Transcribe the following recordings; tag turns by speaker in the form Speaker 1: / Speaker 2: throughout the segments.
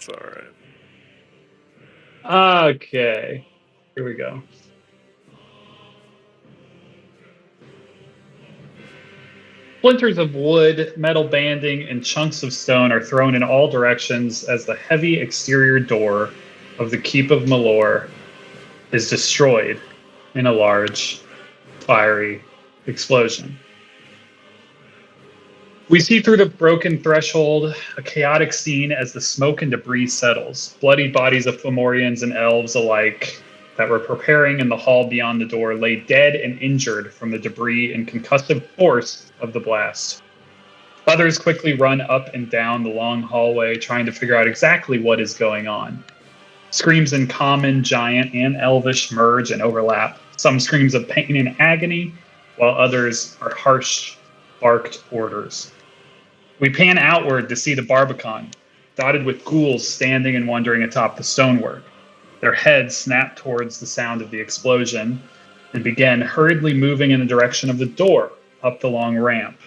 Speaker 1: That's all right.
Speaker 2: Okay, here we go. Splinters of wood, metal banding, and chunks of stone are thrown in all directions as the heavy exterior door of the Keep of Malor is destroyed in a large, fiery explosion. We see through the broken threshold a chaotic scene as the smoke and debris settles. Bloody bodies of Fomorians and elves alike that were preparing in the hall beyond the door lay dead and injured from the debris and concussive force of the blast. Others quickly run up and down the long hallway, trying to figure out exactly what is going on. Screams in common, giant, and elvish merge and overlap. Some screams of pain and agony, while others are harsh, barked orders. We pan outward to see the Barbican, dotted with ghouls standing and wandering atop the stonework. Their heads snap towards the sound of the explosion and begin hurriedly moving in the direction of the door up the long ramp.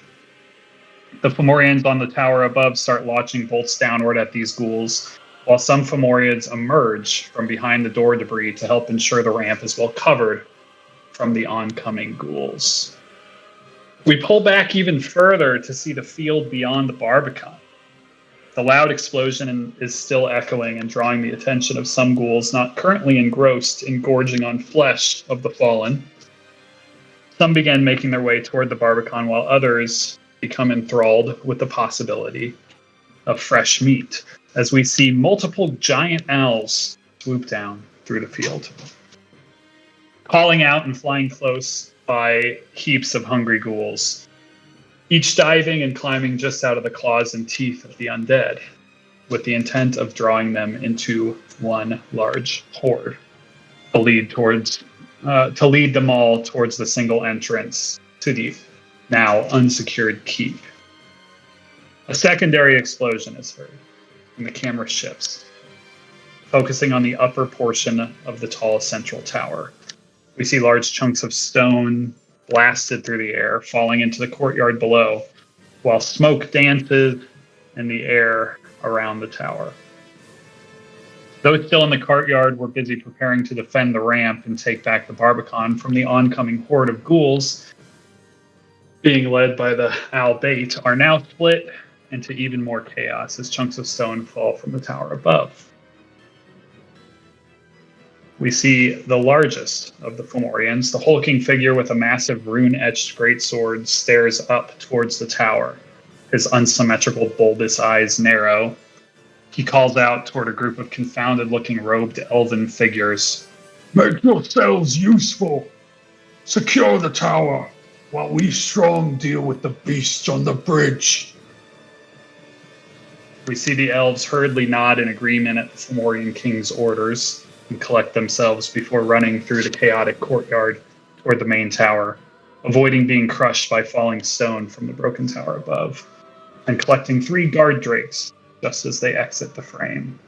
Speaker 2: The Fomorians on the tower above start launching bolts downward at these ghouls, while some Fomorians emerge from behind the door debris to help ensure the ramp is well covered from the oncoming ghouls. We pull back even further to see the field beyond the Barbican. The loud explosion is still echoing and drawing the attention of some ghouls not currently engrossed in gorging on flesh of the fallen. Some begin making their way toward the Barbican, while others become enthralled with the possibility of fresh meat, as we see multiple giant owls swoop down through the field, calling out and flying close by heaps of hungry ghouls, each diving and climbing just out of the claws and teeth of the undead, with the intent of drawing them into one large horde to lead them all towards the single entrance to the now unsecured keep. A secondary explosion is heard, and the camera shifts, focusing on the upper portion of the tall central tower. We see large chunks of stone blasted through the air, falling into the courtyard below, while smoke dances in the air around the tower. Those still in the courtyard were busy preparing to defend the ramp and take back the Barbican from the oncoming horde of ghouls, being led by the Owl Bait, are now split into even more chaos as chunks of stone fall from the tower above. We see the largest of the Fomorians, the hulking figure with a massive rune-etched greatsword, stares up towards the tower. His unsymmetrical, bulbous eyes narrow. He calls out toward a group of confounded-looking robed elven figures.
Speaker 3: "Make yourselves useful. Secure the tower, while we strong deal with the beasts on the bridge."
Speaker 2: We see the elves hurriedly nod in agreement at the Fomorian king's orders and collect themselves before running through the chaotic courtyard toward the main tower, avoiding being crushed by falling stone from the broken tower above, and collecting 3 guard drakes just as they exit the frame.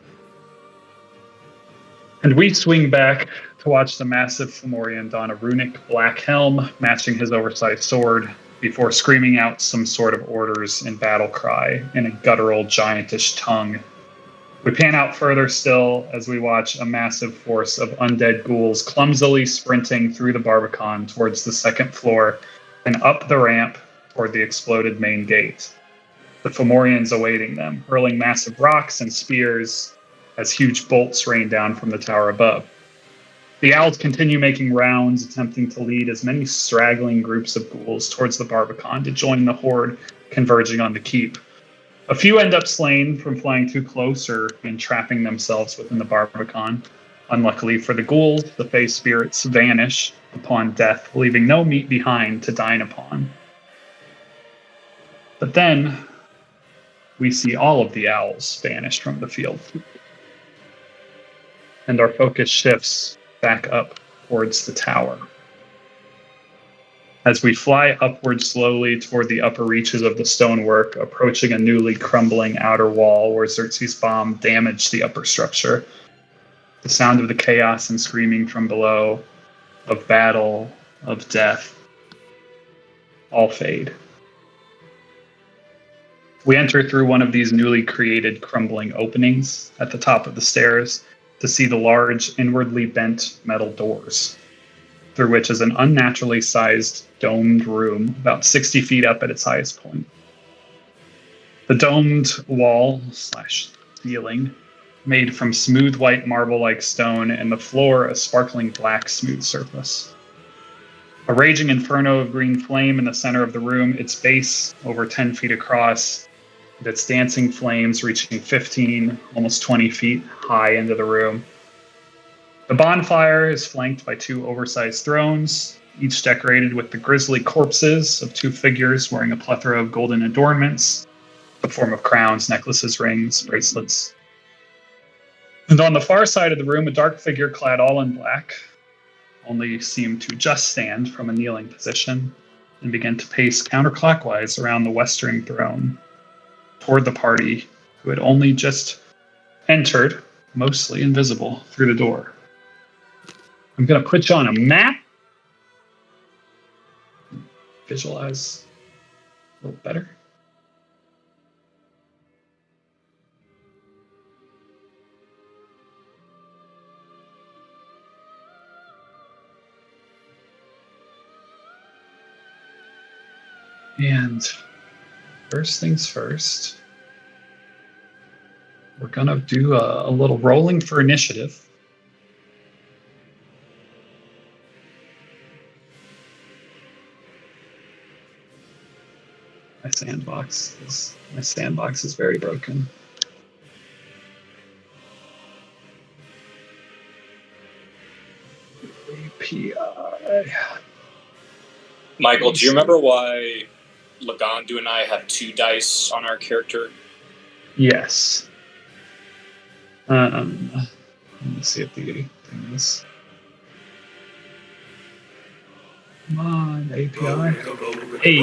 Speaker 2: And we swing back to watch the massive Fomorian don a runic black helm matching his oversized sword before screaming out some sort of orders in battle cry in a guttural giantish tongue. We pan out further still as we watch a massive force of undead ghouls clumsily sprinting through the Barbican towards the second floor and up the ramp toward the exploded main gate. The Fomorians awaiting them, hurling massive rocks and spears as huge bolts rain down from the tower above. The owls continue making rounds, attempting to lead as many straggling groups of ghouls towards the Barbican to join the horde converging on the keep. A few end up slain from flying too close or entrapping themselves within the Barbican. Unluckily for the ghouls, the Fey spirits vanish upon death, leaving no meat behind to dine upon. But then we see all of the owls vanish from the field. And our focus shifts back up towards the tower. As we fly upward slowly toward the upper reaches of the stonework, approaching a newly crumbling outer wall where Xerxes' bomb damaged the upper structure, the sound of the chaos and screaming from below, of battle, of death, all fade. We enter through one of these newly created crumbling openings at the top of the stairs to see the large, inwardly bent metal doors, through which is an unnaturally sized domed room about 60 feet up at its highest point. The domed wall slash ceiling, made from smooth white marble-like stone, and the floor a sparkling black smooth surface. A raging inferno of green flame in the center of the room, its base over 10 feet across, with its dancing flames reaching 15, almost 20 feet high into the room. The bonfire is flanked by 2 oversized thrones, each decorated with the grisly corpses of 2 figures wearing a plethora of golden adornments, in the form of crowns, necklaces, rings, bracelets. And on the far side of the room, a dark figure clad all in black only seemed to just stand from a kneeling position and began to pace counterclockwise around the western throne toward the party who had only just entered, mostly invisible, through the door. I'm going to put you on a map. Visualize a little better. And first things first, we're going to do a little rolling for initiative. My sandbox is very broken. API.
Speaker 1: Michael, do you remember why Lagandu and I have 2 dice on our character?
Speaker 2: Yes. Let me see if the thing is. Come on, API. Hey.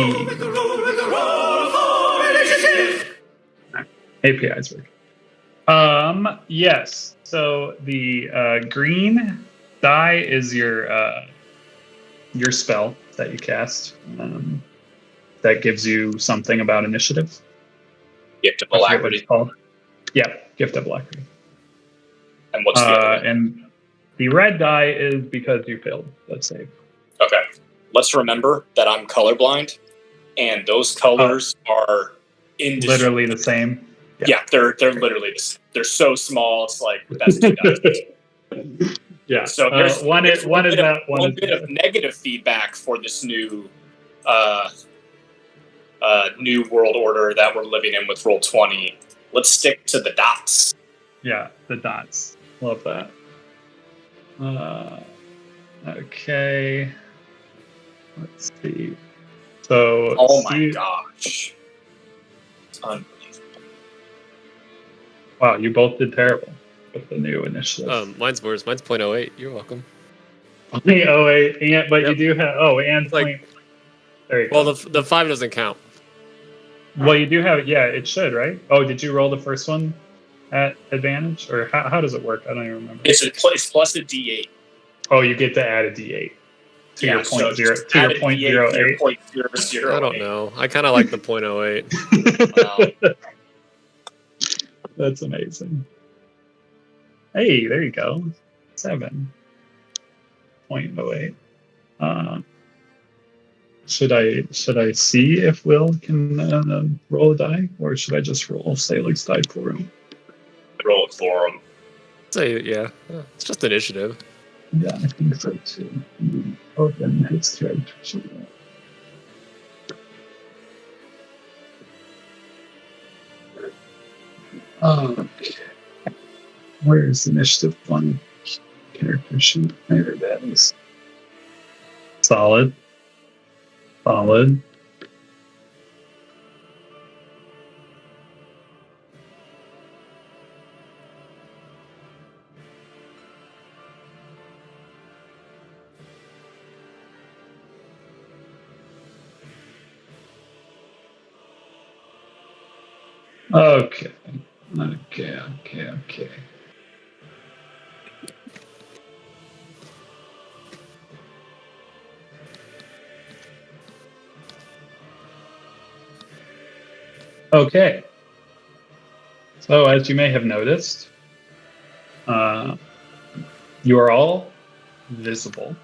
Speaker 2: API is working. Yes. So the green die is your spell that you cast. That gives you something about initiative.
Speaker 1: Gift of
Speaker 2: I forget what
Speaker 1: Alacrity.
Speaker 2: it's called. Yeah, Gift of Alacrity.
Speaker 1: And what's the other one?
Speaker 2: And the red die is because you failed that save.
Speaker 1: Okay. Let's remember that I'm colorblind, and those colors are
Speaker 2: literally the same.
Speaker 1: Yeah, they're literally they're so small. It's like that's 2 dice.
Speaker 2: Yeah.
Speaker 1: So there's
Speaker 2: one
Speaker 1: bit
Speaker 2: is
Speaker 1: of negative feedback for this new new world order that we're living in with Roll20. Let's stick to the dots.
Speaker 2: Yeah, the dots. Love that. Okay. Let's see. So.
Speaker 1: Oh my gosh. It's unbelievable.
Speaker 2: Wow, you both did terrible with the new initiative.
Speaker 4: Mine's worse. Mine's 0.08. You're welcome.
Speaker 2: 0.08, but
Speaker 4: Yep.
Speaker 2: you do have and
Speaker 4: like.
Speaker 2: There you
Speaker 4: go.
Speaker 2: go.
Speaker 4: Well, the 5 doesn't count.
Speaker 2: Well, you do have it. Yeah, it should, right? Oh, did you roll the first one at advantage, or how does it work? I don't even remember.
Speaker 1: It's plus a D8.
Speaker 2: Oh, you get to add a D8 to your point zero to your point 0.08.
Speaker 1: 0.00.
Speaker 4: I don't know. I kind of like the 0.08.
Speaker 1: Wow.
Speaker 2: That's amazing. Hey, there you go. 7.08. Should I see if Will can roll a die, or should I just roll Salix die for him?
Speaker 1: Roll it for him.
Speaker 4: Say yeah. It's just initiative.
Speaker 2: Yeah, I think so too. Open his character sheet. Okay. Where's initiative one? Character sheet. There that is. Solid. Okay. Okay. So, as you may have noticed, you are all visible.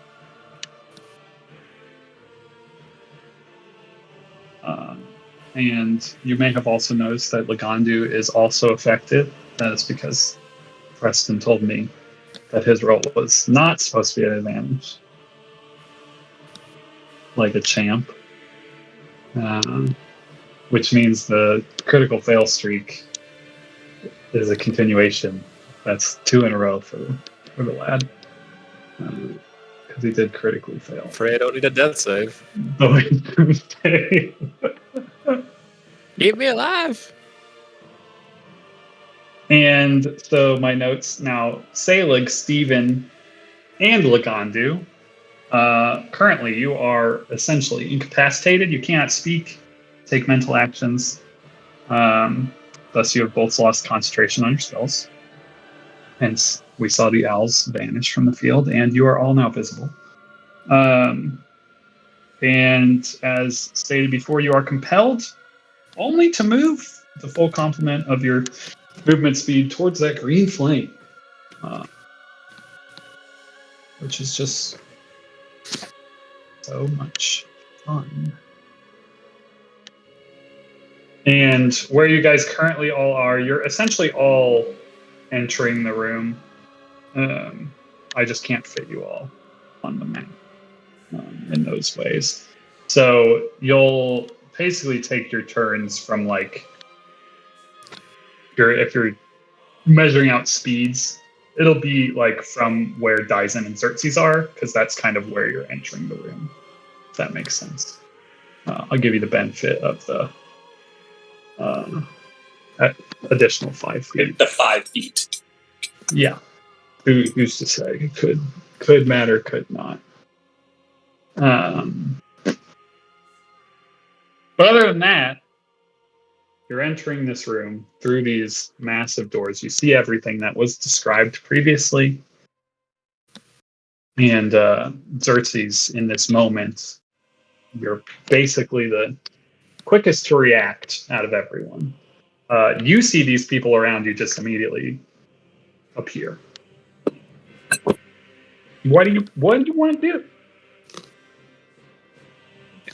Speaker 2: And you may have also noticed that Lagandu is also affected. That is because Preston told me that his roll was not supposed to be at advantage, like a champ. Which means the critical fail streak is a continuation. That's 2 in a row for the lad. Because he did critically fail.
Speaker 4: Afraid I don't need a death save.
Speaker 2: Okay.
Speaker 4: Keep me alive.
Speaker 2: And so my notes now, Selig, Stephen, and Lagandu. Currently, you are essentially incapacitated. You cannot speak, take mental actions. Thus, you have both lost concentration on your spells. Hence, we saw the owls vanish from the field, and you are all now visible. And as stated before, you are compelled only to move the full complement of your movement speed towards that green flame, which is just so much fun. And where you guys currently all are, you're essentially all entering the room. I just can't fit you all on the map in those ways. So you'll basically take your turns from like if you're measuring out speeds, it'll be like from where Dyson and Xerxes are, because that's kind of where you're entering the room. If that makes sense. I'll give you the benefit of the additional 5 feet.
Speaker 1: The 5 feet.
Speaker 2: Yeah. Who's to say? Could matter, could not. But other than that, you're entering this room through these massive doors. You see everything that was described previously. And Xerxes, in this moment, you're basically the quickest to react out of everyone. You see these people around you just immediately appear. What do you want to do?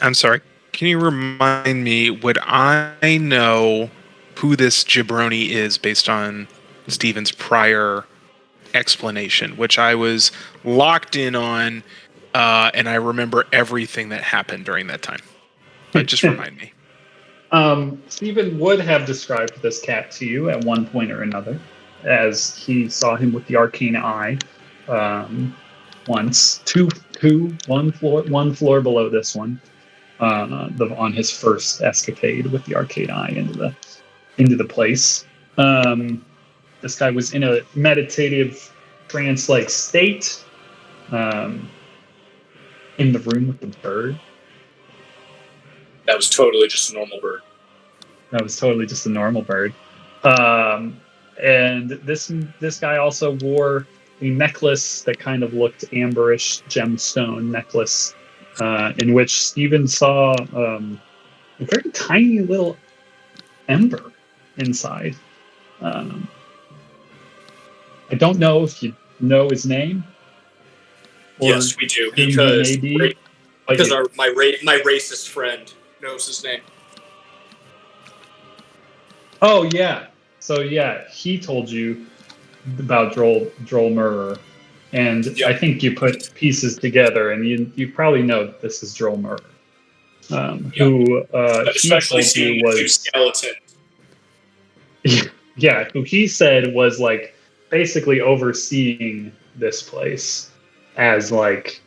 Speaker 5: I'm sorry. Can you remind me, would I know who this jabroni is based on Steven's prior explanation, which I was locked in on, and I remember everything that happened during that time? But just remind me.
Speaker 2: Stephen would have described this cat to you at one point or another, as he saw him with the arcane eye once. One floor below this one. On his first escapade with the arcade eye into the place. This guy was in a meditative trance-like state in the room with the bird.
Speaker 1: That was totally just a normal bird.
Speaker 2: That was totally just a normal bird. And this guy also wore a necklace that kind of looked amberish, gemstone necklace, in which Stephen saw a very tiny little ember inside. I don't know if you know his name.
Speaker 1: Yes, we do,
Speaker 2: who he
Speaker 1: because
Speaker 2: may be, but
Speaker 1: because
Speaker 2: you-
Speaker 1: my racist friend knows his name.
Speaker 2: Oh yeah. So yeah, he told you about Droll Murrer. And
Speaker 1: Yep.
Speaker 2: I think you put pieces together, and you probably know that this is Droll Murrer, who
Speaker 1: Especially
Speaker 2: he told
Speaker 1: seeing
Speaker 2: you
Speaker 1: the two
Speaker 2: was
Speaker 1: skeletons.
Speaker 2: yeah, who he said was like basically overseeing this place as like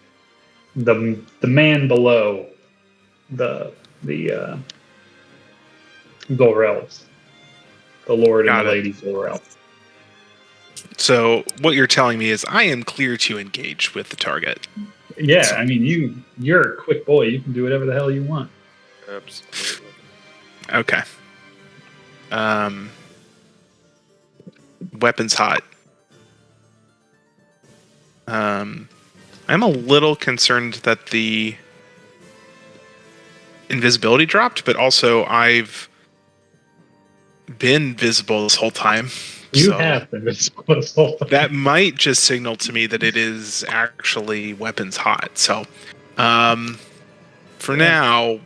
Speaker 2: the man below the Gorels, the Lord
Speaker 5: Got
Speaker 2: and the
Speaker 5: it.
Speaker 2: Lady Gorel.
Speaker 5: So what you're telling me is I am clear to engage with the target.
Speaker 2: Yeah, I mean you're a quick boy. You can do whatever the hell you want.
Speaker 4: Absolutely.
Speaker 5: Okay. Weapons hot. I'm a little concerned that the invisibility dropped, but also I've been visible this whole time.
Speaker 2: You
Speaker 5: so
Speaker 2: have been visible this whole time.
Speaker 5: that might just signal to me that it is actually weapons hot. So, for now,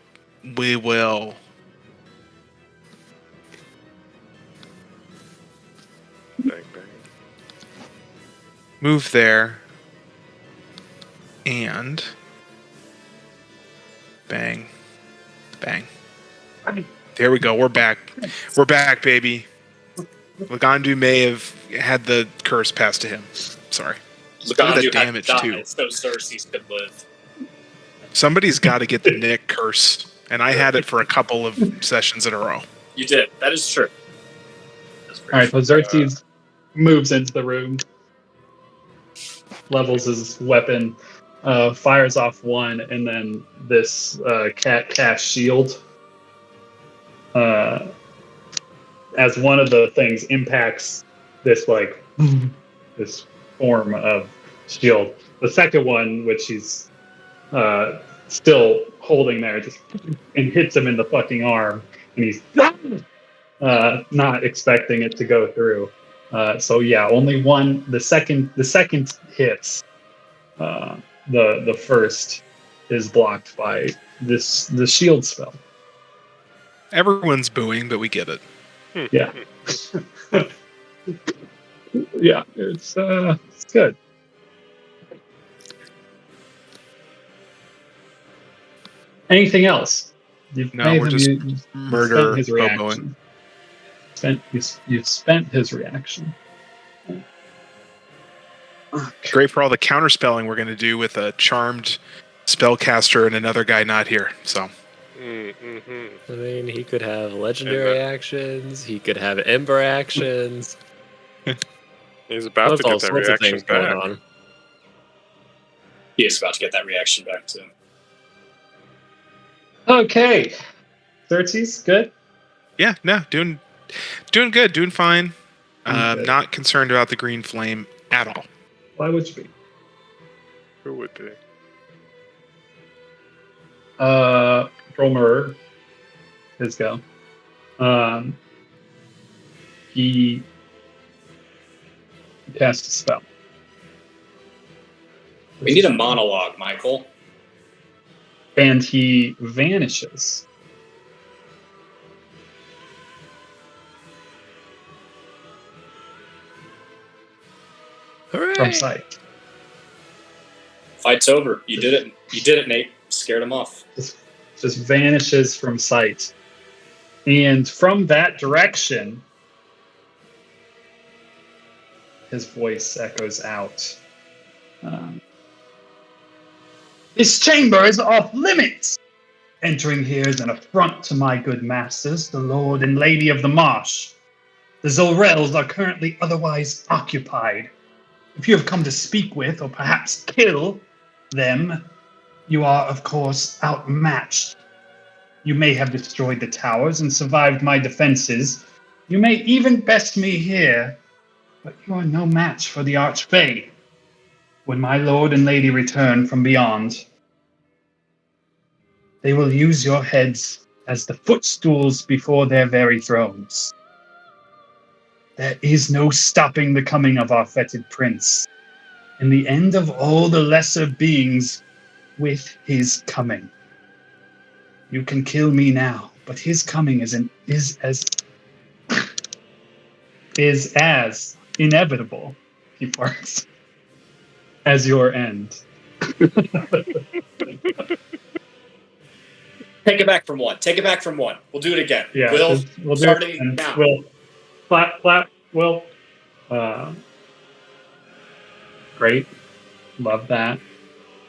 Speaker 5: we will.
Speaker 4: Bang, bang.
Speaker 5: Move there. And. Bang. Bang. There we go. We're back. We're back, baby. Lagandu may have had the curse passed to him. Sorry. Look at the
Speaker 1: Lagandu had
Speaker 5: damage,
Speaker 1: died,
Speaker 5: too.
Speaker 1: so Xerxes could live.
Speaker 5: Somebody's got to get the Nick curse. And I had it for a couple of sessions in a row.
Speaker 1: You did. That is true. That's very
Speaker 2: All right,
Speaker 1: true.
Speaker 2: so Xerxes moves into the room, levels his weapon, fires off one, and then this cat cast shield. As one of the things impacts this this form of shield. The second one, which he's still holding there, just and hits him in the fucking arm, and he's not expecting it to go through. So yeah, only one. The second hits. The first is blocked by the shield spell.
Speaker 5: Everyone's booing, but we get it.
Speaker 2: Yeah. Yeah, it's good. Anything else?
Speaker 5: No, we're just
Speaker 2: you've
Speaker 5: murder
Speaker 2: spent his
Speaker 5: hoboing.
Speaker 2: reaction. You've spent his reaction.
Speaker 5: Great for all the counterspelling we're going to do with a charmed spellcaster and another guy not here. So
Speaker 4: I mean, he could have legendary actions. He could have ember actions.
Speaker 6: He's about
Speaker 4: There's
Speaker 6: to
Speaker 4: all
Speaker 6: get that
Speaker 4: sorts of
Speaker 6: reaction
Speaker 4: things going
Speaker 6: back.
Speaker 4: on.
Speaker 1: He is about to get that reaction back too.
Speaker 2: Okay. Xerxes, good?
Speaker 5: yeah, no, doing good, doing fine.
Speaker 2: Good.
Speaker 5: Not concerned about the green flame at all.
Speaker 2: Why would you be?
Speaker 6: Who would be?
Speaker 2: Dromer, his go. He cast a spell.
Speaker 1: We need a monologue, Michael.
Speaker 2: And he vanishes.
Speaker 4: Hooray!
Speaker 2: From sight.
Speaker 1: Fight's over. You did it. You did it, Nate. Scared him off.
Speaker 2: Just vanishes from sight. And from that direction, his voice echoes out. This chamber is off limits. Entering here is an affront to my good masters, the Lord and Lady of the Marsh. The Zorels are currently otherwise occupied. If you have come to speak with, or perhaps kill, them, you are, of course, outmatched. You may have destroyed the towers and survived my defenses. You may even best me here, but you are no match for the Archfey. When my lord and lady return from beyond, they will use your heads as the footstools before their very thrones. There is no stopping the coming of our fetid prince, and the end of all the lesser beings with his coming. You can kill me now, but his coming is as inevitable, he barks, as your end.
Speaker 1: Take it back from one. Take it back from one. We'll do it again.
Speaker 2: Yeah,
Speaker 1: Will,
Speaker 2: we'll do
Speaker 1: start
Speaker 2: it.
Speaker 1: it
Speaker 2: And
Speaker 1: now.
Speaker 2: Will, clap. Will. Great. Love that.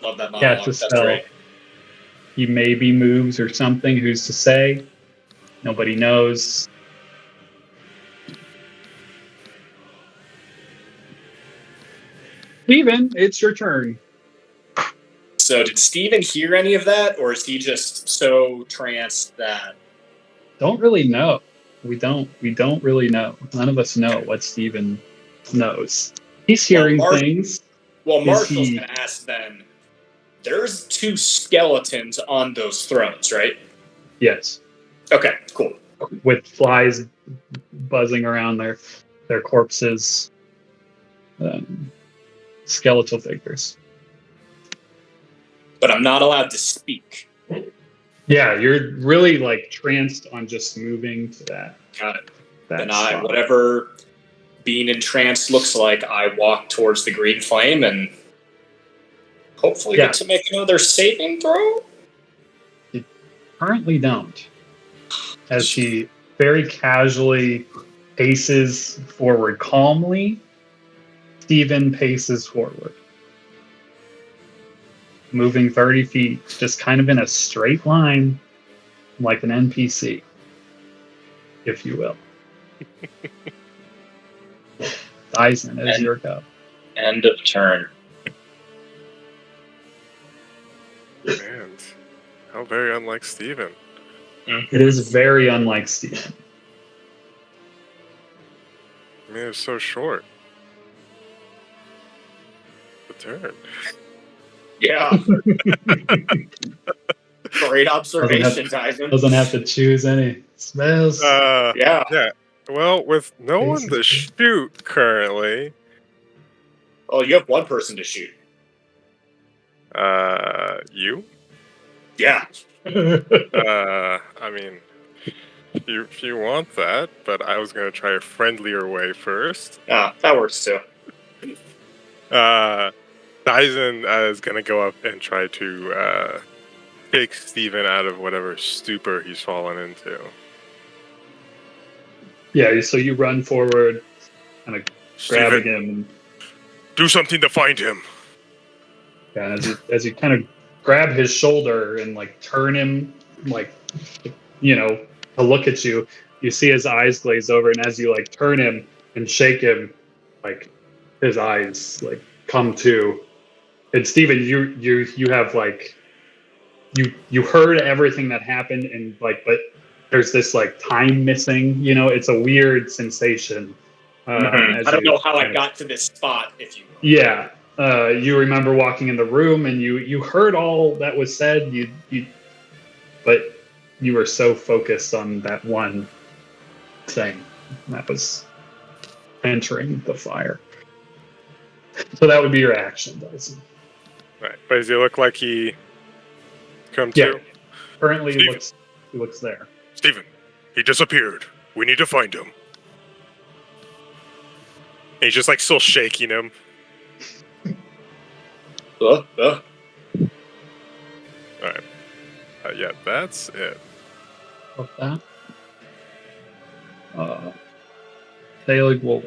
Speaker 1: Love that
Speaker 2: Cast
Speaker 1: monologue.
Speaker 2: a
Speaker 1: That's
Speaker 2: spell.
Speaker 1: great.
Speaker 2: He maybe moves or something. Who's to say? Nobody knows. Steven, it's your turn.
Speaker 1: So did Steven hear any of that, or is he just so tranced that...
Speaker 2: Don't really know. We don't really know. None of us know what Steven knows. He's hearing
Speaker 1: Well,
Speaker 2: things.
Speaker 1: Well,
Speaker 2: Is
Speaker 1: Marshall's
Speaker 2: he-
Speaker 1: going to ask then, there's two skeletons on those thrones, right?
Speaker 2: Yes.
Speaker 1: Okay, cool.
Speaker 2: with flies buzzing around their corpses, skeletal figures.
Speaker 1: But I'm not allowed to speak.
Speaker 2: Yeah, you're really like tranced on just moving to that.
Speaker 1: Got it.
Speaker 2: That
Speaker 1: And
Speaker 2: spot.
Speaker 1: whatever being entranced looks like, I walk towards the green flame and hopefully get to make another saving throw.
Speaker 2: You currently don't. As he very casually paces forward calmly, Steven paces forward. Moving 30 feet, just kind of in a straight line, like an NPC, if you will. Dyson, as your go.
Speaker 1: End of turn.
Speaker 6: Man, how very unlike Steven.
Speaker 2: It is very unlike Steven.
Speaker 6: I mean, it's so short. The turn.
Speaker 1: Yeah. Great observation, Tyson.
Speaker 2: Doesn't have to choose any spells.
Speaker 1: Yeah.
Speaker 6: Yeah. Well, with no one to
Speaker 2: Basically.
Speaker 6: shoot currently,
Speaker 1: Oh, you have one person to shoot.
Speaker 6: you?
Speaker 1: Yeah.
Speaker 6: I mean, if you want that, but I was gonna try a friendlier way first.
Speaker 1: Ah, that works too.
Speaker 6: Dyson is gonna go up and try to take Steven out of whatever stupor he's fallen into.
Speaker 2: Yeah, so you run forward, kind of grabbing him.
Speaker 6: Do something to find him.
Speaker 2: And as you kind of grab his shoulder and like turn him, like, you know, to look at you, you see his eyes glaze over, and as you like turn him and shake him, like his eyes like come to. And Steven, you have like you heard everything that happened, and like, but there's this like time missing, you know, it's a weird sensation.
Speaker 1: I don't know how I got to this spot, if you will.
Speaker 2: Yeah. You remember walking in the room and you heard all that was said, but you were so focused on that one thing that was entering the fire. So that would be your action, Dyson.
Speaker 6: Right, but does he look like he come
Speaker 2: Yeah.
Speaker 6: to?
Speaker 2: Currently
Speaker 6: Steven.
Speaker 2: he looks there.
Speaker 6: Steven, he disappeared. We need to find him. And he's just like still shaking him.
Speaker 1: Alright.
Speaker 6: Alright. Yeah, that's it.
Speaker 2: Of that. Thalig will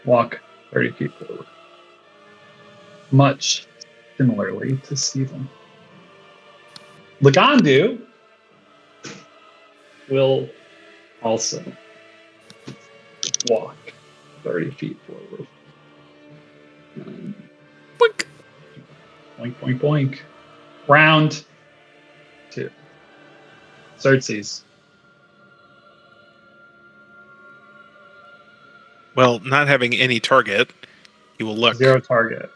Speaker 2: walk 30 feet forward. Much similarly to Stephen. Lagandu will also walk 30 feet forward. Boink. Boink, boink, boink. Round 2. Xerxes.
Speaker 5: Well, not having any target, he will look
Speaker 2: 0 target.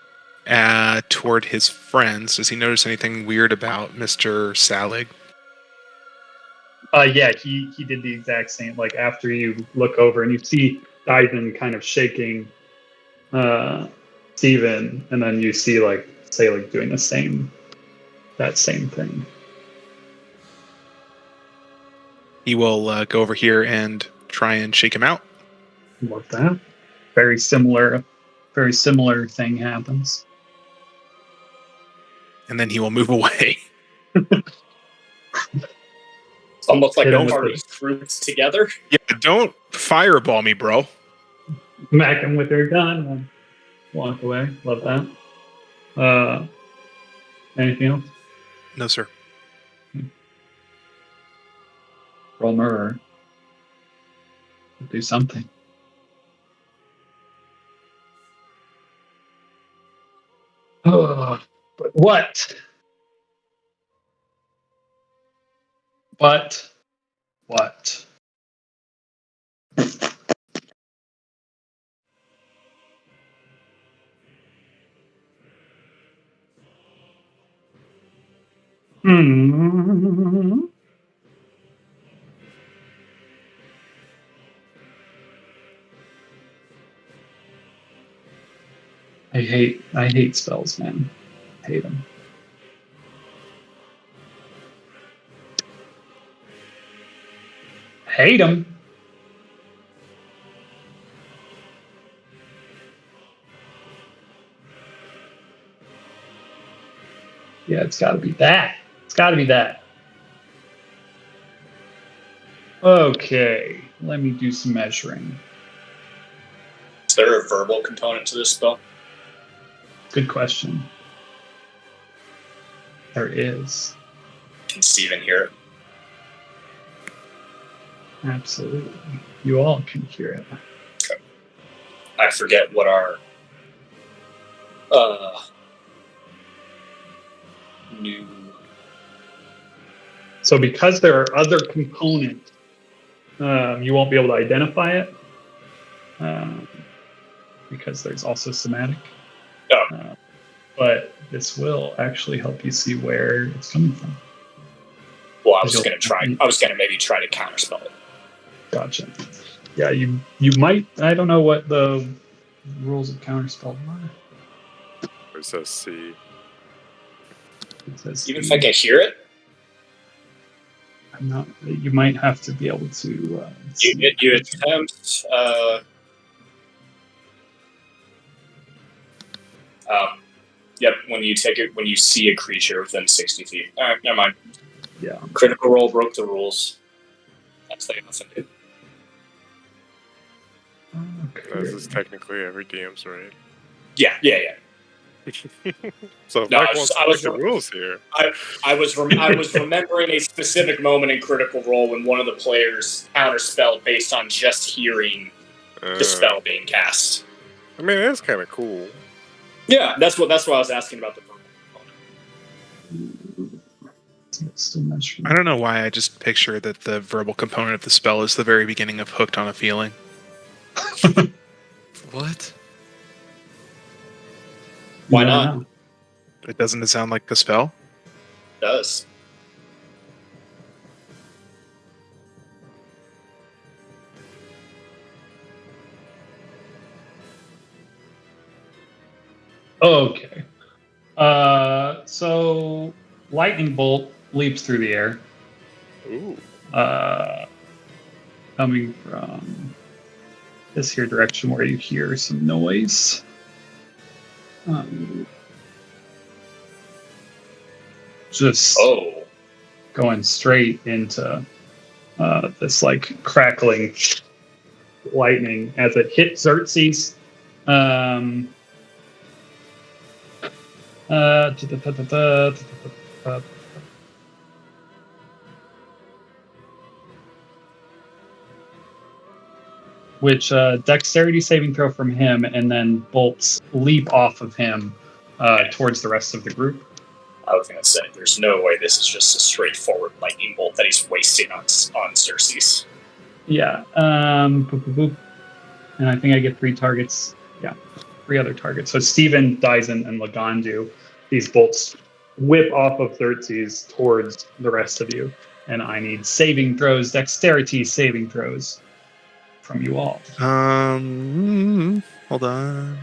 Speaker 5: toward his friends. Does he notice anything weird about Mr. Salig?
Speaker 2: Yeah, he did the exact same. Like after you look over and you see Dyson kind of shaking Steven, and then you see like Salig doing that same thing.
Speaker 5: He will go over here and try and shake him out.
Speaker 2: Love that. Very similar thing happens.
Speaker 5: And then he will move away.
Speaker 1: It's almost like
Speaker 2: Hit him
Speaker 1: a
Speaker 2: with
Speaker 1: party
Speaker 2: the-
Speaker 1: fruits together.
Speaker 5: Yeah, don't fireball me, bro.
Speaker 2: Smack him with your gun and walk away. Love that. Anything else?
Speaker 5: No, sir.
Speaker 2: Roll murder. Do something. But what? But what? I hate spells, man. Hate them. Hate them. Yeah, it's got to be that. It's got to be that. Okay, let me do some measuring.
Speaker 1: Is there a verbal component to this spell?
Speaker 2: Good question. There is.
Speaker 1: Can Steven hear it?
Speaker 2: Absolutely. You all can hear it.
Speaker 1: Okay. I forget what our new...
Speaker 2: So because there are other components, you won't be able to identify it. Because there's also somatic.
Speaker 1: Oh.
Speaker 2: But this will actually help you see where it's coming from.
Speaker 1: Well, I was going to maybe try to counterspell it.
Speaker 2: Gotcha. Yeah, you might. I don't know what the rules of counterspell are.
Speaker 6: It says C.
Speaker 2: It says
Speaker 1: Even if I can hear it?
Speaker 2: I'm not. You might have to be able to.
Speaker 1: You attempt. Yep. When you see a creature within 60 feet. All right, never mind.
Speaker 2: Yeah.
Speaker 1: Critical roll broke the rules. That's like nothing to do.
Speaker 2: Okay.
Speaker 6: This is technically every DM's right.
Speaker 1: Yeah.
Speaker 6: So if
Speaker 1: No,
Speaker 6: Mike wants to break the rules here.
Speaker 1: I was remembering a specific moment in Critical Role when one of the players counterspelled based on just hearing the spell being cast.
Speaker 6: I mean, it is kind of cool.
Speaker 1: Yeah, that's what I was asking about the verbal component.
Speaker 2: Still measuring.
Speaker 5: I don't know why I just picture that the verbal component of the spell is the very beginning of Hooked on a Feeling.
Speaker 4: What?
Speaker 1: Why
Speaker 2: No,
Speaker 1: not?
Speaker 2: no.
Speaker 5: It doesn't sound like a spell?
Speaker 1: It does.
Speaker 2: Okay. So lightning bolt leaps through the air.
Speaker 6: Ooh.
Speaker 2: Coming from this here direction where you hear some noise. Just going straight into this like crackling lightning as it hits Xerxes. Which dexterity saving throw from him, and then bolts leap off of him towards the rest of the group.
Speaker 1: I was going to say, there's no way this is just a straightforward lightning bolt that he's wasting on Xerxes.
Speaker 2: Yeah. Boop, boop, boop. And I think I get 3 targets. Yeah, 3 other targets. So Steven, Dyson, and Lagandu, these bolts whip off of Xerxes towards the rest of you. And I need saving throws, dexterity saving throws from you all.
Speaker 5: Hold on.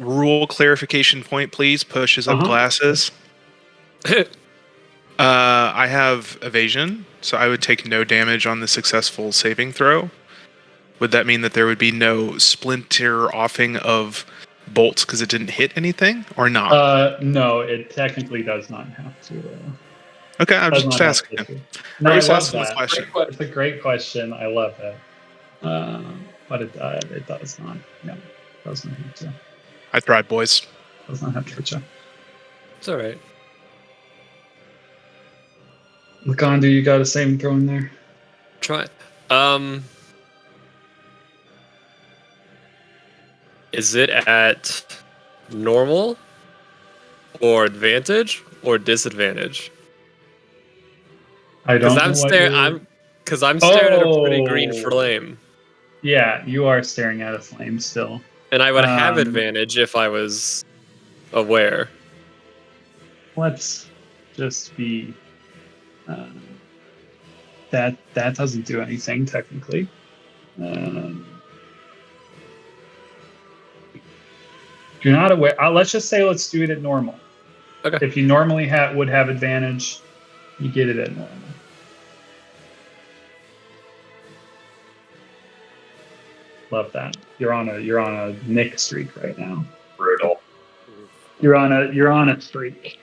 Speaker 5: Rule clarification point, please. Pushes up glasses. I have evasion, so I would take no damage on the successful saving throw. Would that mean that there would be no splinter offing of bolts because it didn't hit anything, or not?
Speaker 2: No, it technically does not have to.
Speaker 5: Okay, I'm just asking.
Speaker 2: No, I love
Speaker 5: asking this
Speaker 2: that.
Speaker 5: question.
Speaker 2: It's a great question. I love it. But it does not. No, it does not have to.
Speaker 5: I tried, boys.
Speaker 2: Does not have to hit you.
Speaker 4: It's all right.
Speaker 2: Lagandu, you got a saving throw in there?
Speaker 4: Try. Is it at normal, or advantage, or disadvantage?
Speaker 2: I don't.
Speaker 4: I'm staring at a pretty green flame.
Speaker 2: Yeah, you are staring at a flame still.
Speaker 4: And I would have advantage if I was aware.
Speaker 2: Let's just be. That doesn't do anything technically. You're not aware. Let's just say let's do it at normal.
Speaker 4: Okay.
Speaker 2: If you normally would have advantage, you get it at normal. Love that. You're on a Nick streak right now.
Speaker 1: Brutal.
Speaker 2: You're on a streak.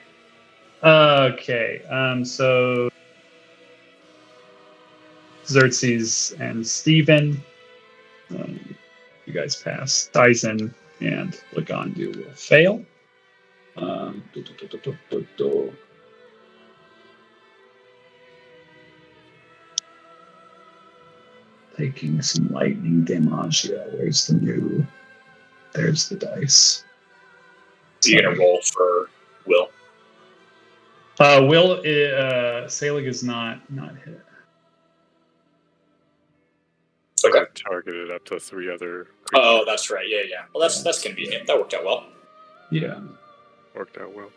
Speaker 2: Okay. So Xerxes and Steven. You guys pass. Dyson and Lagandu will fail. Taking some lightning damage. Yeah, there's the dice.
Speaker 1: You're going to roll for Will.
Speaker 2: Will, Selig is not hit.
Speaker 1: Okay.
Speaker 6: Targeted up to 3 other.
Speaker 1: Oh, that's right. Yeah. Well, that's convenient. That worked out well.
Speaker 2: Yeah.
Speaker 6: Worked out well.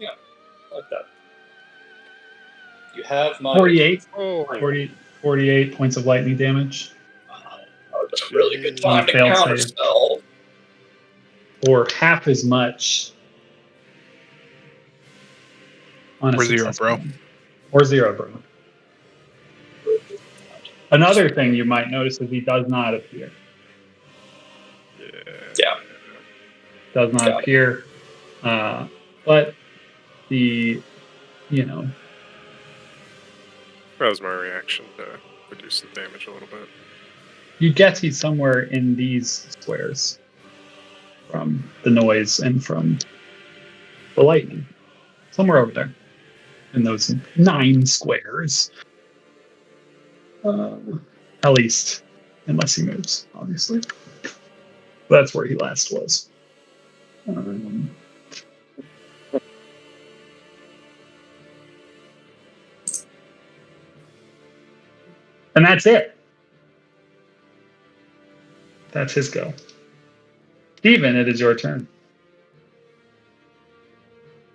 Speaker 1: I like that. You have my
Speaker 2: 48.
Speaker 6: Oh,
Speaker 2: 48 points of lightning damage.
Speaker 1: That would have been a really good time to
Speaker 2: Fail
Speaker 1: counter
Speaker 2: save.
Speaker 1: spell.
Speaker 2: Or half as much. On a
Speaker 5: Or 0,
Speaker 2: successful
Speaker 5: bro.
Speaker 2: one. Or 0, bro. Another thing you might notice is he does not appear.
Speaker 1: Yeah.
Speaker 2: Does not
Speaker 1: Got it.
Speaker 2: appear. But the,
Speaker 6: that was my reaction to reduce the damage a little bit.
Speaker 2: you guess he's somewhere in these squares from the noise and from the lightning. Somewhere over there in those 9 squares. At least, unless he moves, obviously. That's where he last was. And that's it. That's his go. Steven, it is your turn.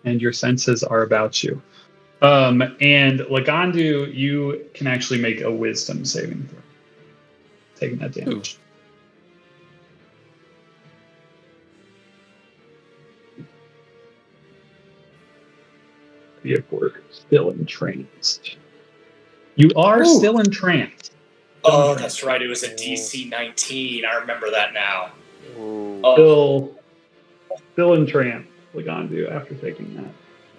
Speaker 2: And your senses are about you. And Lagandu, you can actually make a wisdom saving throw. Taking that damage. You're still entranced. You are still entranced.
Speaker 1: Oh, that's right. It was a DC 19. I remember that now.
Speaker 6: Ooh.
Speaker 1: Oh,
Speaker 2: Still entranced, Lagandu, after taking that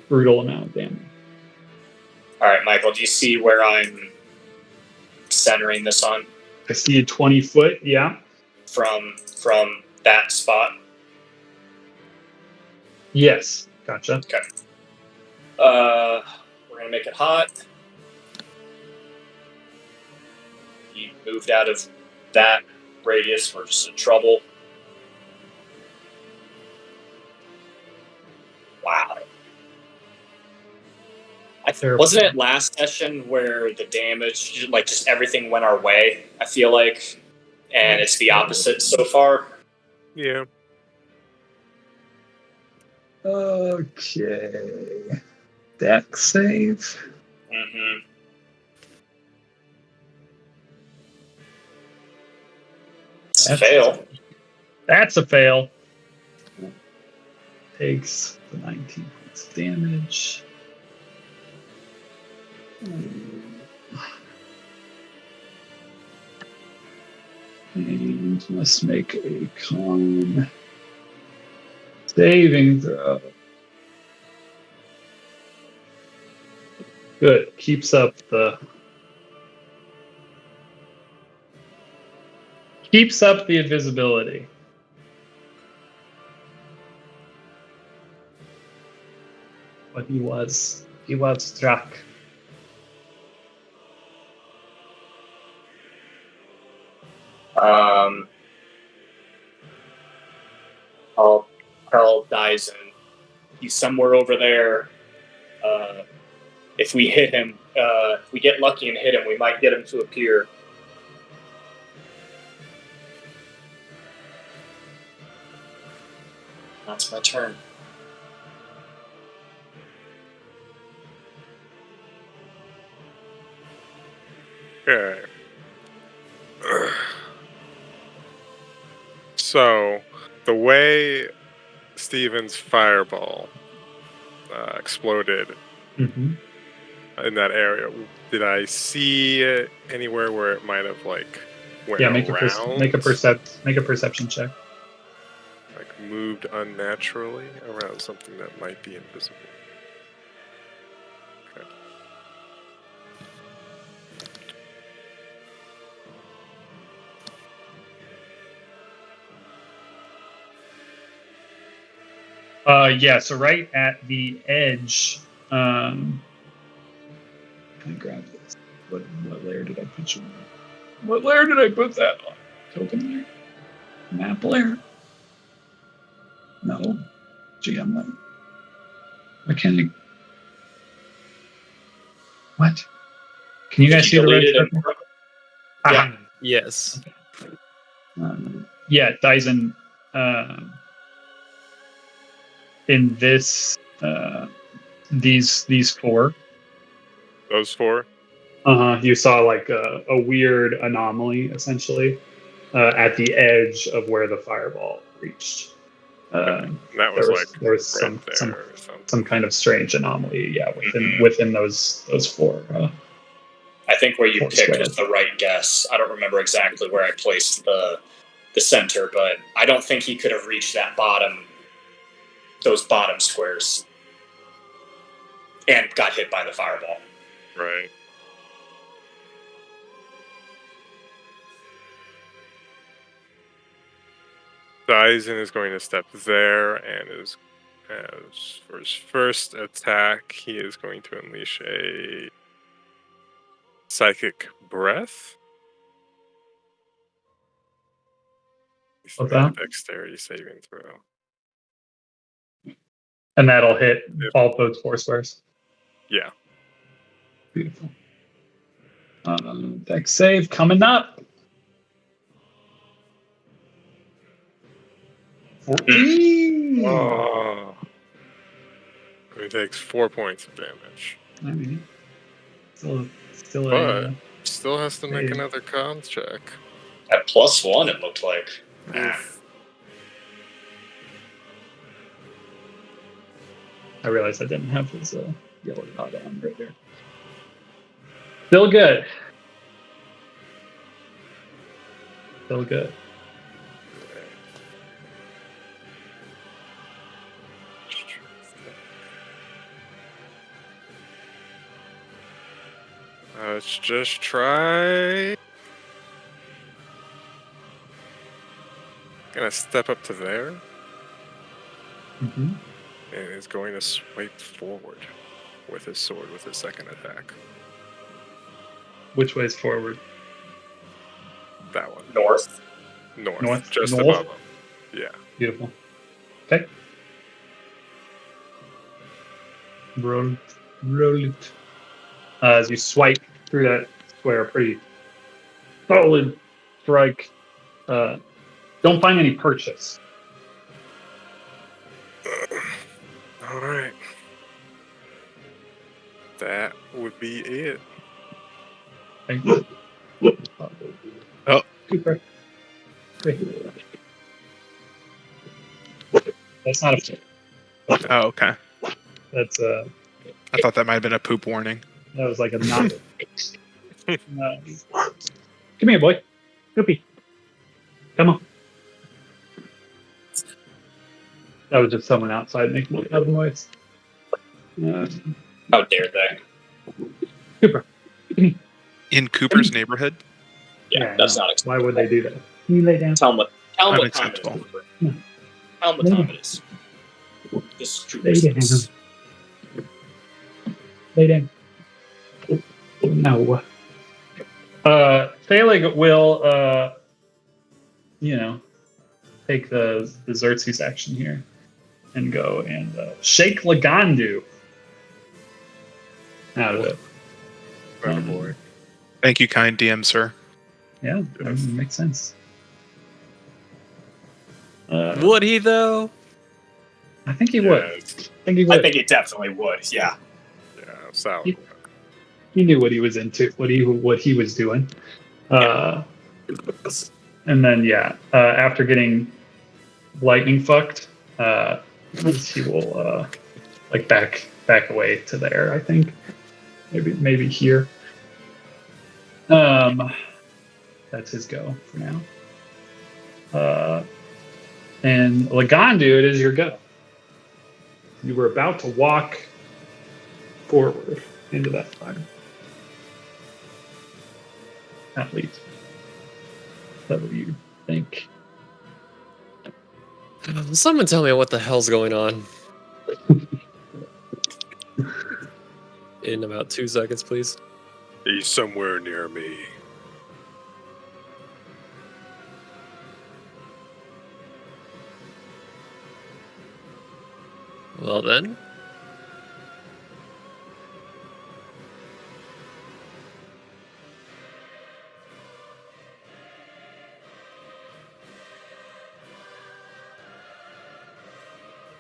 Speaker 2: brutal amount of damage.
Speaker 1: all right, Michael. Do you see where I'm centering this on
Speaker 2: I see a 20 foot, yeah.
Speaker 1: from that spot?
Speaker 2: Yes, gotcha.
Speaker 1: We're gonna make it hot. He moved out of that radius. We're just in trouble. Wow. Wasn't it last session where the damage, like just everything went our way? I feel like, and it's the opposite so far.
Speaker 6: Yeah.
Speaker 2: Okay. Deck save.
Speaker 1: Mm-hmm. It's a fail.
Speaker 2: That's a fail. Takes the 19 points of damage. And must make a con saving throw. Good. Keeps up the invisibility. But he was struck.
Speaker 1: I'll tell Dyson he's somewhere over there. If we hit him, if we get lucky and hit him, we might get him to appear. That's my turn.
Speaker 6: Okay. So, the way Steven's fireball exploded
Speaker 2: Mm-hmm.
Speaker 6: in that area, did I see it anywhere where it might have like went
Speaker 2: Yeah,
Speaker 6: around?
Speaker 2: make a perception check.
Speaker 6: Like moved unnaturally around something that might be invisible. Okay.
Speaker 2: Yeah, so right at the edge, let me grab this. What layer did I put you on? What layer did I put that on? Token layer? Map layer? No. GM layer. Mechanic. What? Can you guys see the red
Speaker 1: deleted it.
Speaker 2: circle?
Speaker 1: Yeah.
Speaker 4: Yes.
Speaker 2: Yeah, Dyson. In this, these four.
Speaker 6: Those four?
Speaker 2: You saw like a weird anomaly, essentially, at the edge of where the fireball reached.
Speaker 6: That was
Speaker 2: there was
Speaker 6: right
Speaker 2: some
Speaker 6: there or something.
Speaker 2: some kind of strange anomaly, yeah, within those four.
Speaker 1: I think where you
Speaker 2: Four
Speaker 1: picked
Speaker 2: squares.
Speaker 1: was the right guess. I don't remember exactly where I placed the center, but I don't think he could have reached those bottom squares, and got hit by the fireball.
Speaker 6: Right. Dyson is going to step there, and as for his first attack, he is going to unleash a psychic breath.
Speaker 2: What's that?
Speaker 6: Dexterity saving throw.
Speaker 2: And that'll hit all those four squares.
Speaker 6: Yeah.
Speaker 2: Beautiful. Dex save coming up. 14.
Speaker 6: Oh. He takes 4 points of damage.
Speaker 2: I mean, still
Speaker 6: But still has to make
Speaker 2: Hey.
Speaker 6: another con check.
Speaker 1: At +1, it looked like.
Speaker 2: I realized I didn't have his yellow dot on right there. Still good. Still good.
Speaker 6: Let's just try. Gonna step up to there
Speaker 2: Mm-hmm.
Speaker 6: and is going to swipe forward with his sword with his second attack.
Speaker 2: Which way is forward?
Speaker 6: That one.
Speaker 1: North.
Speaker 6: North. Just
Speaker 2: North?
Speaker 6: above him. Yeah.
Speaker 2: Beautiful. Okay. Roll it. As you swipe through that square, pretty solid strike. Don't find any purchase.
Speaker 6: All right. That would be it.
Speaker 2: Thank you.
Speaker 5: Oh.
Speaker 2: Cooper. That's not a.
Speaker 5: Oh, okay.
Speaker 2: That's
Speaker 5: I thought that might have been a poop warning.
Speaker 2: that was like a not. Come here, boy. Goopy. Come on. That was just someone outside making a loud noise.
Speaker 1: How dare they?
Speaker 2: Cooper.
Speaker 5: In Cooper's neighborhood?
Speaker 1: Yeah, that's not acceptable.
Speaker 2: Why would they do that? Can you lay down?
Speaker 1: Tell him what time it is.
Speaker 5: Unacceptable.
Speaker 1: Cooper.
Speaker 2: No.
Speaker 1: Tell him what time it is. This is Cooper.
Speaker 2: Lay down. Lay down. No. Phaleg will, take the Xerxes action here and go and shake Lagandu out of it.
Speaker 6: Better boy.
Speaker 5: Thank you, kind DM, sir.
Speaker 2: Yeah, that makes sense.
Speaker 4: Would he though?
Speaker 2: I think he would.
Speaker 6: Yes.
Speaker 2: I think he would.
Speaker 1: I think it definitely would. Yeah.
Speaker 6: Yeah, Sal.
Speaker 2: He knew what he was into, what he was doing. And then after getting lightning fucked, He will like back away to there. I think maybe here. That's his go for now. And Lagandu, it is your go. You were about to walk forward into that fire. At least. That's what you think.
Speaker 4: Someone tell me what the hell's going on. In about 2 seconds, please.
Speaker 6: He's somewhere near me.
Speaker 4: Well then.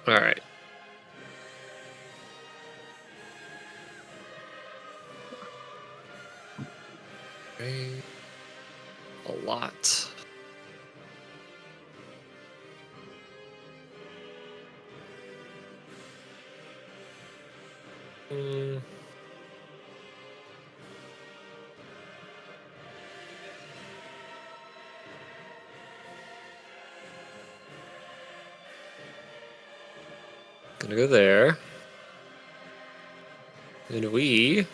Speaker 4: All right. Okay. A lot. Gonna go there. And we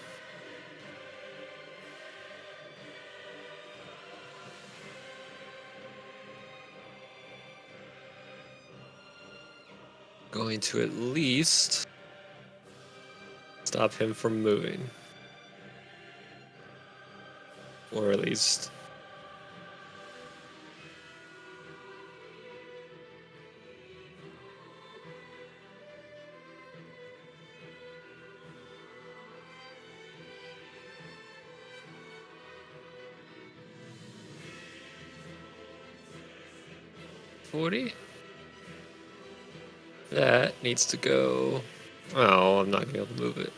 Speaker 4: going to at least stop him from moving. Or at least that needs to go. Oh, I'm not gonna be able to move it.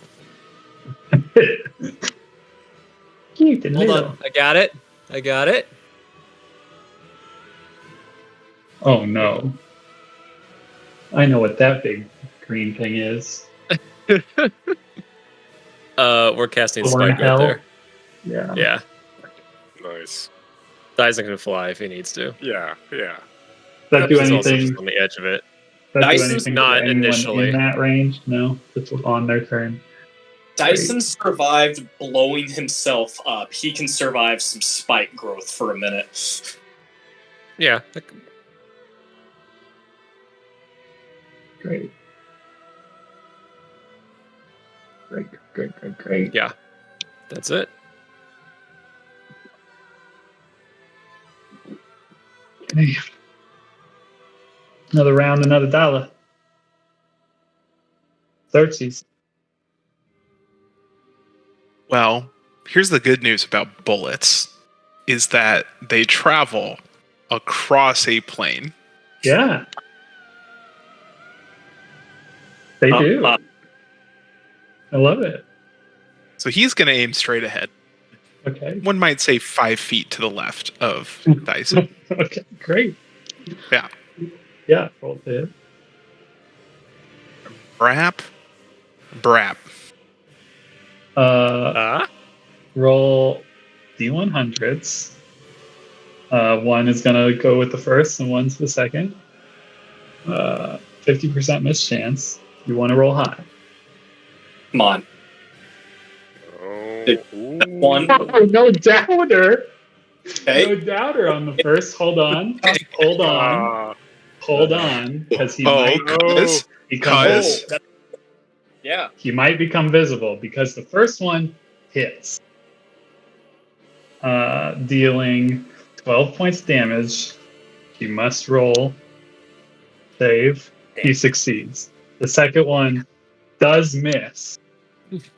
Speaker 2: Cute and
Speaker 4: Hold
Speaker 2: little.
Speaker 4: on, I got it.
Speaker 2: Oh no. I know what that big green thing is.
Speaker 4: We're casting
Speaker 2: Thorn
Speaker 4: Spike right
Speaker 2: Hell?
Speaker 4: there.
Speaker 2: Yeah.
Speaker 4: Yeah.
Speaker 6: Nice.
Speaker 4: Dyson can fly if he needs to.
Speaker 6: Yeah.
Speaker 2: Does that do
Speaker 4: He's also
Speaker 2: anything?
Speaker 4: just on the edge of it.
Speaker 2: Does that do
Speaker 1: Dyson's
Speaker 2: anything
Speaker 4: not
Speaker 2: to anyone
Speaker 4: initially.
Speaker 2: in that range? No, it's on their turn.
Speaker 1: Dyson survived blowing himself up. He can survive some spike growth for a minute.
Speaker 4: Yeah.
Speaker 2: Great. Great.
Speaker 4: Yeah. That's it.
Speaker 2: Okay. Another round, another dollar. Xerxes.
Speaker 5: Well, here's the good news about bullets is that they travel across a plane.
Speaker 2: Yeah. They do. I love it.
Speaker 5: So he's going to aim straight ahead.
Speaker 2: Okay.
Speaker 5: One might say 5 feet to the left of Dyson.
Speaker 2: Okay, great.
Speaker 5: Yeah.
Speaker 2: Yeah, roll to hit.
Speaker 5: Brap.
Speaker 2: Roll D100s. One is gonna go with the first, and one's the second. 50% miss chance. You want to roll high.
Speaker 1: Come on.
Speaker 6: Oh.
Speaker 1: One.
Speaker 2: No doubter.
Speaker 1: Okay.
Speaker 2: No doubter on the first. Hold on. Hold on, because he might
Speaker 5: Cuz
Speaker 2: become
Speaker 5: Cuz-
Speaker 1: Oh, yeah.
Speaker 2: he might become visible because the first one hits, dealing 12 points damage. He must roll save. He succeeds. The second one does miss,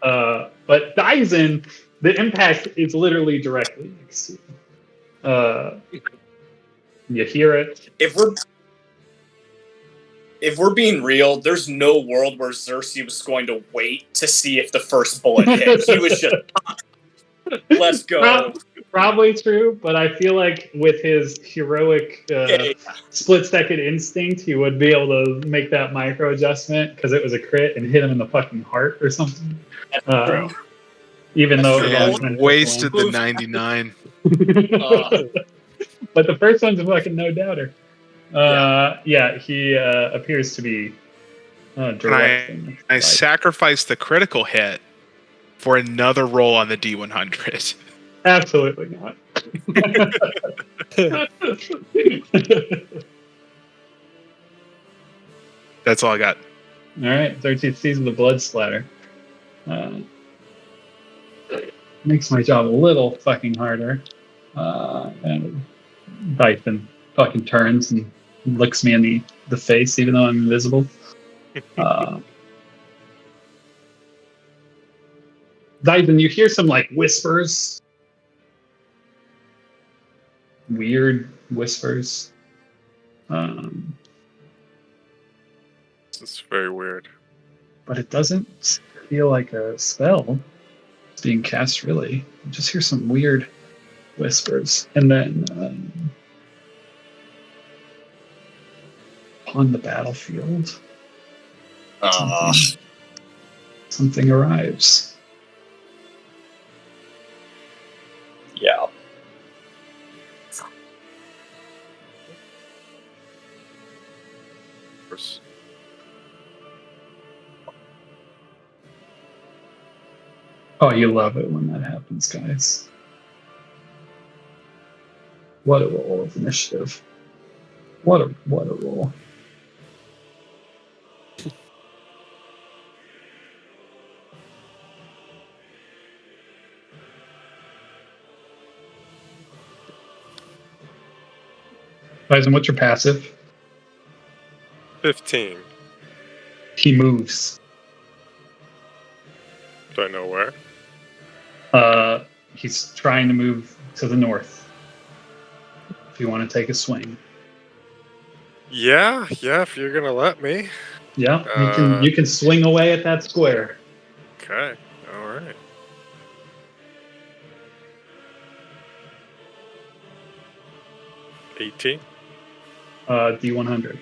Speaker 2: but Dyson, the impact is literally directly next to you. You hear it.
Speaker 1: If we're being real, there's no world where Xerxes was going to wait to see if the first bullet hit. He was just, let's go.
Speaker 2: probably true, but I feel like with his heroic
Speaker 1: Yeah.
Speaker 2: split-second instinct, he would be able to make that micro adjustment because it was a crit and hit him in the fucking heart or something.
Speaker 1: That's
Speaker 2: Uh,
Speaker 1: true.
Speaker 2: Even
Speaker 1: That's
Speaker 2: though
Speaker 1: true.
Speaker 2: it
Speaker 5: Man,
Speaker 2: was meant to
Speaker 5: wasted the
Speaker 1: Move.
Speaker 5: 99.
Speaker 2: But the first one's a fucking no doubter. Yeah, he appears to be directing.
Speaker 5: I sacrificed the critical hit for another roll on the D100.
Speaker 2: Absolutely not.
Speaker 5: That's all I got.
Speaker 2: All right, 13th season of the blood splatter. Makes my job a little fucking harder. And Dyson fucking turns and looks me in the face, even though I'm invisible. Dyson, you hear some like whispers, weird whispers.
Speaker 6: It's very weird.
Speaker 2: But it doesn't feel like a spell being cast, really. You just hear some weird whispers. And then on the battlefield, something arrives.
Speaker 1: Yeah.
Speaker 6: Of course.
Speaker 2: Oh, you love it when that happens, guys. What a roll of initiative. What a roll. Dyson, what's your passive?
Speaker 6: 15.
Speaker 2: He moves.
Speaker 6: Do I know where?
Speaker 2: He's trying to move to the north. If you want to take a swing.
Speaker 6: Yeah, if you're gonna let me.
Speaker 2: Yeah, you can swing away at that square.
Speaker 6: Okay, alright. $18.
Speaker 2: D100.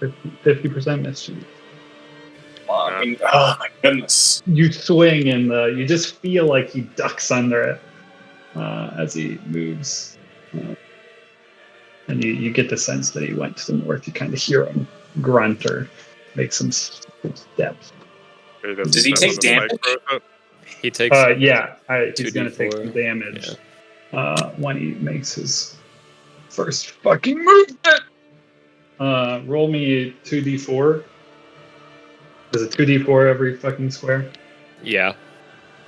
Speaker 2: 50% mischief.
Speaker 1: Oh my goodness.
Speaker 2: You swing and you just feel like he ducks under it as he moves. And you get the sense that he went to the north. You kind of hear him grunt or make some steps.
Speaker 1: Does he take damage?
Speaker 4: He takes.
Speaker 2: He's going to take some damage when he makes his first fucking movement. Roll me 2d4. Is it 2d4 every fucking square?
Speaker 4: Yeah.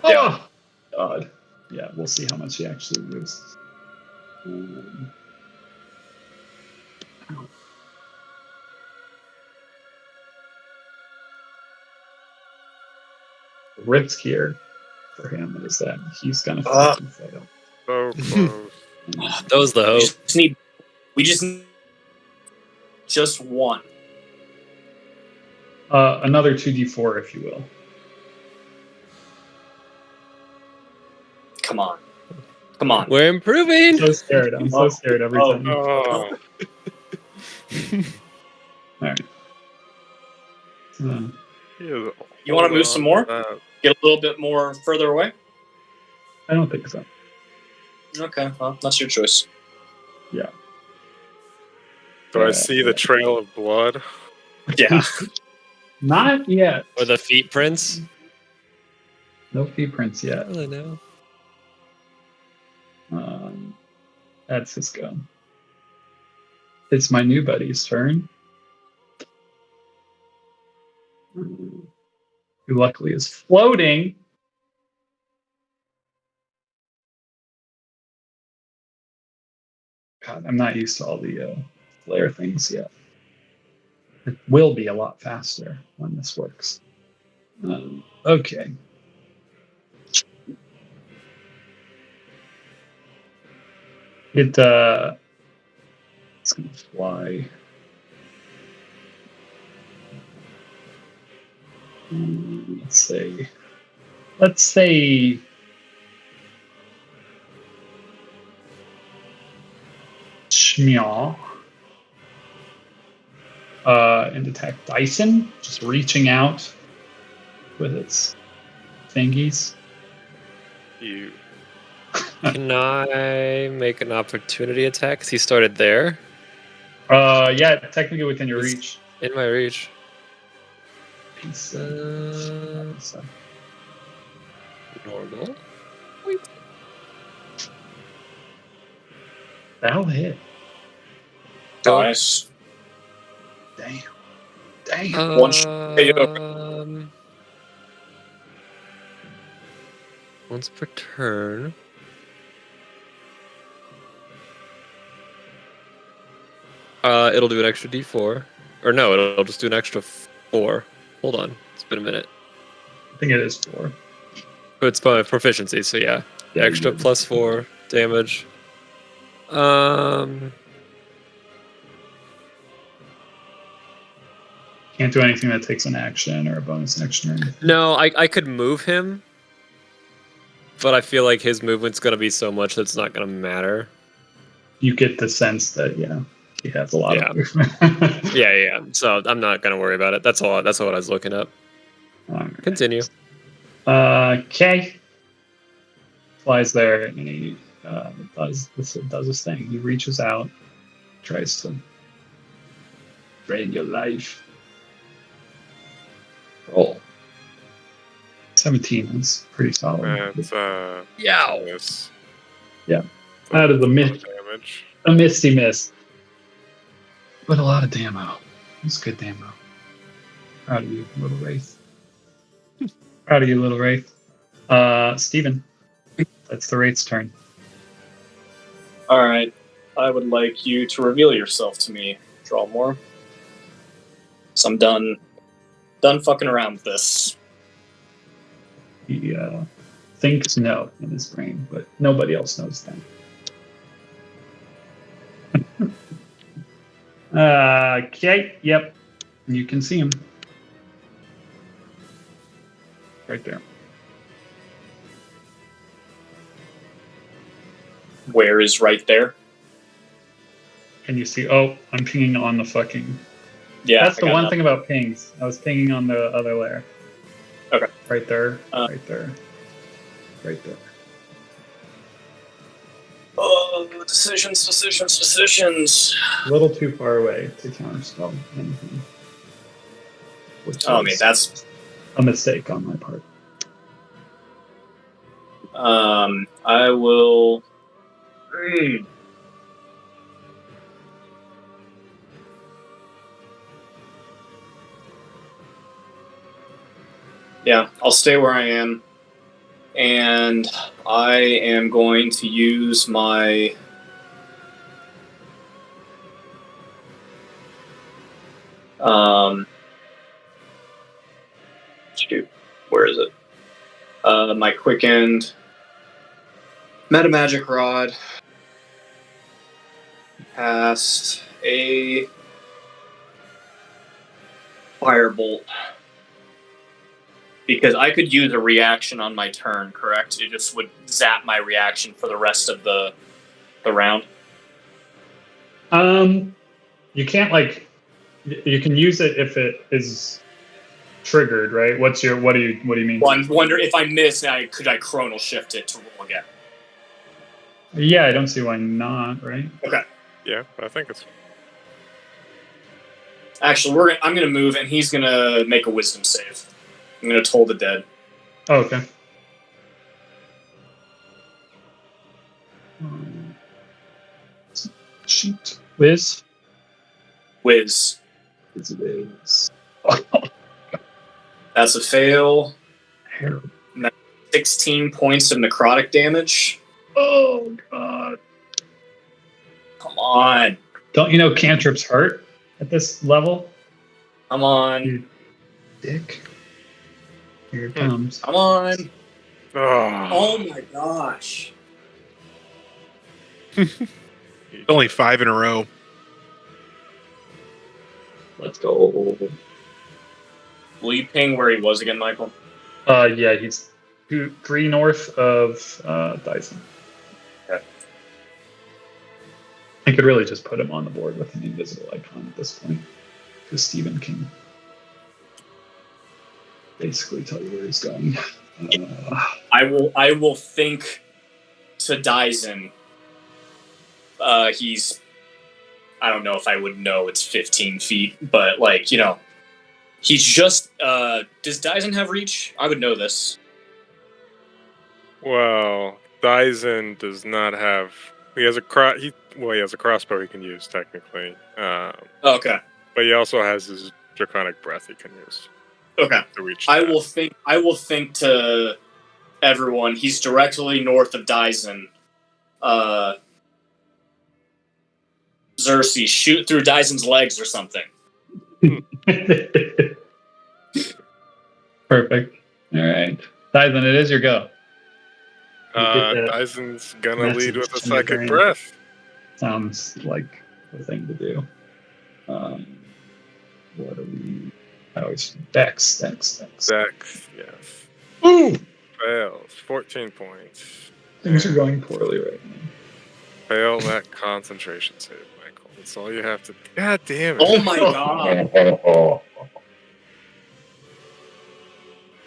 Speaker 2: Oh, God. Yeah, we'll see how much he actually moves. Riskier for him is that he's gonna fucking fail.
Speaker 6: So close.
Speaker 4: That was the hope.
Speaker 1: We just need one.
Speaker 2: Another 2d4, if you will.
Speaker 1: Come on.
Speaker 4: We're improving.
Speaker 2: I'm so scared. I'm so scared every time.
Speaker 6: Oh,
Speaker 2: Alright.
Speaker 1: You want to move some more? Get a little bit more further away?
Speaker 2: I don't think so.
Speaker 1: Okay, well, that's your choice.
Speaker 2: Yeah.
Speaker 6: do I see the trail of blood?
Speaker 1: Yeah.
Speaker 2: Not yet.
Speaker 4: Or the feet prints.
Speaker 2: No footprints yet.
Speaker 4: I don't know.
Speaker 2: That's his go. It's my new buddy's turn. Who luckily is floating. God, I'm not used to all the flare things yet. It will be a lot faster when this works. Okay. It's gonna fly. Let's say Shmeaw. And attack Dyson, just reaching out with its thingies.
Speaker 6: You.
Speaker 4: Can I make an opportunity attack? 'Cause he started there.
Speaker 2: Yeah, technically within your
Speaker 4: He's-
Speaker 2: reach.
Speaker 4: In my reach. Normal.
Speaker 2: That'll hit.
Speaker 1: Nice.
Speaker 2: Damn.
Speaker 1: One shot.
Speaker 4: Once per turn. It'll do an extra D4. Or no, it'll just do an extra 4. Hold on. It's been a minute.
Speaker 2: I think it is 4.
Speaker 4: But it's by proficiency, so yeah.
Speaker 2: Yeah,
Speaker 4: Extra
Speaker 2: you did.
Speaker 4: plus 4 damage.
Speaker 2: Can't do anything that takes an action or a bonus action or anything.
Speaker 4: No, I could move him. But I feel like his movement's gonna be so much that it's not gonna matter.
Speaker 2: You get the sense that, he has a lot of movement.
Speaker 4: Yeah. So I'm not gonna worry about it. That's all what I was looking up.
Speaker 2: Alright.
Speaker 4: Continue.
Speaker 2: Okay. Flies there and he does his thing. He reaches out, tries to drain your life. Roll. 17 is pretty solid.
Speaker 6: That's
Speaker 4: Yeah.
Speaker 6: miss.
Speaker 2: Yeah. That is a miss.
Speaker 6: Damage.
Speaker 2: A misty miss. But a lot of damo. It's good damo. Proud of you, little Wraith. Proud of you, little Wraith. Steven. That's the Wraith's turn.
Speaker 1: All right. I would like you to reveal yourself to me, Drawmore. So I'm done fucking around with this.
Speaker 2: He thinks no in his brain, but nobody else knows that. Okay, yep. You can see him. Right there.
Speaker 1: Where is right there?
Speaker 2: Can you see? Oh, I'm pinging on the fucking...
Speaker 1: Yeah.
Speaker 2: That's
Speaker 1: I
Speaker 2: the
Speaker 1: got
Speaker 2: one
Speaker 1: enough.
Speaker 2: thing about pings. I was pinging on the other layer.
Speaker 1: Okay.
Speaker 2: Right there.
Speaker 1: Uh,
Speaker 2: Right there. Right there.
Speaker 1: Oh, decisions.
Speaker 2: A little too far away to counterspell anything. Which
Speaker 1: Oh, I mean,
Speaker 2: was
Speaker 1: that's...
Speaker 2: a mistake on my part.
Speaker 1: I will... Yeah, I'll stay where I am. And I am going to use my... Shoot, where is it? My quick end. Meta Magic Rod. Cast a Firebolt. Because I could use a reaction on my turn, correct? It just would zap my reaction for the rest of the round.
Speaker 2: You can't you can use it if it is triggered, right? What do you mean?
Speaker 1: Well, I'm wondering if I miss, could I chronal shift it to roll again?
Speaker 2: Yeah, I don't see why not, right?
Speaker 6: Yeah, I think it's.
Speaker 1: Actually, I'm gonna move, and he's gonna make a Wisdom save. I'm gonna Toll the Dead.
Speaker 2: Oh, okay. Shoot. Wiz?
Speaker 1: Whiz.
Speaker 2: It's a Wiz.
Speaker 1: That's a fail.
Speaker 2: Terrible.
Speaker 1: 16 points of necrotic damage.
Speaker 2: Oh, God.
Speaker 1: Come on.
Speaker 2: Don't you know cantrips hurt at this level?
Speaker 1: Come on.
Speaker 2: Dick. Here it comes.
Speaker 1: Come on.
Speaker 6: Oh,
Speaker 1: Oh my gosh.
Speaker 5: Only 5 in a row.
Speaker 2: Let's go.
Speaker 1: Will you ping where he was again, Michael?
Speaker 2: Yeah, he's 3 north of Dyson. I could really just put him on the board with an invisible icon at this point, because Steven can basically tell you where he's going.
Speaker 1: I will think to Dyson. He's, I don't know if I would know it's 15 feet, but like, you know, he's just, does Dyson have reach? I would know this.
Speaker 6: Well, Dyson does not have. He has a he has a crossbow he can use technically.
Speaker 1: Okay.
Speaker 6: But he also has his draconic breath he can use
Speaker 1: Okay.
Speaker 6: to reach.
Speaker 1: I
Speaker 6: that.
Speaker 1: will think to everyone. He's directly north of Dyson. Xerxes, shoot through Dyson's legs or something.
Speaker 2: Perfect. All right. Dyson, it is your go. get that
Speaker 6: Dyson's gonna lead with a
Speaker 2: message in your
Speaker 6: second
Speaker 2: brain.
Speaker 6: breath.
Speaker 2: Sounds like the thing to do. What do we... I always... Dex.
Speaker 6: Dex, yes.
Speaker 2: Ooh!
Speaker 6: Fails. 14 points.
Speaker 2: Things are going poorly right now.
Speaker 6: Fail that concentration save, Michael. That's all you have to. God damn it.
Speaker 1: Oh my god.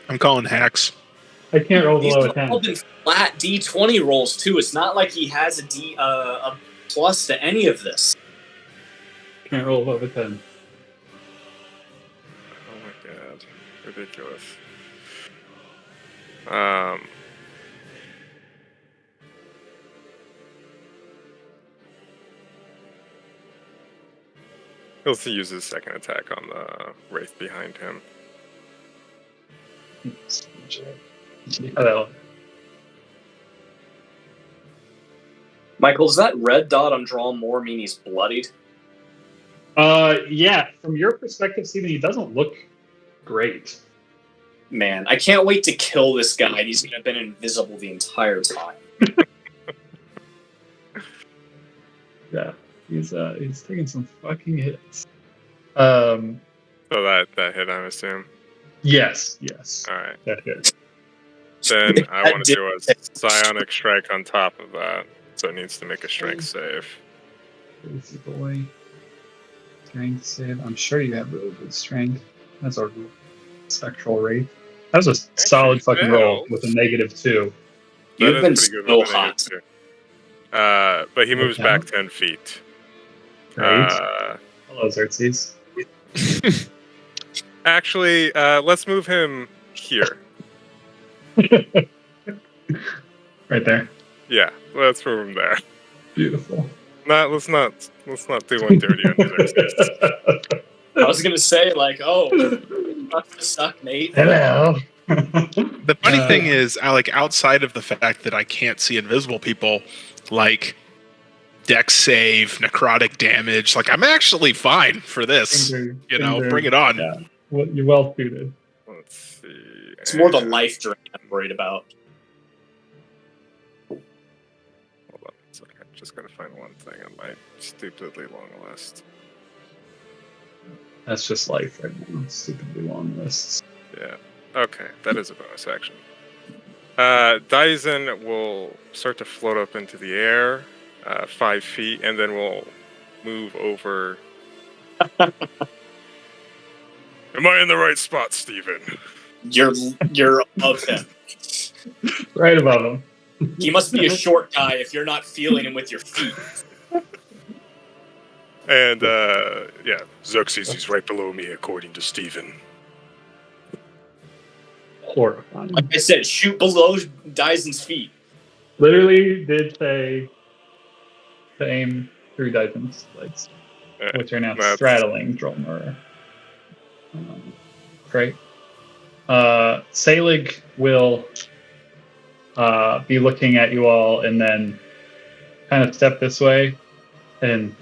Speaker 5: I'm calling hacks.
Speaker 2: I can't roll
Speaker 1: These
Speaker 2: below a
Speaker 1: have
Speaker 2: 10.
Speaker 1: all been flat D20 rolls too. It's not like he has a plus to any of this.
Speaker 2: Can't roll above a 10.
Speaker 6: Oh my god. Ridiculous. He'll use his second attack on the wraith behind him.
Speaker 2: Hello.
Speaker 1: Michael, does that red dot on Draw More mean he's bloodied?
Speaker 2: Yeah, from your perspective, Steven, he doesn't look great.
Speaker 1: Man, I can't wait to kill this guy. He's gonna have been invisible the entire time.
Speaker 2: Yeah, he's taking some fucking hits.
Speaker 6: So that hit, I assume.
Speaker 2: Yes.
Speaker 6: Alright.
Speaker 2: That hit.
Speaker 6: Then I want to do a psionic strike on top of that. So it needs to make a strength save.
Speaker 2: Crazy boy. Strength save. I'm sure you have really good strength. That's our spectral rate. That was a solid fucking roll with a -2.
Speaker 1: You've
Speaker 6: That
Speaker 1: been
Speaker 6: is pretty good
Speaker 1: so
Speaker 6: with a
Speaker 1: hot.
Speaker 6: -2. But he moves
Speaker 2: Okay.
Speaker 6: back 10 feet.
Speaker 2: Great. Hello, Xerxes.
Speaker 6: Actually, let's move him here.
Speaker 2: Right there.
Speaker 6: Yeah, let's move him there.
Speaker 2: Beautiful.
Speaker 6: Let's not do one dirty on Xerxes.
Speaker 1: I was gonna say, like, oh, must suck, mate.
Speaker 2: Hello.
Speaker 5: The funny thing is, like, outside of the fact that I can't see invisible people, like dex save, necrotic damage, like I'm actually fine for this. Bring it on.
Speaker 2: Yeah. Well, you're well suited.
Speaker 6: Let's see.
Speaker 1: It's more the life drain I'm worried about.
Speaker 6: Hold on a second. Just gotta find one thing on my stupidly long list.
Speaker 2: That's just life right now. Stupidly long lists.
Speaker 6: Yeah. Okay, that is a bonus action. Dyson will start to float up into the air, 5 feet, and then we'll move over. Am I in the right spot, Steven?
Speaker 1: You're above him.
Speaker 2: Right above him.
Speaker 1: He must be a short guy if you're not feeling him with your feet.
Speaker 6: And, yeah, Xerxes is right below me, according to Steven.
Speaker 2: Horrifying.
Speaker 1: Like I said, shoot below Dyson's feet.
Speaker 2: Literally did say to aim through Dyson's legs, which are now
Speaker 6: That's-
Speaker 2: straddling Drolmer. Great. Selig will be looking at you all and then kind of step this way. And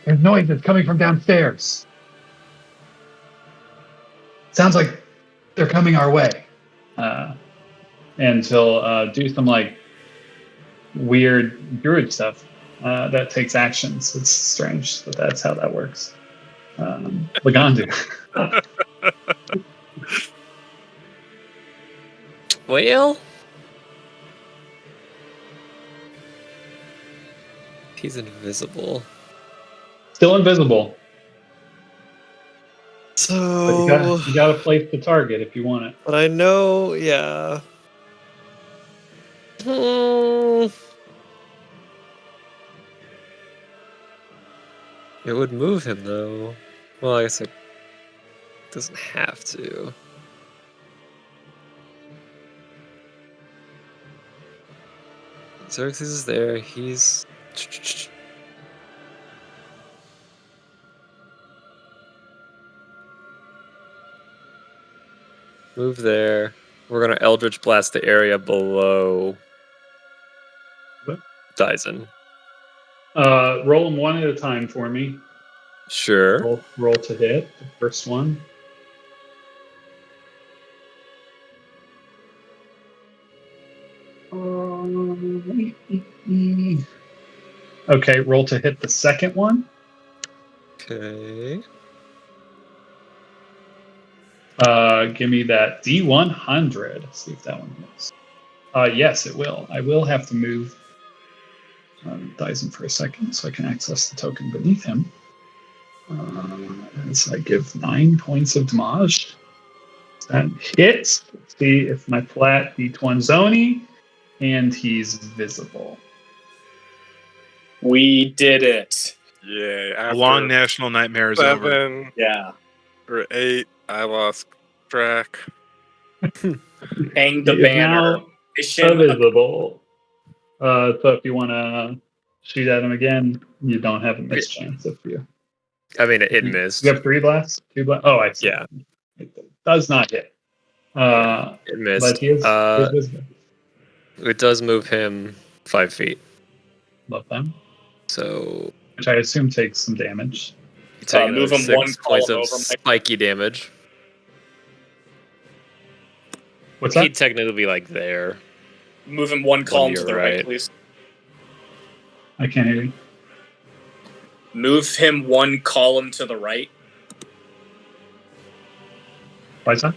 Speaker 2: there's noises coming from downstairs. Sounds like they're coming our way. And he'll do some like weird druid stuff that takes actions. It's strange, but that's how that works. Lagandu.
Speaker 4: Well, he's invisible.
Speaker 2: Still invisible. But
Speaker 4: So,
Speaker 2: you gotta place the target if you want it.
Speaker 4: but I know, yeah. It would move him though. Well, I guess it doesn't have to. Xerxes is there. He's move there. We're gonna Eldritch Blast the area below
Speaker 2: What?
Speaker 4: Dyson.
Speaker 2: Roll them one at a time for me.
Speaker 4: Sure.
Speaker 2: Roll to hit the first one. Okay, roll to hit the second one.
Speaker 4: Okay.
Speaker 2: Give me that D100. See if that one hits. Yes, it will. I will have to move Dyson for a second so I can access the token beneath him. As I give 9 points of damage. That hits. Let's see if my flat D20's Oni, and he's visible.
Speaker 1: We did it.
Speaker 6: Yeah,
Speaker 5: A
Speaker 6: after
Speaker 5: long national nightmare is over.
Speaker 6: 7
Speaker 1: Yeah.
Speaker 6: or 8, I lost track.
Speaker 1: Hang the
Speaker 2: He is
Speaker 1: banner.
Speaker 2: now
Speaker 1: Mission
Speaker 2: visible. So if you want to shoot at him again, you don't have a miss chance if you.
Speaker 4: I mean, it missed.
Speaker 2: You have 3 blasts? 2 blasts? Oh, I see.
Speaker 4: Yeah.
Speaker 2: It does not hit.
Speaker 4: It missed.
Speaker 2: But he is visible.
Speaker 4: It does move him 5 feet.
Speaker 2: Love them.
Speaker 4: So
Speaker 2: Which I assume takes some damage.
Speaker 4: you take
Speaker 1: move
Speaker 4: another
Speaker 1: him
Speaker 4: 6
Speaker 1: one
Speaker 4: points
Speaker 1: column
Speaker 4: of
Speaker 1: over, Mike.
Speaker 4: spiky damage.
Speaker 2: What's that?
Speaker 4: He'd technically be like there.
Speaker 1: Move him one column to
Speaker 4: your
Speaker 1: the right,
Speaker 4: right.
Speaker 1: please.
Speaker 2: I can't hear you.
Speaker 1: Move him one column to the right.
Speaker 2: Why is that?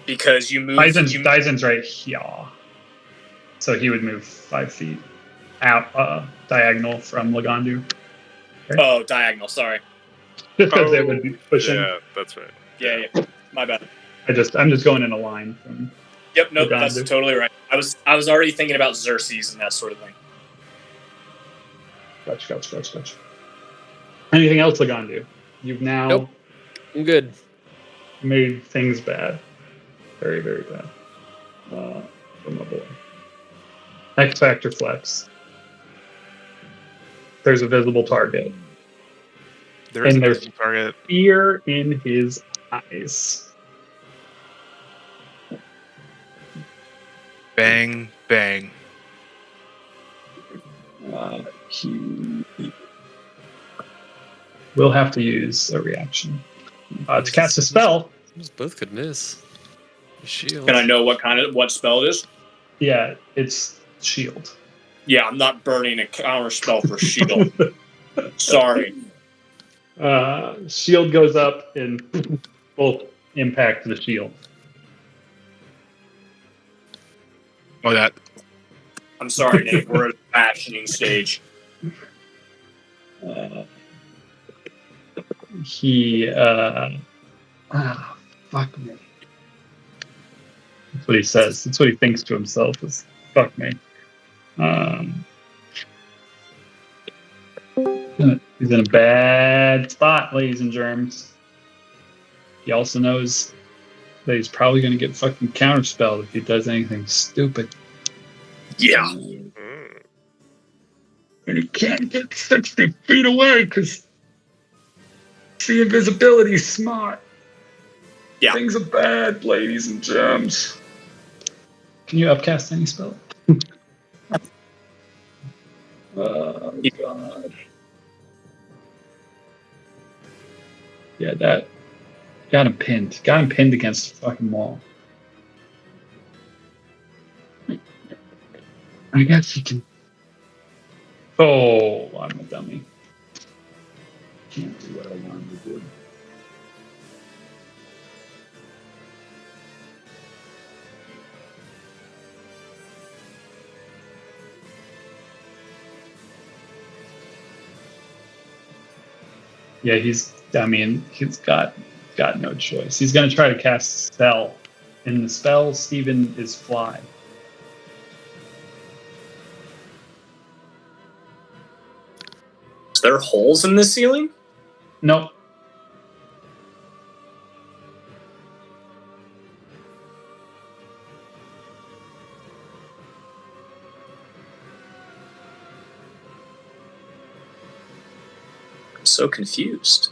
Speaker 1: Because you move.
Speaker 2: Dyson's right here. So he would move 5 feet out diagonal from Lagandu.
Speaker 1: Oh, diagonal. Sorry.
Speaker 2: Just because they would be pushing.
Speaker 6: Yeah, that's right.
Speaker 1: Yeah. My bad.
Speaker 2: I'm just going in a line from.
Speaker 1: Yep. Nope.
Speaker 2: Lagandu.
Speaker 1: That's totally right. I was already thinking about Xerxes and that sort of thing.
Speaker 2: Gotcha. Anything else, Lagandu? You've now
Speaker 4: Nope. I'm good.
Speaker 2: made things bad. Very, very bad. For my boy. X Factor Flex. There's a visible target.
Speaker 5: There is
Speaker 2: And
Speaker 5: a
Speaker 2: there's-
Speaker 5: visible target.
Speaker 2: Fear in his eyes.
Speaker 5: Bang, bang.
Speaker 2: He will have to use a reaction to cast a spell.
Speaker 4: Those both could miss. Shield.
Speaker 1: Can I know what spell it is?
Speaker 2: Yeah, it's shield.
Speaker 1: Yeah, I'm not burning a counter spell for shield. Sorry.
Speaker 2: Shield goes up and both impact the shield.
Speaker 5: Oh, that.
Speaker 1: I'm sorry, Nate. We're at a passioning stage.
Speaker 2: Fuck me. That's what he says. That's what he thinks to himself is, fuck me. He's in a bad spot, ladies and germs. He also knows that he's probably going to get fucking counterspelled if he does anything stupid.
Speaker 1: Yeah.
Speaker 6: Mm.
Speaker 3: And he can't get 60 feet away because the invisibility's smart.
Speaker 1: Yeah.
Speaker 3: Things are bad, ladies and germs.
Speaker 2: Can you upcast any spell? Oh, God. Yeah, that got him pinned. Got him pinned against the fucking wall. I guess he can. Oh, I'm a dummy. Can't do what I wanted to do. Yeah, he's got no choice. He's going to try to cast spell. In the spell, Steven is fly.
Speaker 1: Is there holes in the ceiling?
Speaker 2: Nope.
Speaker 1: I'm so confused.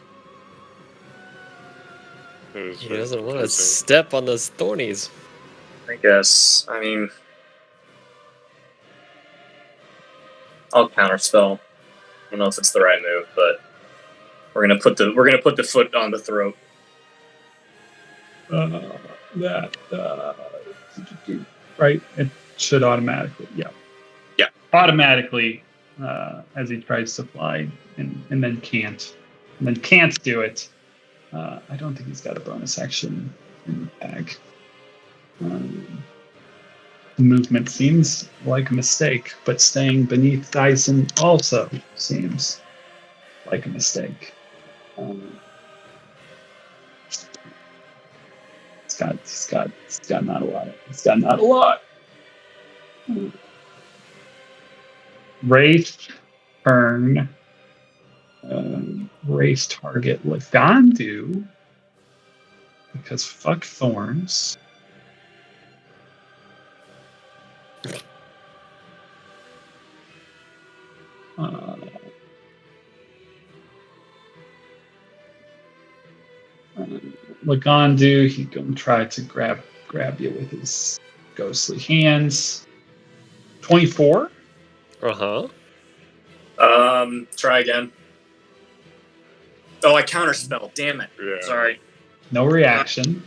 Speaker 4: He doesn't want to step on those thornies.
Speaker 1: I guess. I mean, I'll counterspell. I don't know if it's the right move, but we're gonna put the foot on the throat.
Speaker 2: Right? It should automatically. Yeah.
Speaker 1: Yeah.
Speaker 2: Automatically, as he tries to fly, and then can't, do it. I don't think he's got a bonus action in the bag. Movement seems like a mistake, but staying beneath Dyson also seems like a mistake. It's got not a lot. It's got not a lot. Race turn. Race target Lagandu. Because fuck thorns. Lagandu, he's gonna try to grab you with his ghostly hands. 24.
Speaker 1: Try again. Oh, I counterspell. Damn it.
Speaker 6: Yeah.
Speaker 1: Sorry.
Speaker 2: No reaction.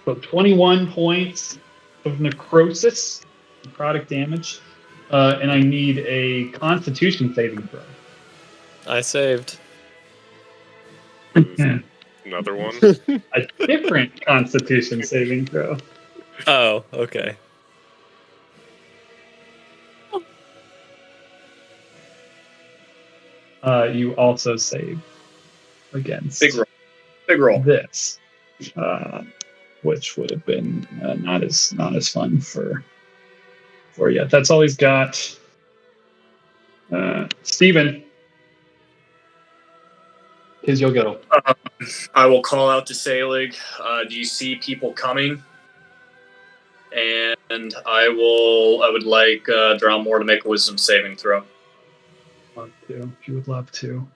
Speaker 2: So 21 points of necrotic damage. And I need a Constitution saving throw.
Speaker 4: I saved.
Speaker 6: Another one?
Speaker 2: A different Constitution saving throw.
Speaker 4: Oh, okay.
Speaker 2: You also save against
Speaker 1: Big roll.
Speaker 2: this, which would have been not as fun for you. That's all he's got. Steven, here's your go.
Speaker 1: I will call out to Salig. Do you see people coming? And I would like Drownmore to make a wisdom saving throw.
Speaker 2: Love to, if you would love to.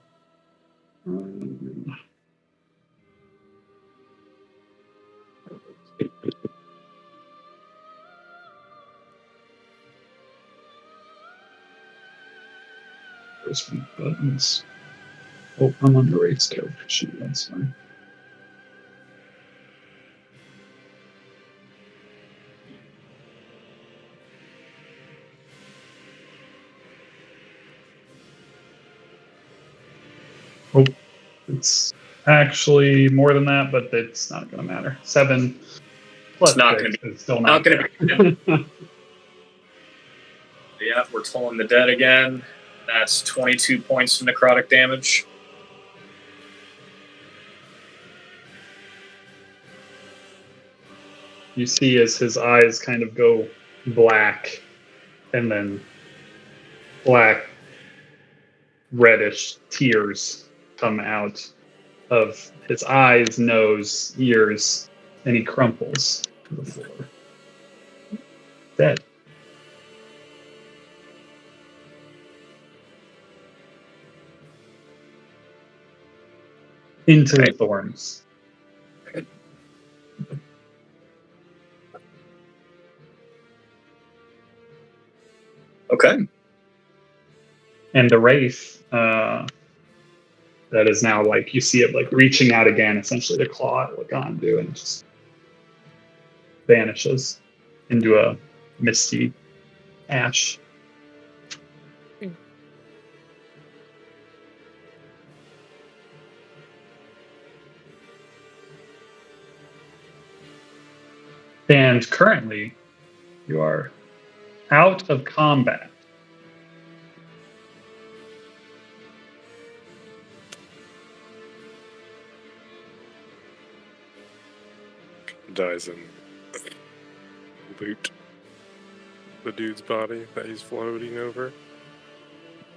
Speaker 2: Where's my buttons? Oh, I'm on the race character sheet. That's fine. Oh, it's actually more than that, but it's not going to matter. 7 plus
Speaker 1: It's not
Speaker 2: 6
Speaker 1: gonna
Speaker 2: is still
Speaker 1: Not
Speaker 2: not
Speaker 1: going to be. Yeah, we're tolling the dead again. That's 22 points of necrotic damage.
Speaker 2: You see as his eyes kind of go black and then black reddish tears come out of his eyes, nose, ears, and he crumples to the floor. Dead. Into the thorns.
Speaker 1: Okay.
Speaker 2: And the wraith that is now like you see it like reaching out again, essentially to claw at Lagandu, and it just vanishes into a misty ash. And currently, you are out of combat.
Speaker 6: Dyson loot the dude's body that he's floating over?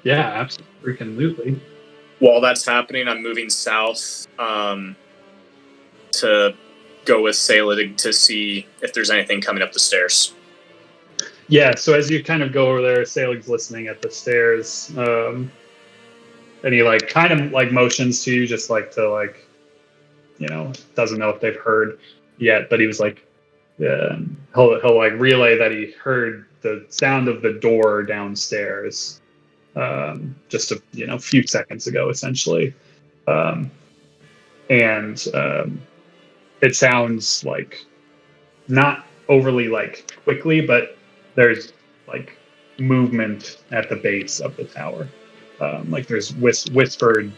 Speaker 2: Yeah, absolutely.
Speaker 1: While that's happening, I'm moving south to go with Sailor to see if there's anything coming up the stairs.
Speaker 2: Yeah, so as you kind of go over there, Salig's listening at the stairs, and he like kind of like motions to you, just like to like, you know, doesn't know if they've heard yet, but he was like, he'll like relay that he heard the sound of the door downstairs, just a few seconds ago, essentially, and it sounds like not overly like quickly, but there's like movement at the base of the tower. Like there's whispered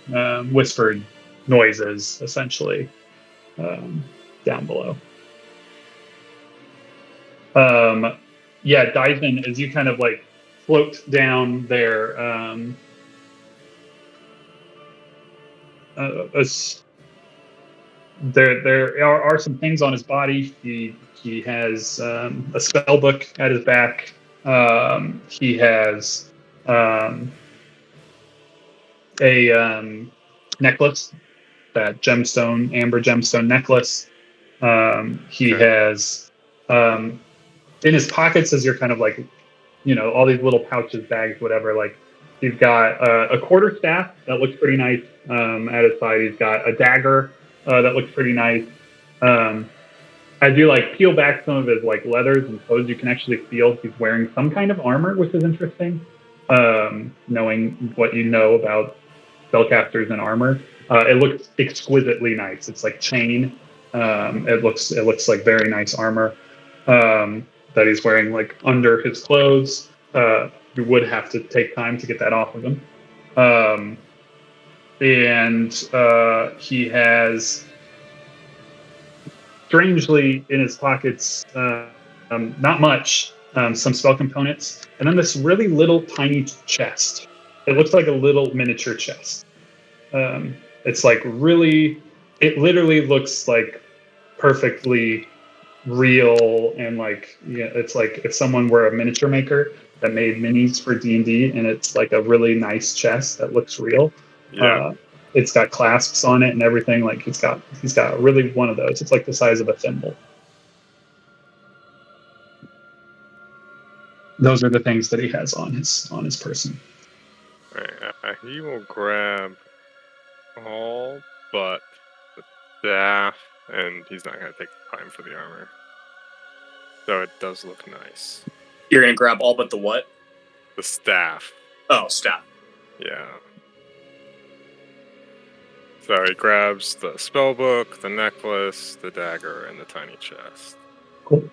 Speaker 2: noises essentially down below. Yeah, Dyson, as you kind of like float down there, there are some things on his body. He has a spell book at his back. He has a necklace, that amber gemstone necklace. He has in his pockets, as you're kind of like, all these little pouches, bags, whatever. Like he's got a quarter staff that looks pretty nice at his side. He's got a dagger that looks pretty nice. As you like peel back some of his like leathers and clothes, you can actually feel he's wearing some kind of armor, which is interesting. Knowing what you know about spellcasters and armor, it looks exquisitely nice. It's like chain. It looks like very nice armor that he's wearing like under his clothes. You would have to take time to get that off of him. And he has, strangely, in his pockets, not much, some spell components, and then this really little tiny chest. It looks like a little miniature chest. It's like it literally looks like perfectly real, and like, it's like if someone were a miniature maker that made minis for D&D, and it's like a really nice chest that looks real.
Speaker 6: Yeah.
Speaker 2: It's got clasps on it and everything. Like he's got really one of those. It's like the size of a thimble. Those are the things that he has on his person.
Speaker 6: Right, he will grab all but the staff, and he's not going to take the time for the armor. So it does look nice.
Speaker 1: You're gonna grab all but the what?
Speaker 6: The staff.
Speaker 1: Oh, staff.
Speaker 6: Yeah. So he grabs the spellbook, the necklace, the dagger, and the tiny chest.
Speaker 2: Cool.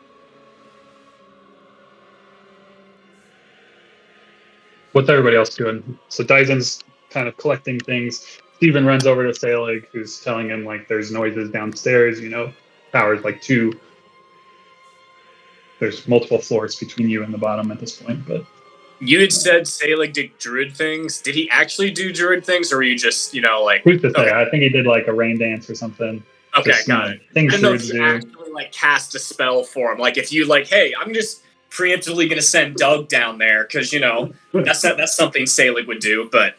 Speaker 2: What's everybody else doing? So Dyson's kind of collecting things. Steven runs over to Salig, who's telling him like there's noises downstairs. Tower's like two. There's multiple floors between you and the bottom at this point, but.
Speaker 1: You had said Salig did druid things. Did he actually do druid things, or were you just, like...
Speaker 2: Who's to say?
Speaker 1: Okay.
Speaker 2: I think he did like a rain dance or something.
Speaker 1: Okay,
Speaker 2: Just,
Speaker 1: got it.
Speaker 2: Things
Speaker 1: I didn't know if
Speaker 2: druids
Speaker 1: you
Speaker 2: do.
Speaker 1: actually, cast a spell for him. Like, if you, hey, I'm just preemptively going to send Doug down there, because, that's something Salig would do, but...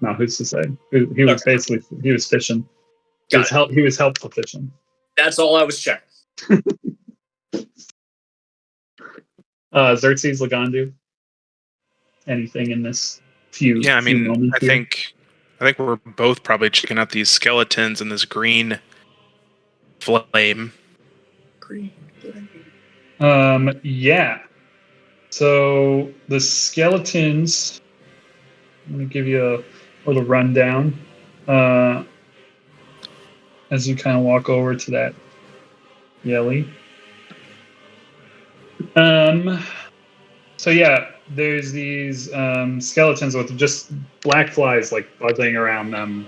Speaker 2: No, who's to say? He was basically, he was fishing. He was helpful fishing.
Speaker 1: That's all I was checking.
Speaker 2: Xerxes, Lagandu. Anything in this few?
Speaker 5: Yeah, I mean,
Speaker 2: moments
Speaker 5: I think we're both probably checking out these skeletons and this green flame.
Speaker 1: Green.
Speaker 2: Yeah. So the skeletons. Let me give you a little rundown. As you kind of walk over to that Yelly. So yeah, there's these skeletons with just black flies like buzzing around them,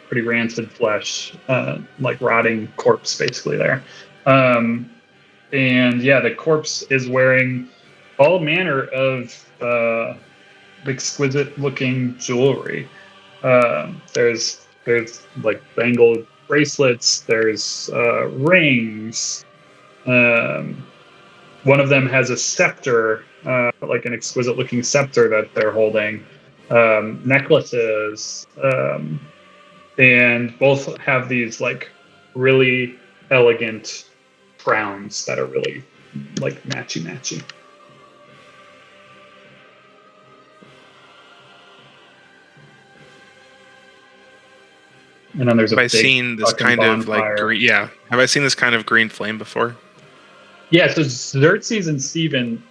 Speaker 2: pretty rancid flesh, like rotting corpse basically there. And yeah, the corpse is wearing all manner of exquisite looking jewelry. There's like bangled bracelets. There's rings. One of them has a scepter, like an exquisite-looking scepter that they're holding. Necklaces, and both have these like really elegant crowns that are really like matchy. And then there's a
Speaker 5: Have I
Speaker 2: big
Speaker 5: seen this
Speaker 2: fucking
Speaker 5: kind of like
Speaker 2: bonfire.
Speaker 5: green? Yeah. Have I seen this kind of green flame before?
Speaker 2: Yeah, so Xerxes and Steven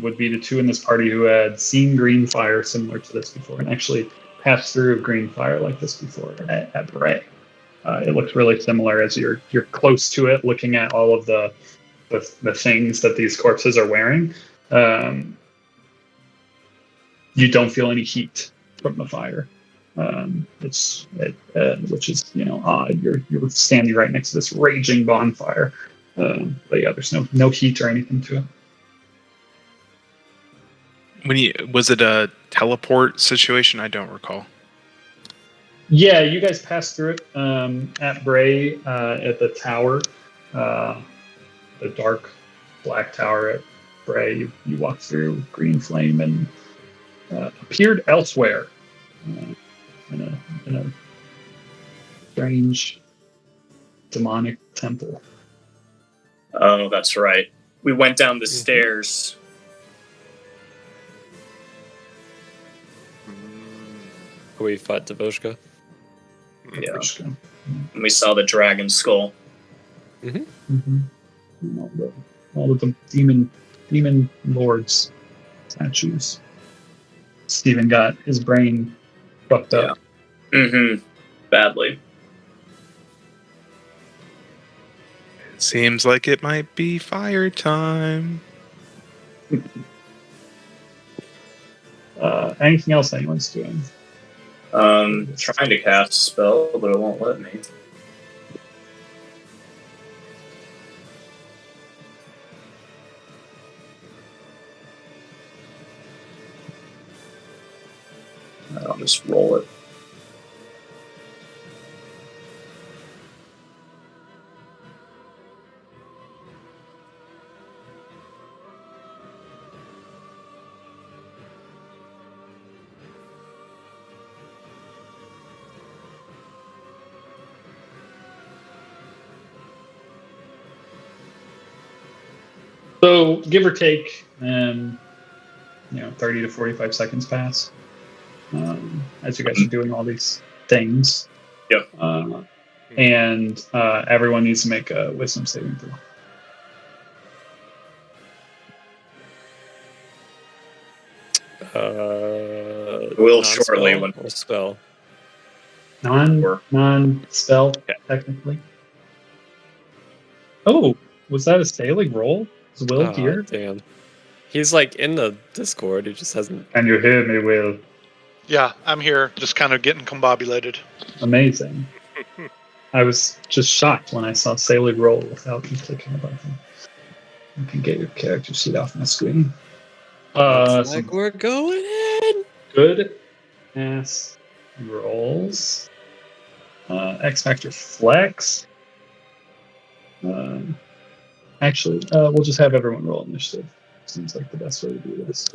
Speaker 2: would be the two in this party who had seen green fire similar to this before, and actually passed through green fire like this before at Bray. It looks really similar as you're close to it, looking at all of the things that these corpses are wearing. You don't feel any heat from the fire. Which is odd. You're standing right next to this raging bonfire. But yeah, there's no heat or anything to it.
Speaker 5: Was it a teleport situation? I don't recall.
Speaker 2: Yeah, you guys passed through it at Bray at the tower, the dark black tower at Bray. You walked through green flame and appeared elsewhere in a strange demonic temple.
Speaker 1: Oh, that's right. We went down the stairs.
Speaker 4: We fought Devoshka.
Speaker 1: Yeah.
Speaker 2: Mm-hmm.
Speaker 1: And we saw the dragon skull.
Speaker 2: Mm-hmm. All of the demon lords statues. Steven got his brain fucked up.
Speaker 1: Mm-hmm. Badly.
Speaker 5: Seems like it might be fire time.
Speaker 2: Anything else anyone's doing?
Speaker 1: Trying to cast a spell, but it won't let me. I'll just roll it.
Speaker 2: So give or take, 30 to 45 seconds pass as you guys are doing all these things.
Speaker 1: Yep.
Speaker 2: And everyone needs to make a wisdom saving throw.
Speaker 1: Will shortly when
Speaker 4: Or spell.
Speaker 2: Non-spell, technically. Oh, was that a sailing roll? Is Will here?
Speaker 4: Damn. He's like in the Discord. He just hasn't.
Speaker 2: Can you hear me, Will?
Speaker 7: Yeah, I'm here, just kind of getting combobulated.
Speaker 2: Amazing. I was just shocked when I saw sailing roll without you clicking a button. You can get your character sheet off my screen.
Speaker 4: Looks like we're going in.
Speaker 2: Good ass rolls. X Factor Flex. Actually, we'll just have everyone roll initiative. Seems like the best way to do this.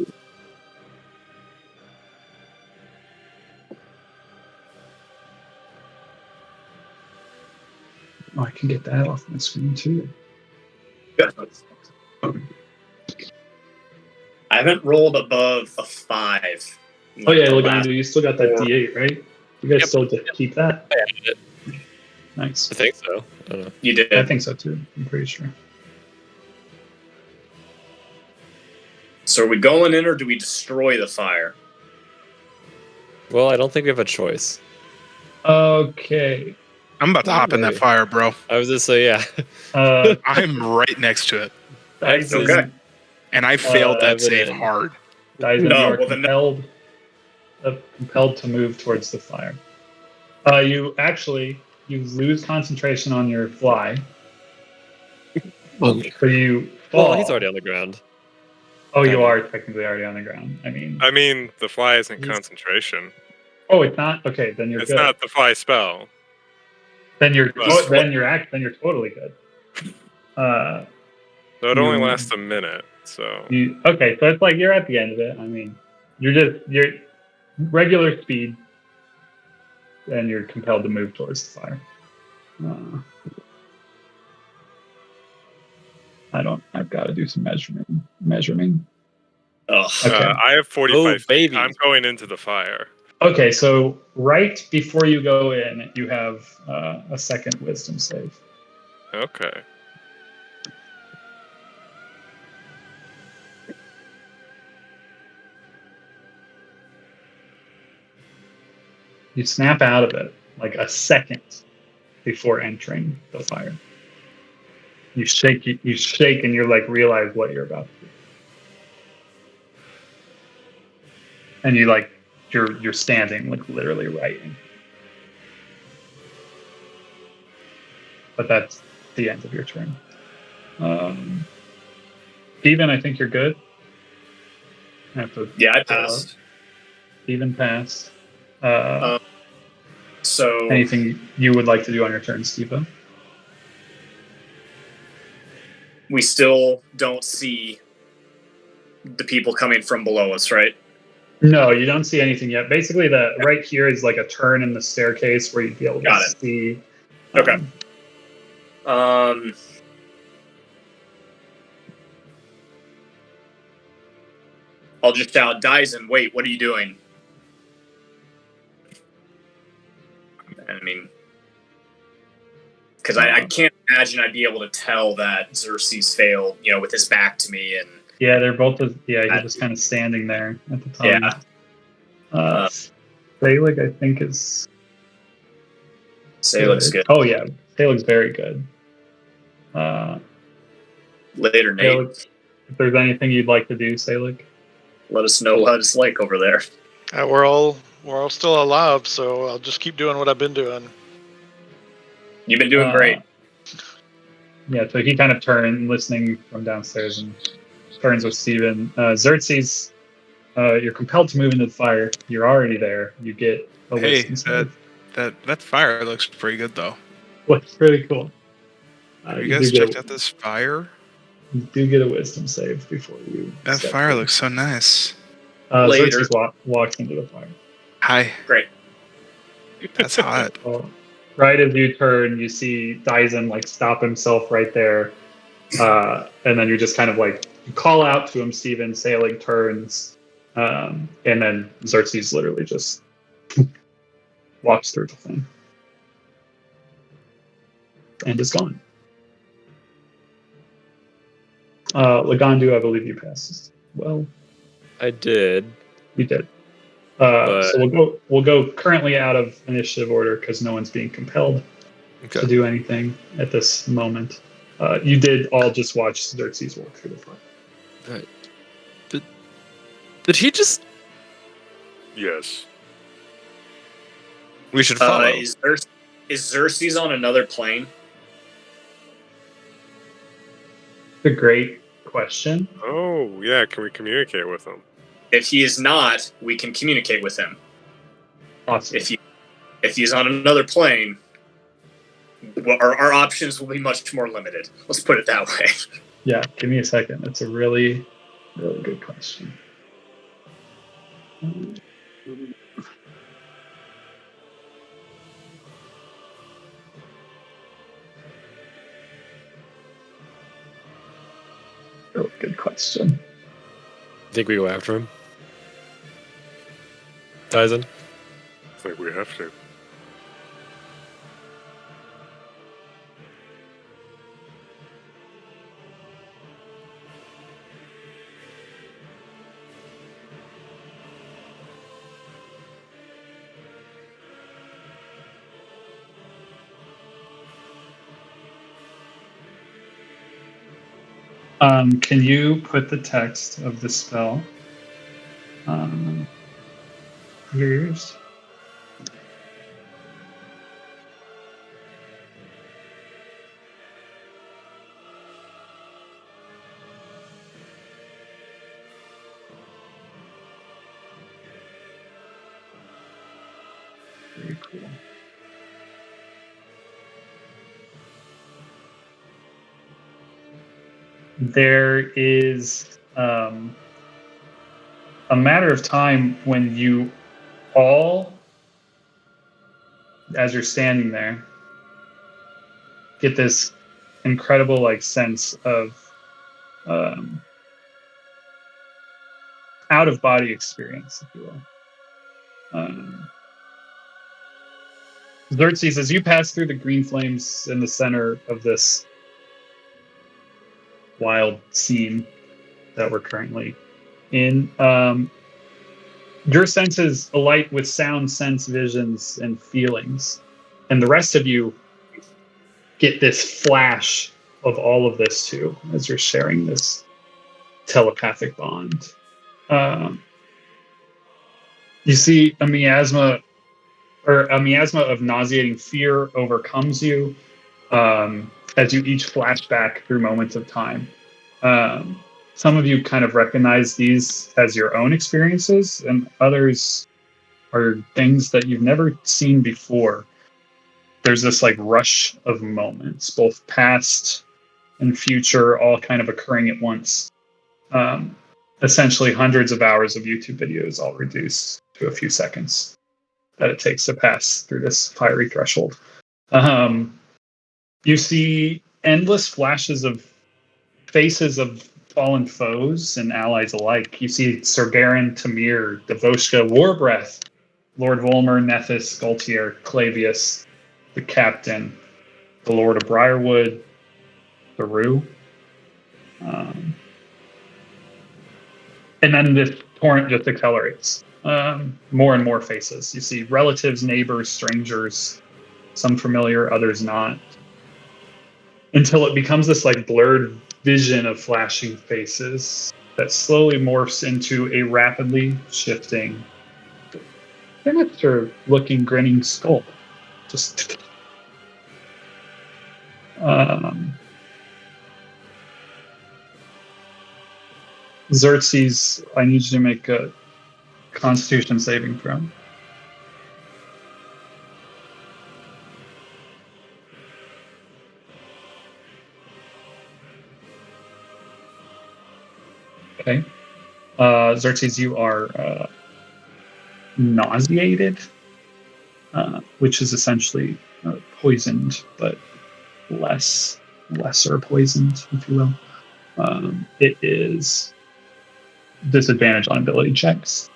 Speaker 2: Oh, I can get that off my screen too.
Speaker 1: I haven't rolled above a 5.
Speaker 2: Oh yeah, Lagando, you still got that D8, right? You guys
Speaker 4: Yep.
Speaker 2: still get to keep that?
Speaker 4: I added it.
Speaker 2: Nice.
Speaker 4: I think so. I don't know.
Speaker 1: You did.
Speaker 2: I think so too. I'm pretty sure.
Speaker 1: So are we going in or do we destroy the fire?
Speaker 4: Well, I don't think we have a choice.
Speaker 2: Okay.
Speaker 5: I'm about to hop in that fire, bro.
Speaker 4: I was just say, yeah.
Speaker 5: I'm right next to it.
Speaker 2: Dice is-
Speaker 1: Okay.
Speaker 5: And I failed that
Speaker 4: Dive it
Speaker 5: save
Speaker 4: in.
Speaker 5: hard.
Speaker 2: Dice,
Speaker 1: No,
Speaker 2: you are
Speaker 1: well, then-
Speaker 2: compelled to move towards the fire. You lose concentration on your fly. So you fall.
Speaker 4: Well, he's already on the ground.
Speaker 2: Oh, you are technically already on the ground. I mean,
Speaker 6: the fly isn't
Speaker 4: He's-
Speaker 6: concentration.
Speaker 2: oh, it's not? Okay, then you're
Speaker 6: It's
Speaker 2: good.
Speaker 6: not the fly spell.
Speaker 2: Then you're
Speaker 6: Well,
Speaker 2: then you're totally good.
Speaker 6: So it only
Speaker 2: You-
Speaker 6: lasts a minute. So
Speaker 2: Okay, so it's like you're at the end of it. I mean, you're regular speed, and you're compelled to move towards the fire. I've got to do some measuring.
Speaker 1: Ugh.
Speaker 2: Okay.
Speaker 6: I have 45
Speaker 4: Oh,
Speaker 6: feet.
Speaker 4: baby.
Speaker 6: I'm going into the fire.
Speaker 2: Okay, so right before you go in, you have a second wisdom save.
Speaker 6: Okay.
Speaker 2: You snap out of it like a second before entering the fire. You shake, and you're like realize what you're about to do, and you're standing like literally writing. But that's the end of your turn. Steven, I think you're good. I have to
Speaker 1: Yeah, I passed.
Speaker 2: Steven passed.
Speaker 1: So
Speaker 2: Anything you would like to do on your turn, Steven?
Speaker 1: we still don't see the people coming from below us, right?
Speaker 2: No, you don't see anything yet. Basically, the right here is like a turn in the staircase where you'd be able to
Speaker 1: Got it.
Speaker 2: see.
Speaker 1: Okay. I'll just shout, Dyson, wait, what are you doing? I mean, because I can't imagine I'd be able to tell that Xerxes failed, with his back to me. And
Speaker 2: Yeah, they're both. He's just kind of standing there at the time.
Speaker 1: Yeah.
Speaker 2: Thalig, I think, is.
Speaker 1: Say looks good.
Speaker 2: Oh yeah, Thalig's very good.
Speaker 1: Later, Nate.
Speaker 2: Thalig, if there's anything you'd like to do, Thalig.
Speaker 1: Let us know what it's like over there.
Speaker 7: We're all still alive, so I'll just keep doing what I've been doing.
Speaker 1: You've been doing great.
Speaker 2: Yeah, so he kind of turned, listening from downstairs, and turns with Steven. Xerxes, you're compelled to move into the fire. You're already there. You get a
Speaker 5: Hey,
Speaker 2: wisdom save.
Speaker 5: that fire looks pretty good though.
Speaker 2: What's pretty cool.
Speaker 5: Have you guys checked out this fire?
Speaker 2: You do get a wisdom save before you.
Speaker 5: That
Speaker 2: step
Speaker 5: fire
Speaker 2: in.
Speaker 5: looks so nice.
Speaker 1: Later.
Speaker 2: Xerxes walks into the fire.
Speaker 5: Hi.
Speaker 1: Great.
Speaker 5: That's hot.
Speaker 2: Well, right as you turn, you see Dyson like stop himself right there, and then you're just kind of like you call out to him. Steven Sailing turns, and then Xerxes literally just walks through the thing and is gone. Lagandu, I believe you passed. Well,
Speaker 4: I did.
Speaker 2: you did.
Speaker 4: But-
Speaker 2: So we'll go currently out of initiative order because no one's being compelled
Speaker 4: Okay.
Speaker 2: to do anything at this moment. You did all just watch Xerxes walk through the fire.
Speaker 4: Did he just?
Speaker 6: Yes.
Speaker 4: We should follow.
Speaker 1: Is Xerxes on another plane?
Speaker 2: It's a great question.
Speaker 6: Oh, yeah. Can we communicate with him?
Speaker 1: If he is not, we can communicate with him.
Speaker 2: Awesome.
Speaker 1: If he's on another plane, our options will be much more limited. Let's put it that way.
Speaker 2: Yeah, give me a second. That's a really, really good question. Really good question.
Speaker 4: Think we go after him? Tyson?
Speaker 6: I think we have to.
Speaker 2: Can you put the text of the spell? Yours. Very cool. there is a matter of time when you all, as you're standing there, get this incredible sense of out of body experience, if you will. Xerxes, as you pass through the green flames in the center of this wild scene that we're currently in, your senses alight with sound, sense, visions, and feelings. And the rest of you get this flash of all of this too, as you're sharing this telepathic bond. You see a miasma of nauseating fear overcomes you as you each flash back through moments of time. Some of you kind of recognize these as your own experiences, and others are things that you've never seen before. There's this rush of moments, both past and future, all kind of occurring at once. Essentially hundreds of hours of YouTube videos all reduced to a few seconds that it takes to pass through this fiery threshold. You see endless flashes of faces of fallen foes and allies alike. You see Sir Garen, Tamir, Devoshka, Warbreath, Lord Volmer, Nethys, Gaultier, Clavius, the Captain, the Lord of Briarwood, the Rue. And then this torrent just accelerates. More and more faces. You see relatives, neighbors, strangers, some familiar, others not. Until it becomes this blurred vision of flashing faces that slowly morphs into a rapidly shifting, sinister looking, grinning skull. Just Xerxes, I need you to make a Constitution saving throw. Okay. Xerxes, you are nauseated, which is essentially poisoned, but lesser poisoned, if you will. It is disadvantage on ability checks.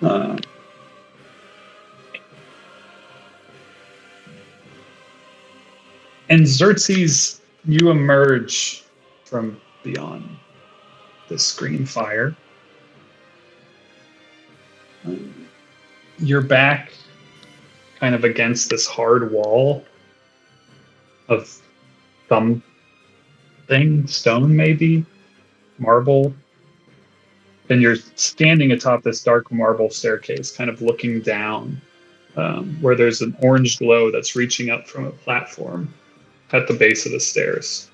Speaker 2: And Xerxes, you emerge from beyond the screen fire. You're back kind of against this hard wall of something, stone maybe, marble. And you're standing atop this dark marble staircase, kind of looking down, where there's an orange glow that's reaching up from a platform at the base of the stairs.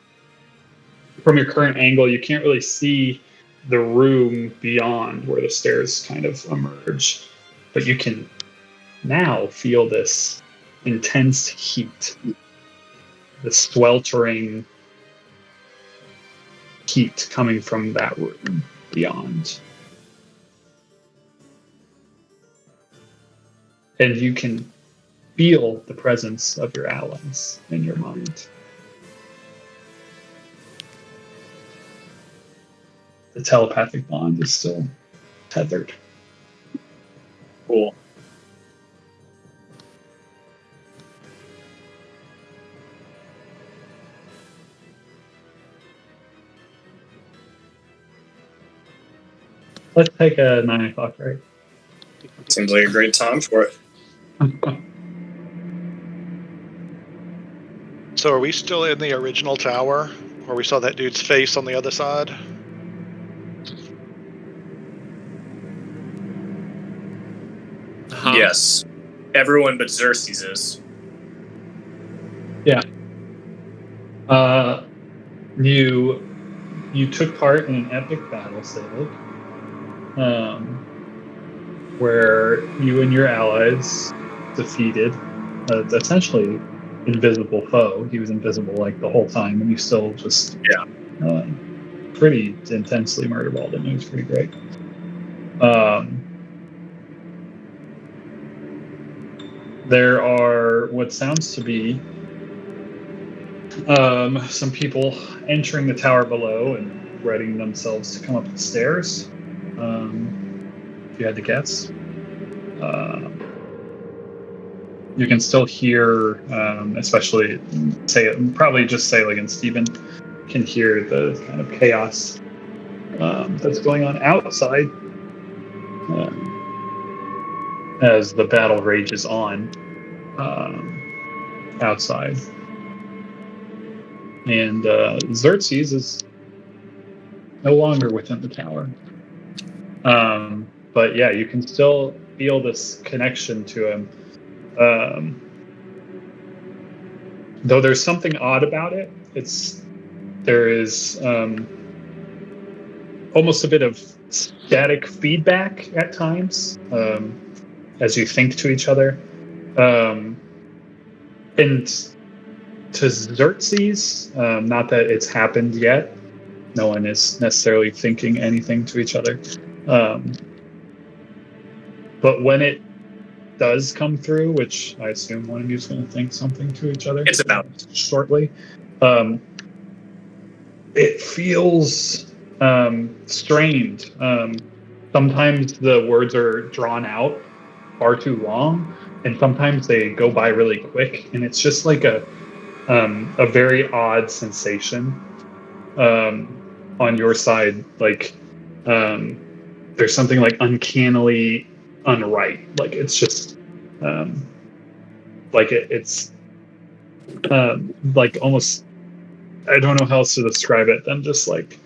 Speaker 2: From your current angle, you can't really see the room beyond where the stairs kind of emerge, but you can now feel this intense heat, the sweltering heat coming from that room beyond. And you can feel the presence of your allies in your mind. The telepathic bond is still tethered.
Speaker 1: Cool.
Speaker 2: Let's take a 9 o'clock break.
Speaker 1: Seems like a great time for it.
Speaker 7: So are we still in the original tower where we saw that dude's face on the other side?
Speaker 4: Huh?
Speaker 1: Yes. Everyone but Xerxes is.
Speaker 2: Yeah. You took part in an epic battle, Selig, where you and your allies defeated essentially invisible foe. He was invisible the whole time, and you still just pretty intensely murderballed, and it was pretty great. There are what sounds to be some people entering the tower below and readying themselves to come up the stairs. If you had to guess. You can still hear, especially probably just Selig and Steven can hear the kind of chaos that's going on outside as the battle rages on outside. And Xerxes is no longer within the tower. But yeah, you can still feel this connection to him. Though there's something odd about it. There is almost a bit of static feedback at times as you think to each other. And to Xerxes, not that it's happened yet. No one is necessarily thinking anything to each other. But when it does come through, which I assume one of you is going to think something to each other.
Speaker 1: It's about
Speaker 2: shortly. It feels strained. Sometimes the words are drawn out far too long, and sometimes they go by really quick, and it's just like a very odd sensation on your side. Like there's something like uncannily unright. Like it's just like it's like almost, I don't know how else to describe it than just like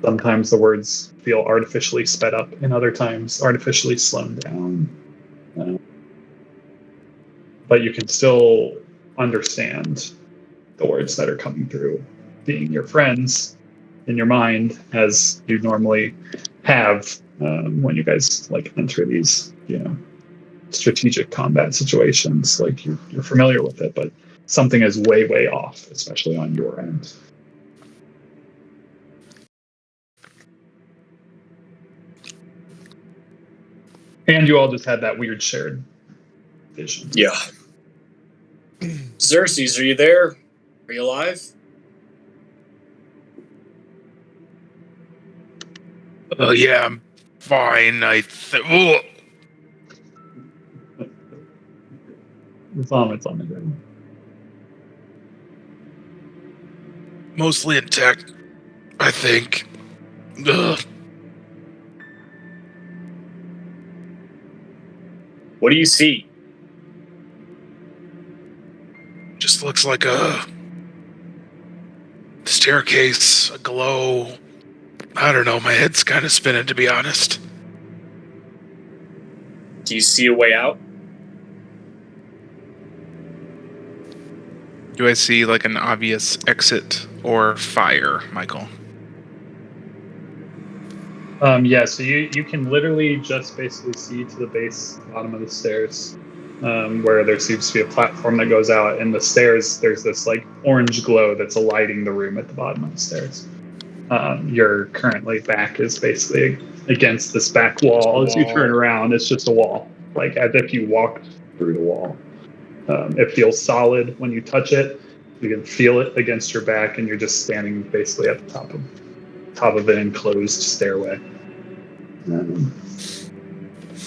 Speaker 2: sometimes the words feel artificially sped up and other times artificially slowed down. But you can still understand the words that are coming through, being your friends in your mind as you normally have when you guys like enter these, strategic combat situations. Like you're familiar with it, but something is way, way off, especially on your end. And you all just had that weird shared vision.
Speaker 1: Yeah. Xerxes, are you there? Are you alive?
Speaker 5: Oh, yeah, I'm fine.
Speaker 2: Vomits on the ground.
Speaker 5: Mostly intact, I think. Ugh.
Speaker 1: What do you see?
Speaker 5: Just looks like a staircase, a glow. I don't know, my head's kind of spinning, to be honest.
Speaker 1: Do you see a way out?
Speaker 5: Do I see like an obvious exit or fire, Michael?
Speaker 2: Yeah, so you can literally just basically see to the bottom of the stairs, where there seems to be a platform that goes out, and the stairs, there's this like orange glow that's lighting the room at the bottom of the stairs. Your currently back is basically against this back wall. As you turn around, it's just a wall, like as if you walked through the wall. It feels solid when you touch it. You can feel it against your back, and you're just standing basically at the top of an enclosed stairway.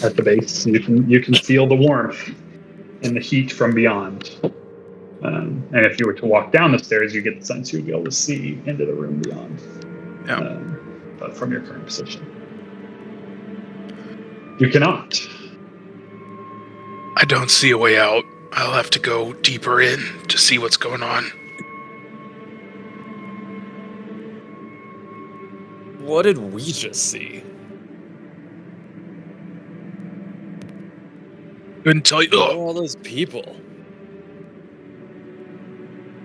Speaker 2: At the base, you can feel the warmth and the heat from beyond. And if you were to walk down the stairs, you get the sense you'd be able to see into the room beyond.
Speaker 5: Yeah.
Speaker 2: But from your current position, you cannot.
Speaker 5: I don't see a way out. I'll have to go deeper in to see what's going on.
Speaker 4: What did we just see?
Speaker 5: Couldn't tell you.
Speaker 4: Who are all those people?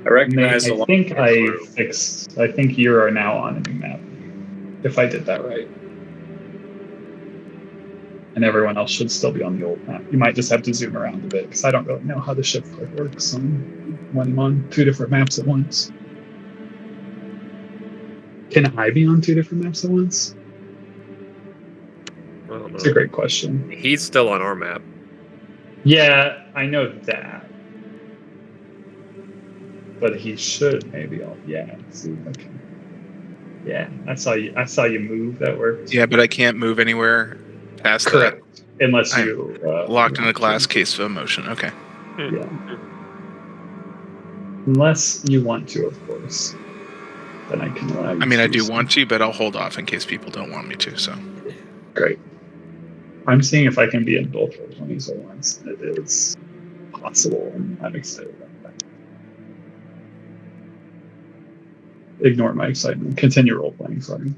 Speaker 1: I recognize
Speaker 2: I think you are now on a new map, if I did that right. And everyone else should still be on the old map. You might just have to zoom around a bit, because I don't really know how the shift code works when I'm on two different maps at once. Can I be on 2 different maps at once?
Speaker 4: I don't
Speaker 2: It's a
Speaker 4: know.
Speaker 2: great question.
Speaker 4: He's still on our map.
Speaker 2: Yeah, I know that. But he should maybe. Yeah. See, okay. Yeah, I saw you move. That worked.
Speaker 5: Yeah, but I can't move anywhere past
Speaker 2: Correct. Unless
Speaker 5: I'm
Speaker 2: you
Speaker 5: that. Locked in a
Speaker 2: want
Speaker 5: glass
Speaker 2: to.
Speaker 5: case of motion. Okay.
Speaker 2: Yeah. Unless you want to, of course. Then I can allow you.
Speaker 5: I mean, I
Speaker 2: to
Speaker 5: do
Speaker 2: so.
Speaker 5: want to, but I'll hold off in case people don't want me to. So.
Speaker 2: Great. I'm seeing if I can be in both Roll20s at once. It is possible, and I'm excited about that. Ignore my excitement. Continue role playing. Sorry.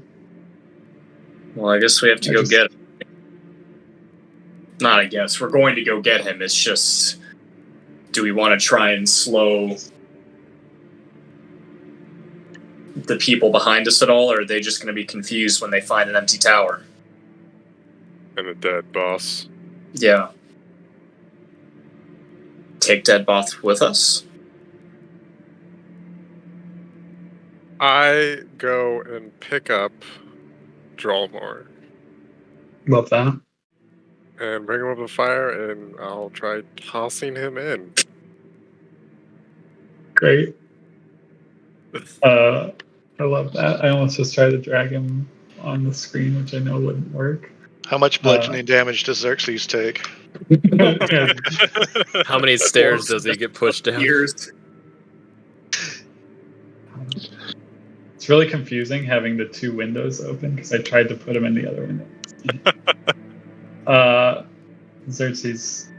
Speaker 1: Well, I guess we have to
Speaker 2: I
Speaker 1: go
Speaker 2: just-
Speaker 1: get him. Not I guess. We're going to go get him. It's just, do we want to try and slow the people behind us at all, or are they just going to be confused when they find an empty tower?
Speaker 6: And a dead boss.
Speaker 1: Yeah. Take Deadboth with us?
Speaker 6: I go and pick up Drolmor
Speaker 2: Love that.
Speaker 6: and bring him up the fire, and I'll try tossing him in.
Speaker 2: Great. I love that. I almost just tried to drag him on the screen, which I know wouldn't work.
Speaker 7: How much bludgeoning damage does Xerxes take?
Speaker 2: Yeah,
Speaker 4: How many stairs does he get pushed down?
Speaker 1: Years.
Speaker 2: it's really confusing having the 2 windows open because I tried to put him in the other window. Xerxes,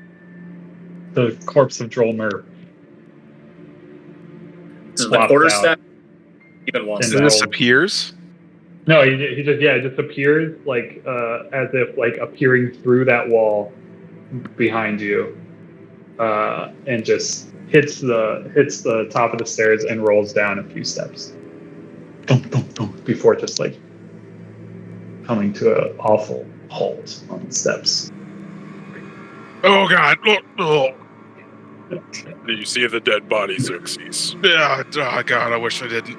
Speaker 2: the corpse of Drolmer.
Speaker 1: Does the
Speaker 2: Swapped
Speaker 1: quarterstaff even want
Speaker 2: And
Speaker 5: So
Speaker 1: to?
Speaker 5: this appears.
Speaker 2: No, he just it just appears like as if like appearing through that wall behind you, and just hits the top of the stairs and rolls down a few steps. Dunk, dunk, dunk, before just like coming to an awful halt on the steps.
Speaker 5: Oh God! Oh.
Speaker 6: Do you see the dead body, Xerxes?
Speaker 5: Yeah, oh God, I wish I didn't.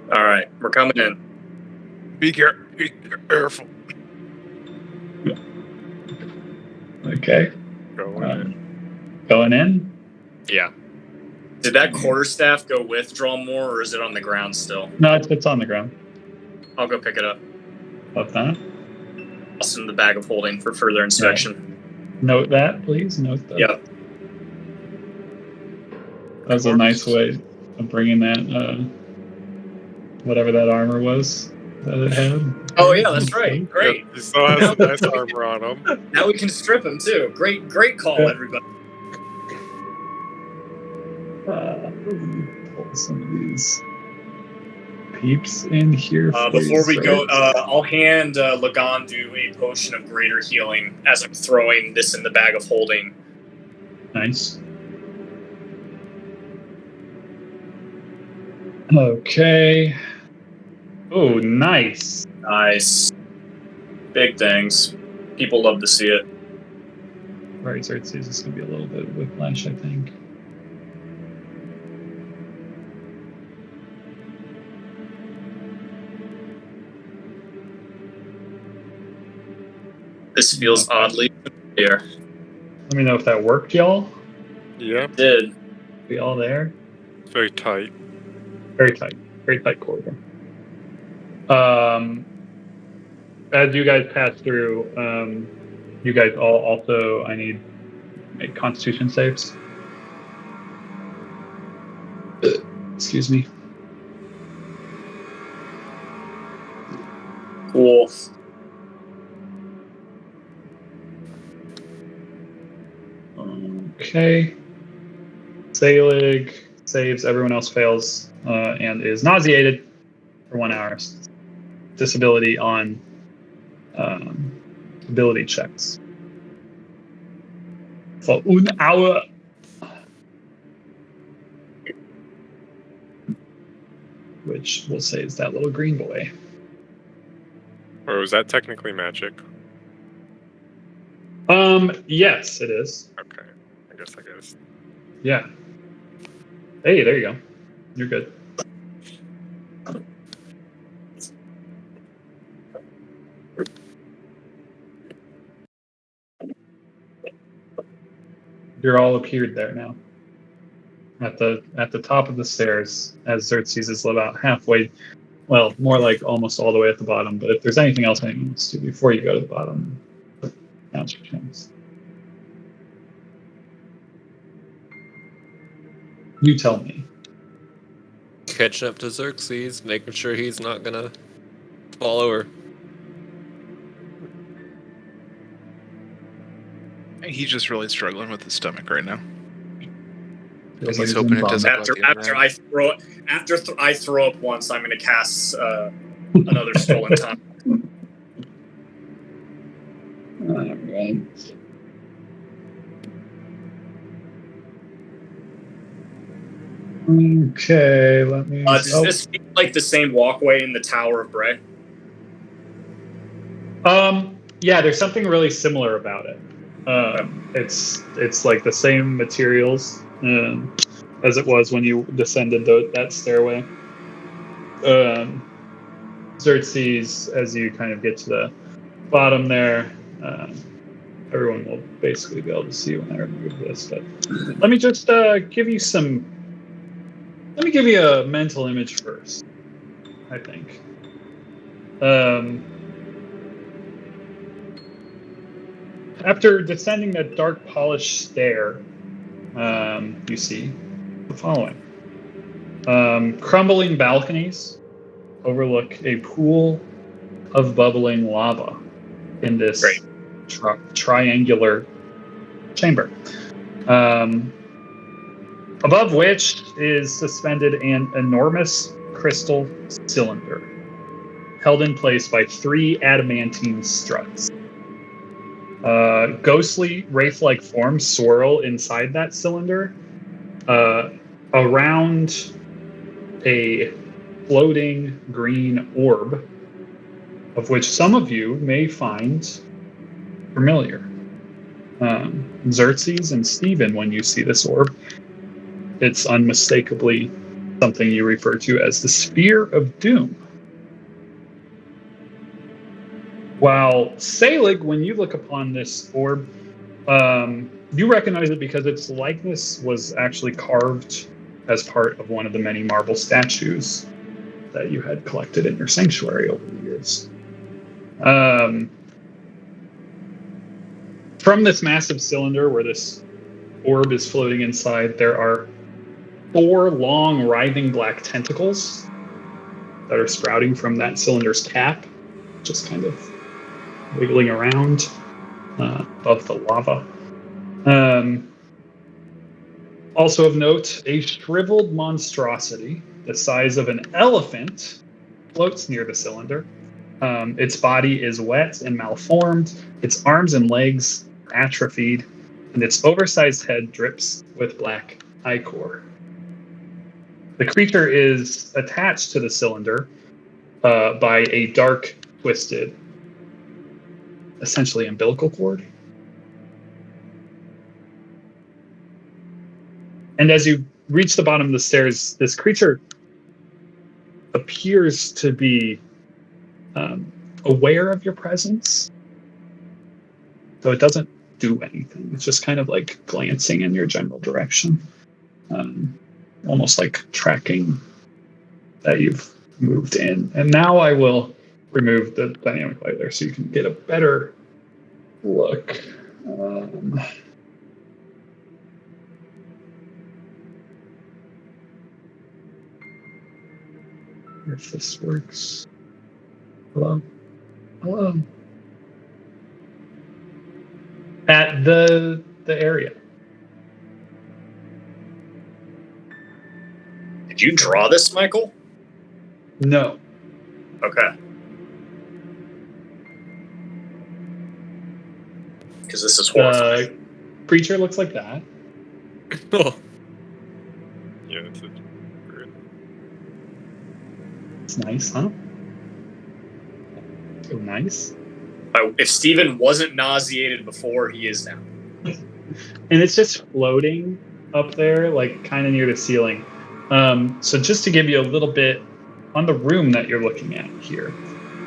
Speaker 1: All right, we're coming in.
Speaker 5: Be careful.
Speaker 2: Okay,
Speaker 6: Go in.
Speaker 2: going in.
Speaker 4: Yeah.
Speaker 1: Did that quarterstaff go with Drolmor, or is it on the ground still?
Speaker 2: No, it's on the ground.
Speaker 1: I'll go pick it up.
Speaker 2: Love that.
Speaker 1: Toss it in the bag of holding for further inspection.
Speaker 2: Note that, please. Note that.
Speaker 1: Yep.
Speaker 2: That was a nice way of bringing that, whatever that armor was that it had.
Speaker 1: Oh yeah, that's right. Great.
Speaker 6: He still has a nice armor on him.
Speaker 1: Now we can strip him too. Great call,
Speaker 2: Yeah.
Speaker 1: everybody.
Speaker 2: Pull some of these peeps in here.
Speaker 1: Before we
Speaker 2: please,
Speaker 1: go,
Speaker 2: right?
Speaker 1: I'll hand Lagandu a potion of greater healing as I'm throwing this in the bag of holding.
Speaker 2: Nice. Okay. Oh, nice.
Speaker 1: Nice. Big things. People love to see it.
Speaker 2: Right, Xerxes is going to be a little bit of whiplash, I think.
Speaker 1: This feels oddly familiar.
Speaker 2: Let me know if that worked, y'all.
Speaker 6: Yeah,
Speaker 1: Did.
Speaker 2: We all there?
Speaker 6: it's very tight.
Speaker 2: Very tight corridor. As you guys pass through, you guys all also, I need make Constitution saves. Excuse me.
Speaker 1: Cool.
Speaker 2: Okay. Selig saves, everyone else fails, and is nauseated for 1 hour. Disability on ability checks. For 1 hour. Which we'll say is that little green boy.
Speaker 6: Or was that technically magic?
Speaker 2: Yes, it is.
Speaker 6: Okay, I guess.
Speaker 2: Yeah. Hey, there you go. You're good. You're all appeared there now. At the top of the stairs, as Xerxes is about halfway, well, more like almost all the way at the bottom. But if there's anything else anyone wants to do before you go to the bottom, now's your chance. You tell me.
Speaker 4: Catching up to Xerxes, making sure he's not gonna fall over.
Speaker 5: He's just really struggling with his stomach right now.
Speaker 2: Feels
Speaker 5: He's
Speaker 2: like
Speaker 5: hoping it
Speaker 2: he's
Speaker 5: doesn't.
Speaker 1: After I throw up once, I'm going to cast another stolen time.
Speaker 2: Alright. Okay, let me.
Speaker 1: Does this feel like the same walkway in the Tower of Bray?
Speaker 2: Yeah, there's something really similar about it. It's like the same materials as it was when you descended that stairway. Xerxes, as you kind of get to the bottom there, everyone will basically be able to see when I remove this. But let me just give you some. Let me give you a mental image first, I think. After descending that dark polished stair, you see the following. Crumbling balconies overlook a pool of bubbling lava in this triangular chamber. Above which is suspended an enormous crystal cylinder held in place by 3 adamantine struts. Ghostly wraith-like forms swirl inside that cylinder around a floating green orb, of which some of you may find familiar. Xerxes and Stephen, when you see this orb, it's unmistakably something you refer to as the Sphere of Doom. While Selig, when you look upon this orb, you recognize it because its likeness was actually carved as part of one of the many marble statues that you had collected in your sanctuary over the years. From this massive cylinder where this orb is floating inside, there are 4 long, writhing black tentacles that are sprouting from that cylinder's cap, just kind of wiggling around above the lava. Also of note, a shriveled monstrosity the size of an elephant floats near the cylinder. Its body is wet and malformed, its arms and legs are atrophied, and its oversized head drips with black ichor. The creature is attached to the cylinder by a dark, twisted, essentially umbilical cord. And as you reach the bottom of the stairs, this creature appears to be aware of your presence. So it doesn't do anything. It's just kind of like glancing in your general direction. Almost like tracking that you've moved in. And now I will remove the dynamic light there so you can get a better look. If this works. Hello? Hello? At the area.
Speaker 1: Did you draw this, Michael?
Speaker 2: No.
Speaker 1: Okay. Because this is horrifying.
Speaker 2: Creature looks like that.
Speaker 4: Oh,
Speaker 6: Yeah, it's a
Speaker 2: It's nice, huh? So nice.
Speaker 1: If Steven wasn't nauseated before, he is now.
Speaker 2: And it's just floating up there, like kind of near the ceiling. So just to give you a little bit on the room that you're looking at here,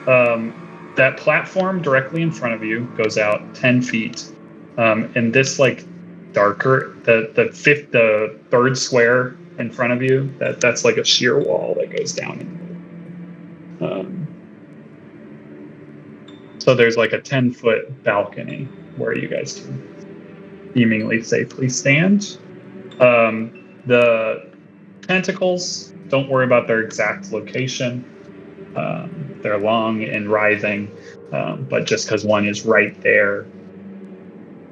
Speaker 2: that platform directly in front of you goes out 10 feet. And this like darker. The third square in front of you, that's like a sheer wall that goes down. So there's like a 10-foot balcony where you guys can seemingly safely stand. The tentacles, don't worry about their exact location. They're long and writhing, but just because one is right there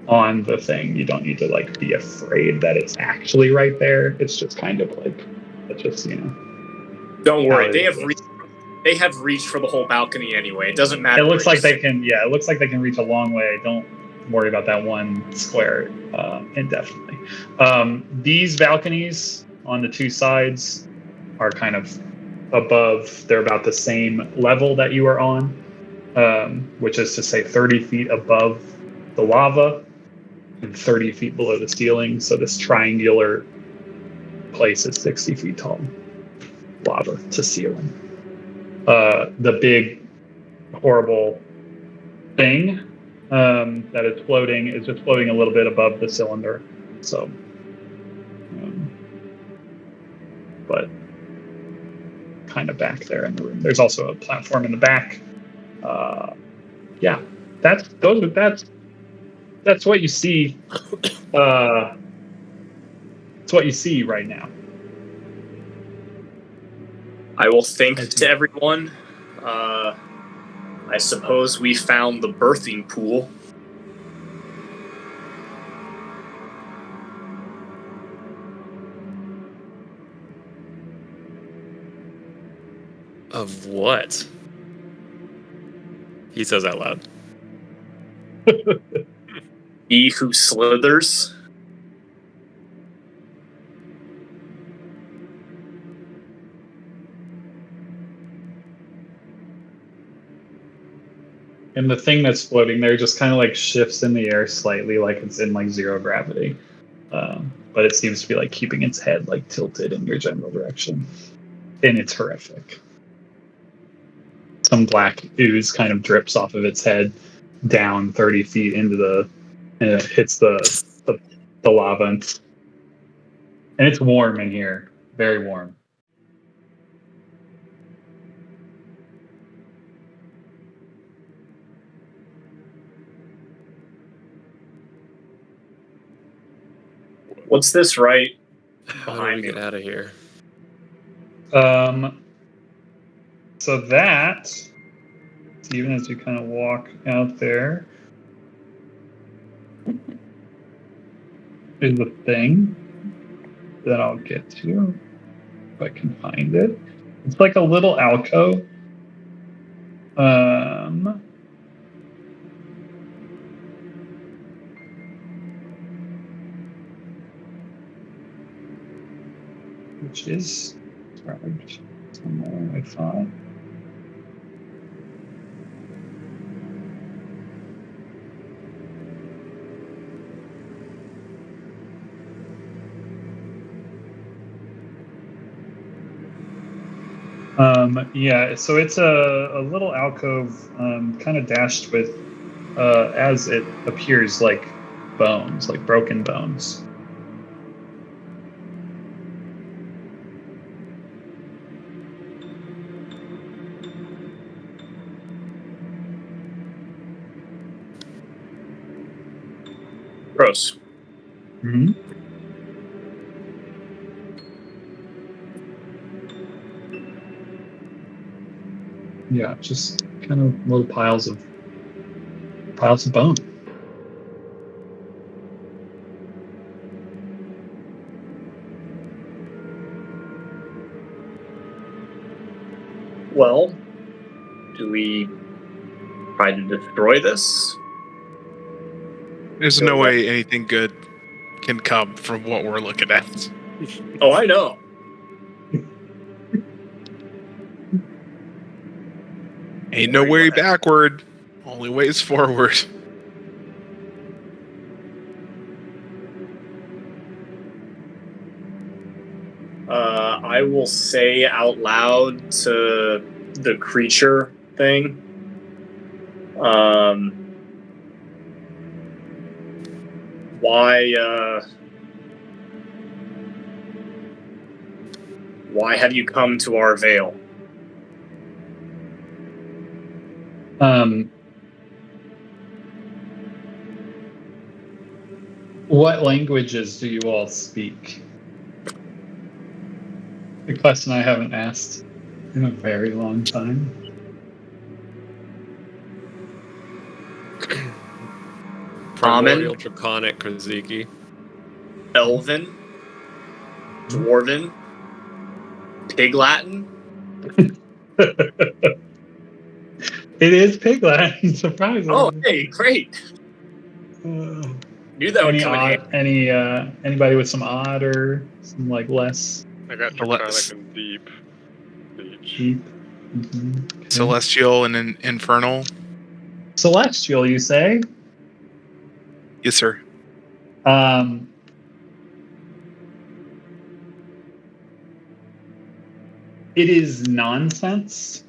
Speaker 2: on the thing, you don't need to like be afraid that it's actually right there. It's just kind of like, it's just, you know.
Speaker 1: Don't worry, they have reached for the whole balcony anyway. It doesn't matter.
Speaker 2: It looks like they can. Yeah, it looks like they can reach a long way. Don't worry about that one square indefinitely. These balconies on the two sides are kind of above. They're about the same level that you are on, which is to say 30 feet above the lava and 30 feet below the ceiling. So this triangular place is 60 feet tall, lava to ceiling. The big, horrible thing that is floating is just floating a little bit above the cylinder. So, but kind of back there in the room. There's also a platform in the back. Yeah, that's what you see. It's what you see right now.
Speaker 1: I will think to everyone. I suppose we found the birthing pool.
Speaker 4: Of what? He says out loud.
Speaker 1: He who slithers.
Speaker 2: And the thing that's floating there just kind of like shifts in the air slightly, like it's in like zero gravity. But it seems to be like keeping its head like tilted in your general direction. And it's horrific. Some black ooze kind of drips off of its head down 30 feet into and it hits the lava. And it's warm in here. Very warm.
Speaker 1: What's this right
Speaker 4: How do
Speaker 1: behind
Speaker 4: we
Speaker 1: me?
Speaker 4: get out of here?
Speaker 2: So that, even as you kind of walk out there, is the thing that I'll get to if I can find it. It's like a little alcove. Which is somewhere I thought. Yeah, so it's a little alcove, kind of dashed with, as it appears, like bones, like broken bones.
Speaker 1: Gross.
Speaker 2: Mm-hmm. Yeah, just kind of little piles of bone.
Speaker 1: Well, do we try to destroy this?
Speaker 5: There's no way anything good can come from what we're looking at.
Speaker 1: Oh, I know.
Speaker 5: Ain't no way backward. Only ways forward.
Speaker 1: I will say out loud to the creature thing. Why have you come to our Vale?
Speaker 2: What languages do you all speak? A question I haven't asked in a very long time.
Speaker 4: Primordial, Draconic, Kaziki.
Speaker 1: Elven, Dwarven, Pig Latin.
Speaker 2: It is Pig Latin, surprisingly.
Speaker 1: Oh, hey, great! Knew that would
Speaker 2: Any
Speaker 1: come in
Speaker 2: odd,
Speaker 1: handy.
Speaker 2: anybody with some odd or some like less
Speaker 6: I got Draconic and Deep.
Speaker 2: deep? Mm-hmm. Okay.
Speaker 5: Celestial and Infernal.
Speaker 2: Celestial, you say?
Speaker 5: Yes, sir.
Speaker 2: It is nonsense.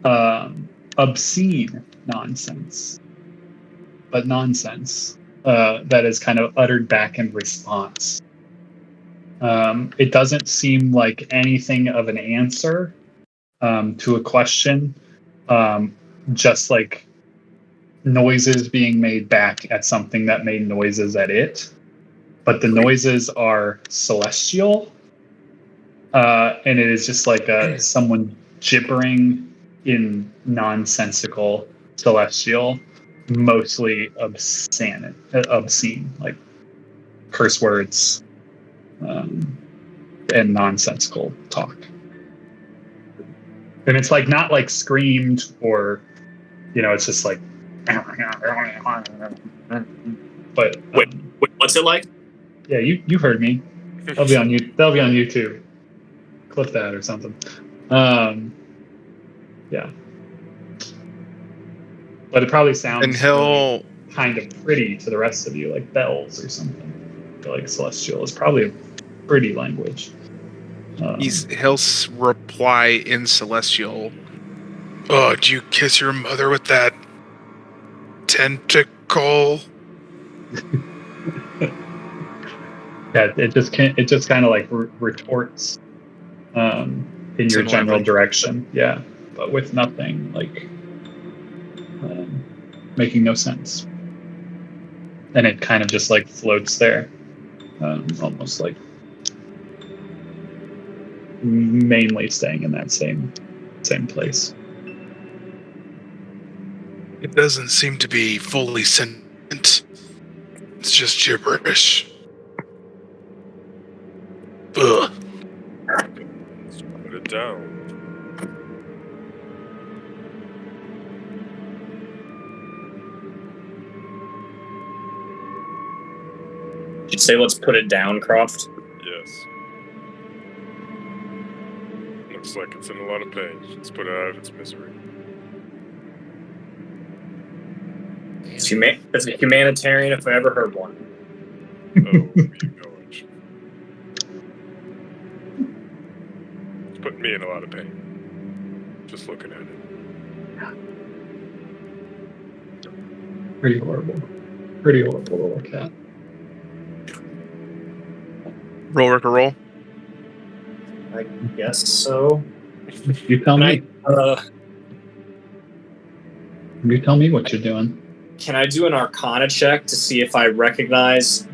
Speaker 2: Obscene nonsense. But nonsense that is kind of uttered back in response. It doesn't seem like anything of an answer to a question, just like noises being made back at something that made noises at it. But the noises are celestial, and it is just like someone gibbering in nonsensical celestial, mostly obscene, like curse words and nonsensical talk. And it's like not like screamed or, it's just like. But
Speaker 1: Wait, what's it like?
Speaker 2: yeah, you heard me. That'll be on YouTube. Clip that or something. Yeah. But it probably sounds
Speaker 5: And he'll
Speaker 2: really kind of pretty to the rest of you, like bells or something. I feel like Celestial is probably a pretty language.
Speaker 5: he'll reply in Celestial. Oh, do you kiss your mother with that tentacle?
Speaker 2: Yeah, it just kind of like retorts in your
Speaker 5: Similarly.
Speaker 2: general direction. Yeah, but with nothing like making no sense. And it kind of just like floats there, almost like mainly staying in that same place.
Speaker 5: It doesn't seem to be fully sentient. It's just gibberish. Ugh.
Speaker 6: Let's put it down.
Speaker 1: Did you say let's put it down, Croft?
Speaker 6: Yes. Looks like it's in a lot of pain. Let's put it out of its misery.
Speaker 1: It's a humanitarian if I ever heard one.
Speaker 6: Oh, you know it. It's putting me in a lot of pain. Just looking at it.
Speaker 2: Pretty horrible to look at.
Speaker 5: Roll, Rick, roll.
Speaker 1: I guess so.
Speaker 2: You tell me. You tell me what you're doing.
Speaker 1: Can I do an Arcana check to see if I recognize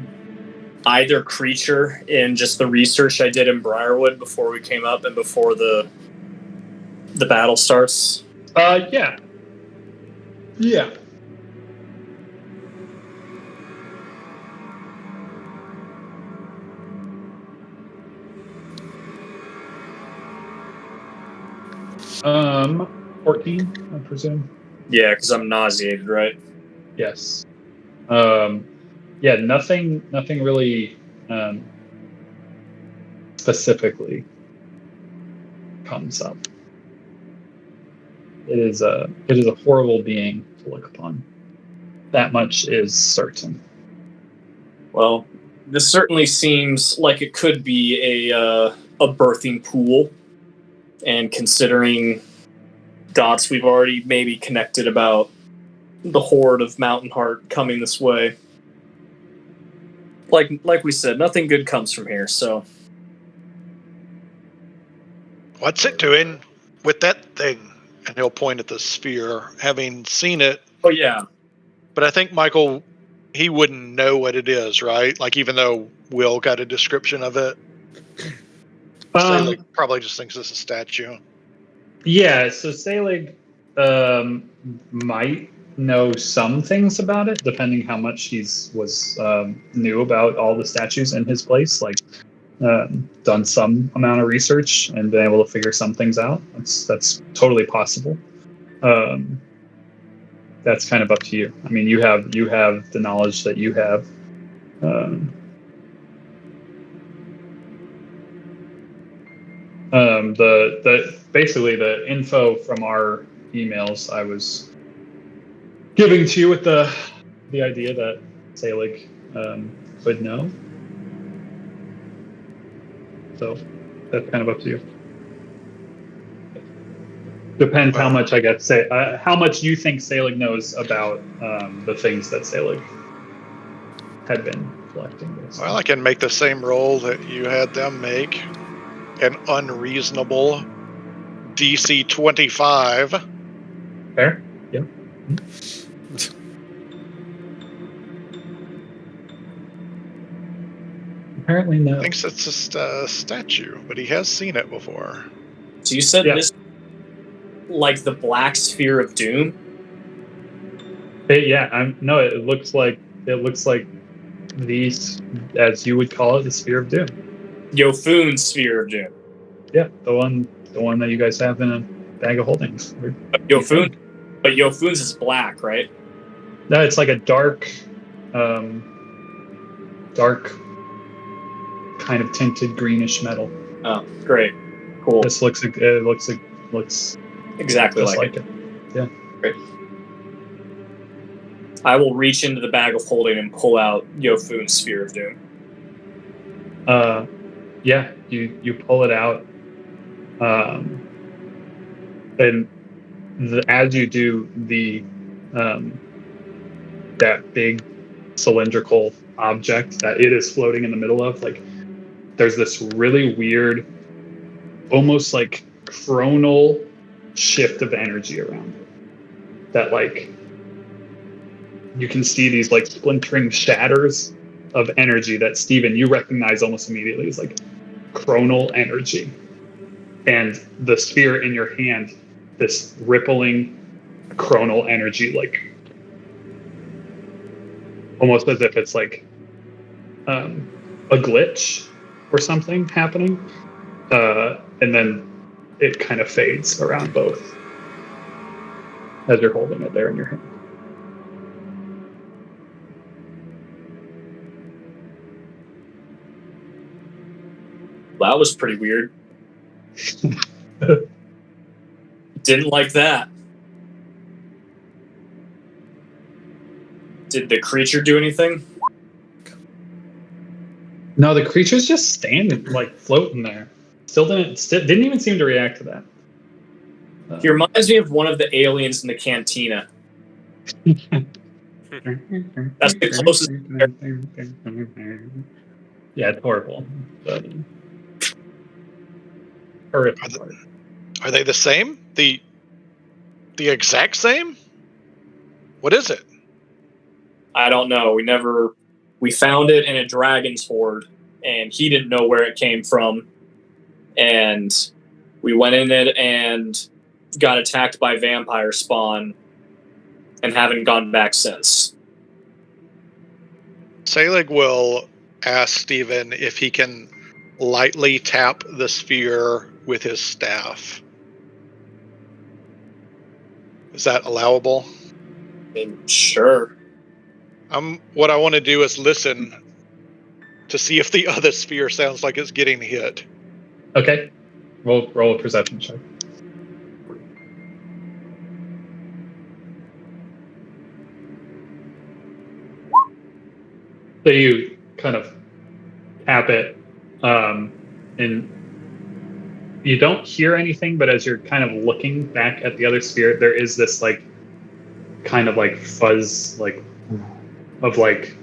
Speaker 1: either creature in just the research I did in Briarwood before we came up and before the battle starts?
Speaker 2: Yeah. Um, 14, I presume.
Speaker 1: Yeah, because I'm nauseated, right?
Speaker 2: Yes. Yeah, nothing really specifically comes up. It is a horrible being to look upon. That much is certain.
Speaker 1: Well, this certainly seems like it could be a birthing pool, and considering dots we've already maybe connected about the horde of Mountain Heart coming this way, like we said, nothing good comes from here. So
Speaker 7: What's it doing with that thing? And he'll point at the sphere, having seen it.
Speaker 1: oh yeah,
Speaker 7: But I think Michael, he wouldn't know what it is, right? Like, even though Will got a description of it, Selig probably just thinks it's a statue.
Speaker 2: Yeah, so Selig might know some things about it, depending how much he's knew about all the statues in his place. Like, done some amount of research and been able to figure some things out. That's totally possible. That's kind of up to you. I mean, you have the knowledge that you have. Basically the info from our emails I was giving to you with the idea that Selig would know. So that's kind of up to you. Depends how much how much you think Selig knows about the things that Selig had been collecting. Basically.
Speaker 7: Well, I can make the same roll that you had them make. An unreasonable DC 25.
Speaker 2: Fair? Yep. Apparently no.
Speaker 7: Thinks it's just a statue, but he has seen it before.
Speaker 1: so you said this, like the black sphere of doom.
Speaker 2: It looks like these, as you would call it, the sphere of doom.
Speaker 1: Yofun's sphere of doom.
Speaker 2: Yeah, the one that you guys have in a bag of holdings.
Speaker 1: But Yofun's is black, right?
Speaker 2: No, it's like a dark kind of tinted greenish metal.
Speaker 1: Oh, great, cool.
Speaker 2: This looks
Speaker 1: Exactly
Speaker 2: just
Speaker 1: like
Speaker 2: it. Yeah.
Speaker 1: Great. I will reach into the bag of holding and pull out Yofun's sphere of doom.
Speaker 2: Yeah, you pull it out, and as you do, that big cylindrical object that it is floating in the middle of, like, there's this really weird, almost like chronal shift of energy around it. That, like, you can see these like splintering shatters of energy that Steven, you recognize almost immediately as like chronal energy. And the sphere in your hand, this rippling chronal energy, like almost as if it's like a glitch or something happening. And then it kind of fades around both as you're holding it there in your hand.
Speaker 1: That was pretty weird. Didn't like that. Did the creature do anything?
Speaker 2: No, the creature's just standing, like floating there. Didn't even seem to react to that.
Speaker 1: He reminds me of one of the aliens in the cantina. That's the closest.
Speaker 2: Yeah, it's horrible. But horrific.
Speaker 7: Are they the same? The exact same? What is it?
Speaker 1: I don't know. We found it in a dragon's hoard, and he didn't know where it came from. And we went in it and got attacked by vampire spawn and haven't gone back since.
Speaker 7: Selig will ask Steven if he can lightly tap the sphere with his staff. Is that allowable?
Speaker 1: I mean, sure.
Speaker 7: What I want to do is listen to see if the other sphere sounds like it's getting hit.
Speaker 2: Okay. Roll a perception check. So you kind of tap it, and you don't hear anything, but as you're kind of looking back at the other sphere, there is this like kind of like fuzz, like of like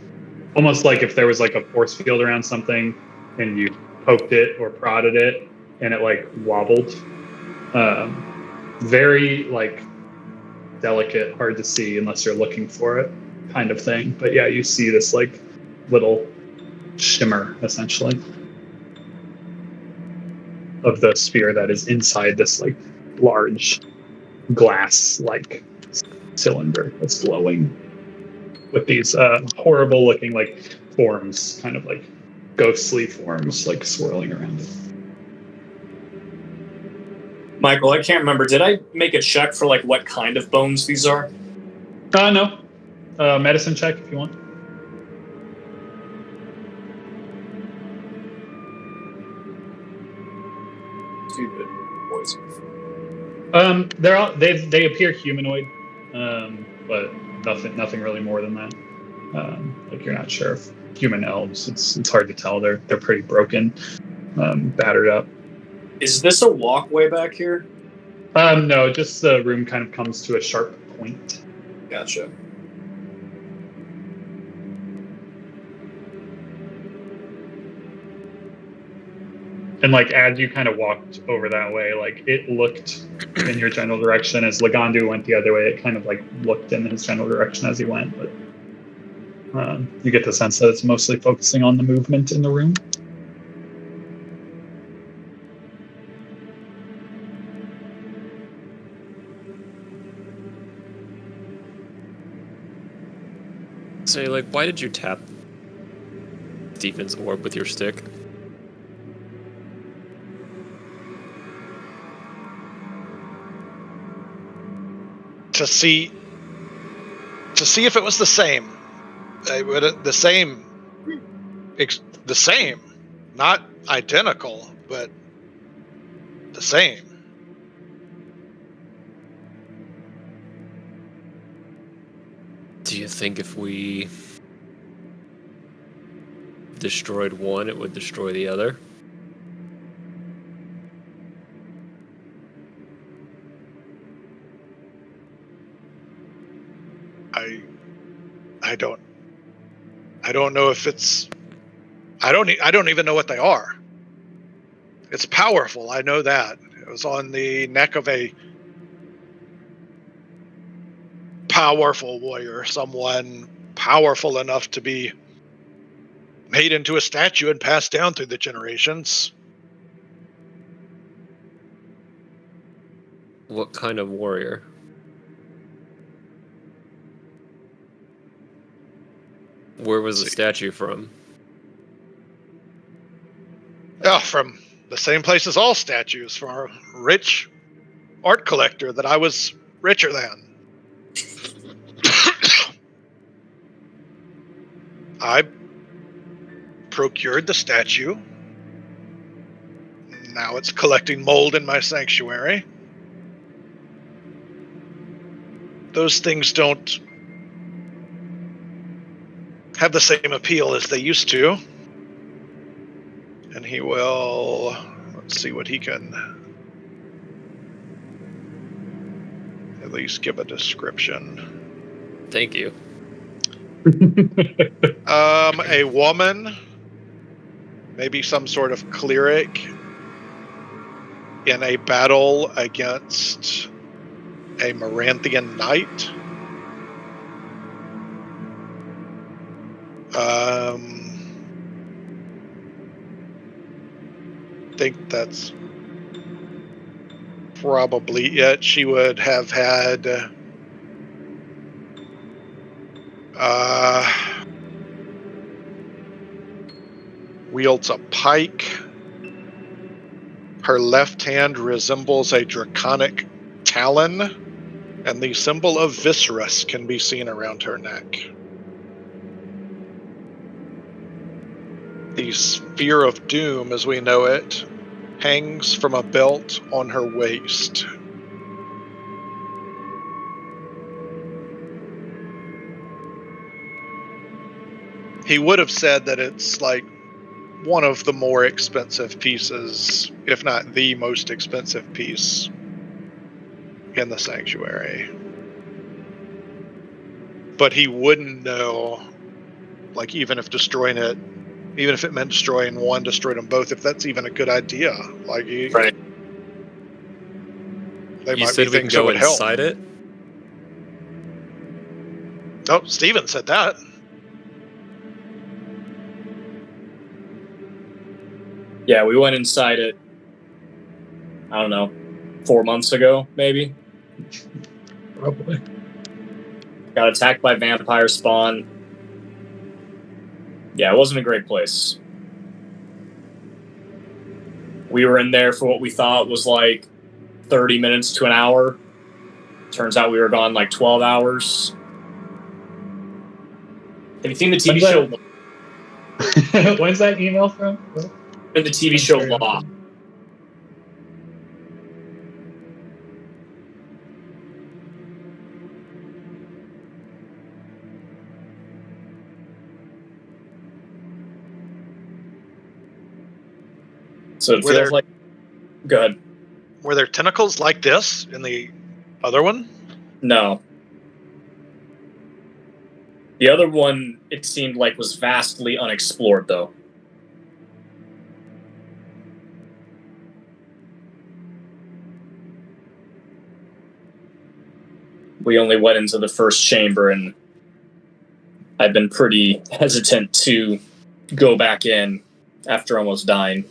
Speaker 2: almost like if there was like a force field around something and you poked it or prodded it and it like wobbled. Very like delicate, hard to see unless you're looking for it kind of thing. But yeah, you see this like little shimmer essentially of the sphere that is inside this like large glass like cylinder that's glowing with these horrible looking like forms, kind of like ghostly forms like swirling around it.
Speaker 1: Michael, I can't remember. Did I make a check for like what kind of bones these are?
Speaker 2: No. Medicine check if you want.
Speaker 1: Stupid poison.
Speaker 2: They appear humanoid, but nothing really more than that. Like you're not sure if human elves. It's hard to tell. They're pretty broken, battered up.
Speaker 1: Is this a walkway back here?
Speaker 2: No, just the room kind of comes to a sharp point.
Speaker 1: Gotcha.
Speaker 2: And like as you kind of walked over that way, like it looked in your general direction. As Lagandu went the other way, it kind of like looked in his general direction as he went. But you get the sense that it's mostly focusing on the movement in the room.
Speaker 4: So, like, why did you tap Stephen's orb with your stick?
Speaker 7: To see if it was the same. The same, not identical, but the same.
Speaker 4: Do you think if we destroyed one, it would destroy the other?
Speaker 7: I don't know if it's. I don't even know what they are. It's powerful. I know that. It was on the neck of a powerful warrior, someone powerful enough to be made into a statue and passed down through the generations.
Speaker 4: What kind of warrior? Where was the statue from?
Speaker 7: Oh, from the same place as all statues, from a rich art collector that I was richer than. I procured the statue. Now it's collecting mold in my sanctuary. Those things don't have the same appeal as they used to. And he will... Let's see what he can... at least give a description.
Speaker 4: Thank you.
Speaker 7: A woman, maybe some sort of cleric, in a battle against a Maranthian knight. I think that's probably it. She would have had wields a pike. Her left hand resembles a draconic talon, and the symbol of Viscerus can be seen around her neck. The Sphere of Doom, as we know it, hangs from a belt on her waist. He would have said that it's like one of the more expensive pieces, if not the most expensive piece in the sanctuary. But he wouldn't know Like, even if it meant destroying one, destroying them both, if that's even a good idea. Like,
Speaker 1: Right.
Speaker 7: They
Speaker 4: You
Speaker 7: might
Speaker 4: said
Speaker 7: be
Speaker 4: we can
Speaker 7: things that
Speaker 4: go
Speaker 7: would help.
Speaker 4: inside it?
Speaker 7: Oh, Steven said that.
Speaker 1: Yeah, we went inside it, I don't know, 4 months ago, maybe.
Speaker 3: Probably.
Speaker 1: Got attacked by vampire spawn. Yeah, it wasn't a great place. We were in there for what we thought was like 30 minutes to an hour. Turns out we were gone like 12 hours. Have you seen the TV show?
Speaker 2: When's that email from?
Speaker 1: The TV show Law. So it
Speaker 7: Were
Speaker 1: feels
Speaker 7: there-
Speaker 1: like. Go ahead.
Speaker 7: Were there tentacles like this in the other one?
Speaker 1: No. The other one, it seemed like, was vastly unexplored, though. We only went into the first chamber, and I've been pretty hesitant to go back in after almost dying.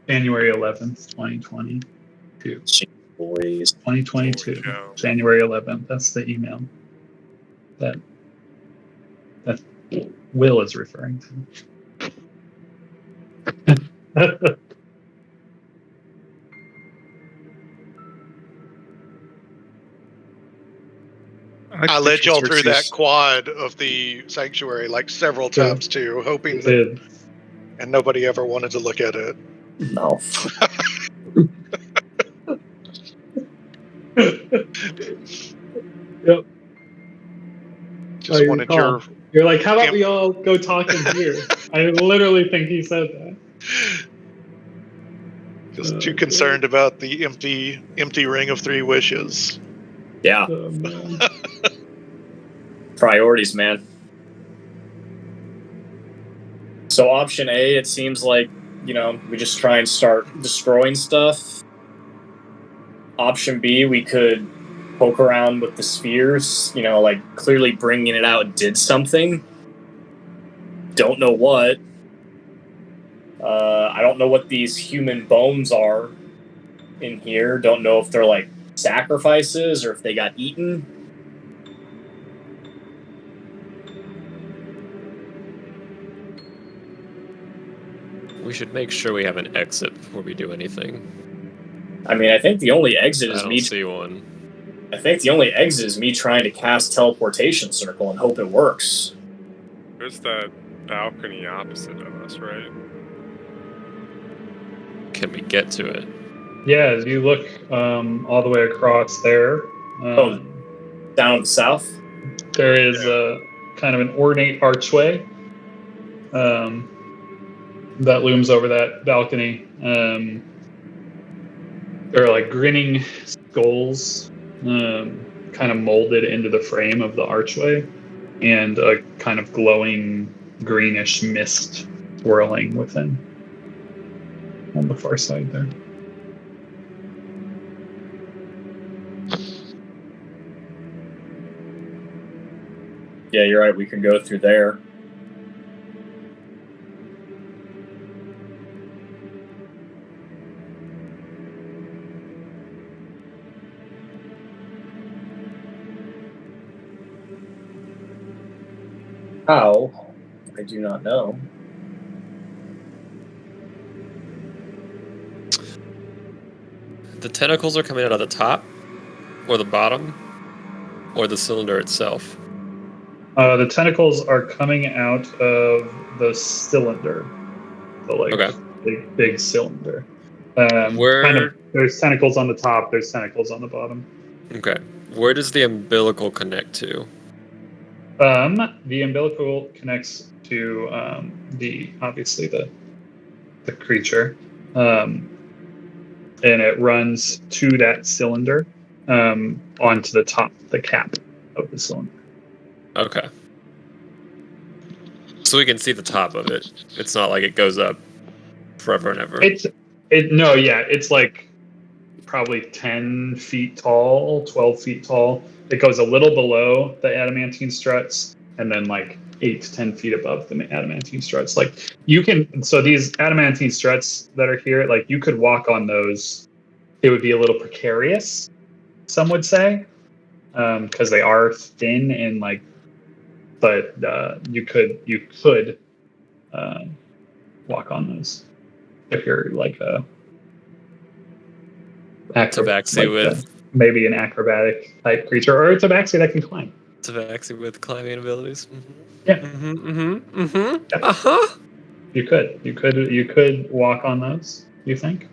Speaker 2: January 11th, 2022.
Speaker 1: Boys.
Speaker 2: 2022.
Speaker 6: Holy cow.
Speaker 2: January 11th. That's the email that Will is referring to.
Speaker 7: I led y'all through that quad of the sanctuary like several
Speaker 2: Yeah.
Speaker 7: times too, hoping that,
Speaker 2: Did.
Speaker 7: and nobody ever wanted to look at it.
Speaker 1: No.
Speaker 2: Yep.
Speaker 7: Just
Speaker 2: you
Speaker 7: wanted
Speaker 2: recall. You're like, how about we all go talk in here? I literally think he said that.
Speaker 7: just too concerned about the empty ring of 3 wishes.
Speaker 1: Yeah.
Speaker 2: Oh, man.
Speaker 1: Priorities, man. So option A, it seems like, we just try and start destroying stuff. Option B, we could poke around with the spheres, like clearly bringing it out did something. Don't know what. I don't know what these human bones are in here. Don't know if they're like sacrifices or if they got eaten.
Speaker 4: We should make sure we have an exit before we do anything.
Speaker 1: I mean, I think the only exit
Speaker 4: I
Speaker 1: is
Speaker 4: don't
Speaker 1: me.
Speaker 4: see one.
Speaker 1: I think the only exit is me trying to cast teleportation circle and hope it works.
Speaker 6: There's that balcony opposite of us, right?
Speaker 4: Can we get to it?
Speaker 2: Yeah, as you look all the way across there,
Speaker 1: Down to the south.
Speaker 2: there is a kind of an ornate archway that looms over that balcony. There are like grinning skulls kind of molded into the frame of the archway, and a kind of glowing greenish mist swirling within on the far side there.
Speaker 1: Yeah, you're right. We could go through there. How? I do not know.
Speaker 4: The tentacles are coming out of the top, or the bottom, or the cylinder itself.
Speaker 2: The tentacles are coming out of the cylinder, the
Speaker 4: Okay.
Speaker 2: big cylinder.
Speaker 4: Where-
Speaker 2: There's tentacles on the top. There's tentacles on the bottom.
Speaker 4: Okay. Where does the umbilical connect to?
Speaker 2: The umbilical connects to obviously the creature, and it runs to that cylinder onto the top, the cap. of the cylinder.
Speaker 4: Okay. So we can see the top of it. It's not like it goes up forever and ever.
Speaker 2: It's like probably 10 feet tall, 12 feet tall. It goes a little below the adamantine struts, and then like 8 to 10 feet above the adamantine struts. Like so these adamantine struts that are here, like you could walk on those. It would be a little precarious, some would say, because they are thin and like, but you could walk on those if you're like a
Speaker 4: Tabaxi with
Speaker 2: maybe an acrobatic type creature, or a tabaxi that can climb.
Speaker 4: Tabaxi with climbing abilities. Mm-hmm.
Speaker 2: Yeah.
Speaker 4: Mm-hmm. Mm-hmm.
Speaker 2: Yeah.
Speaker 4: Uh-huh.
Speaker 2: You could walk on those. You think?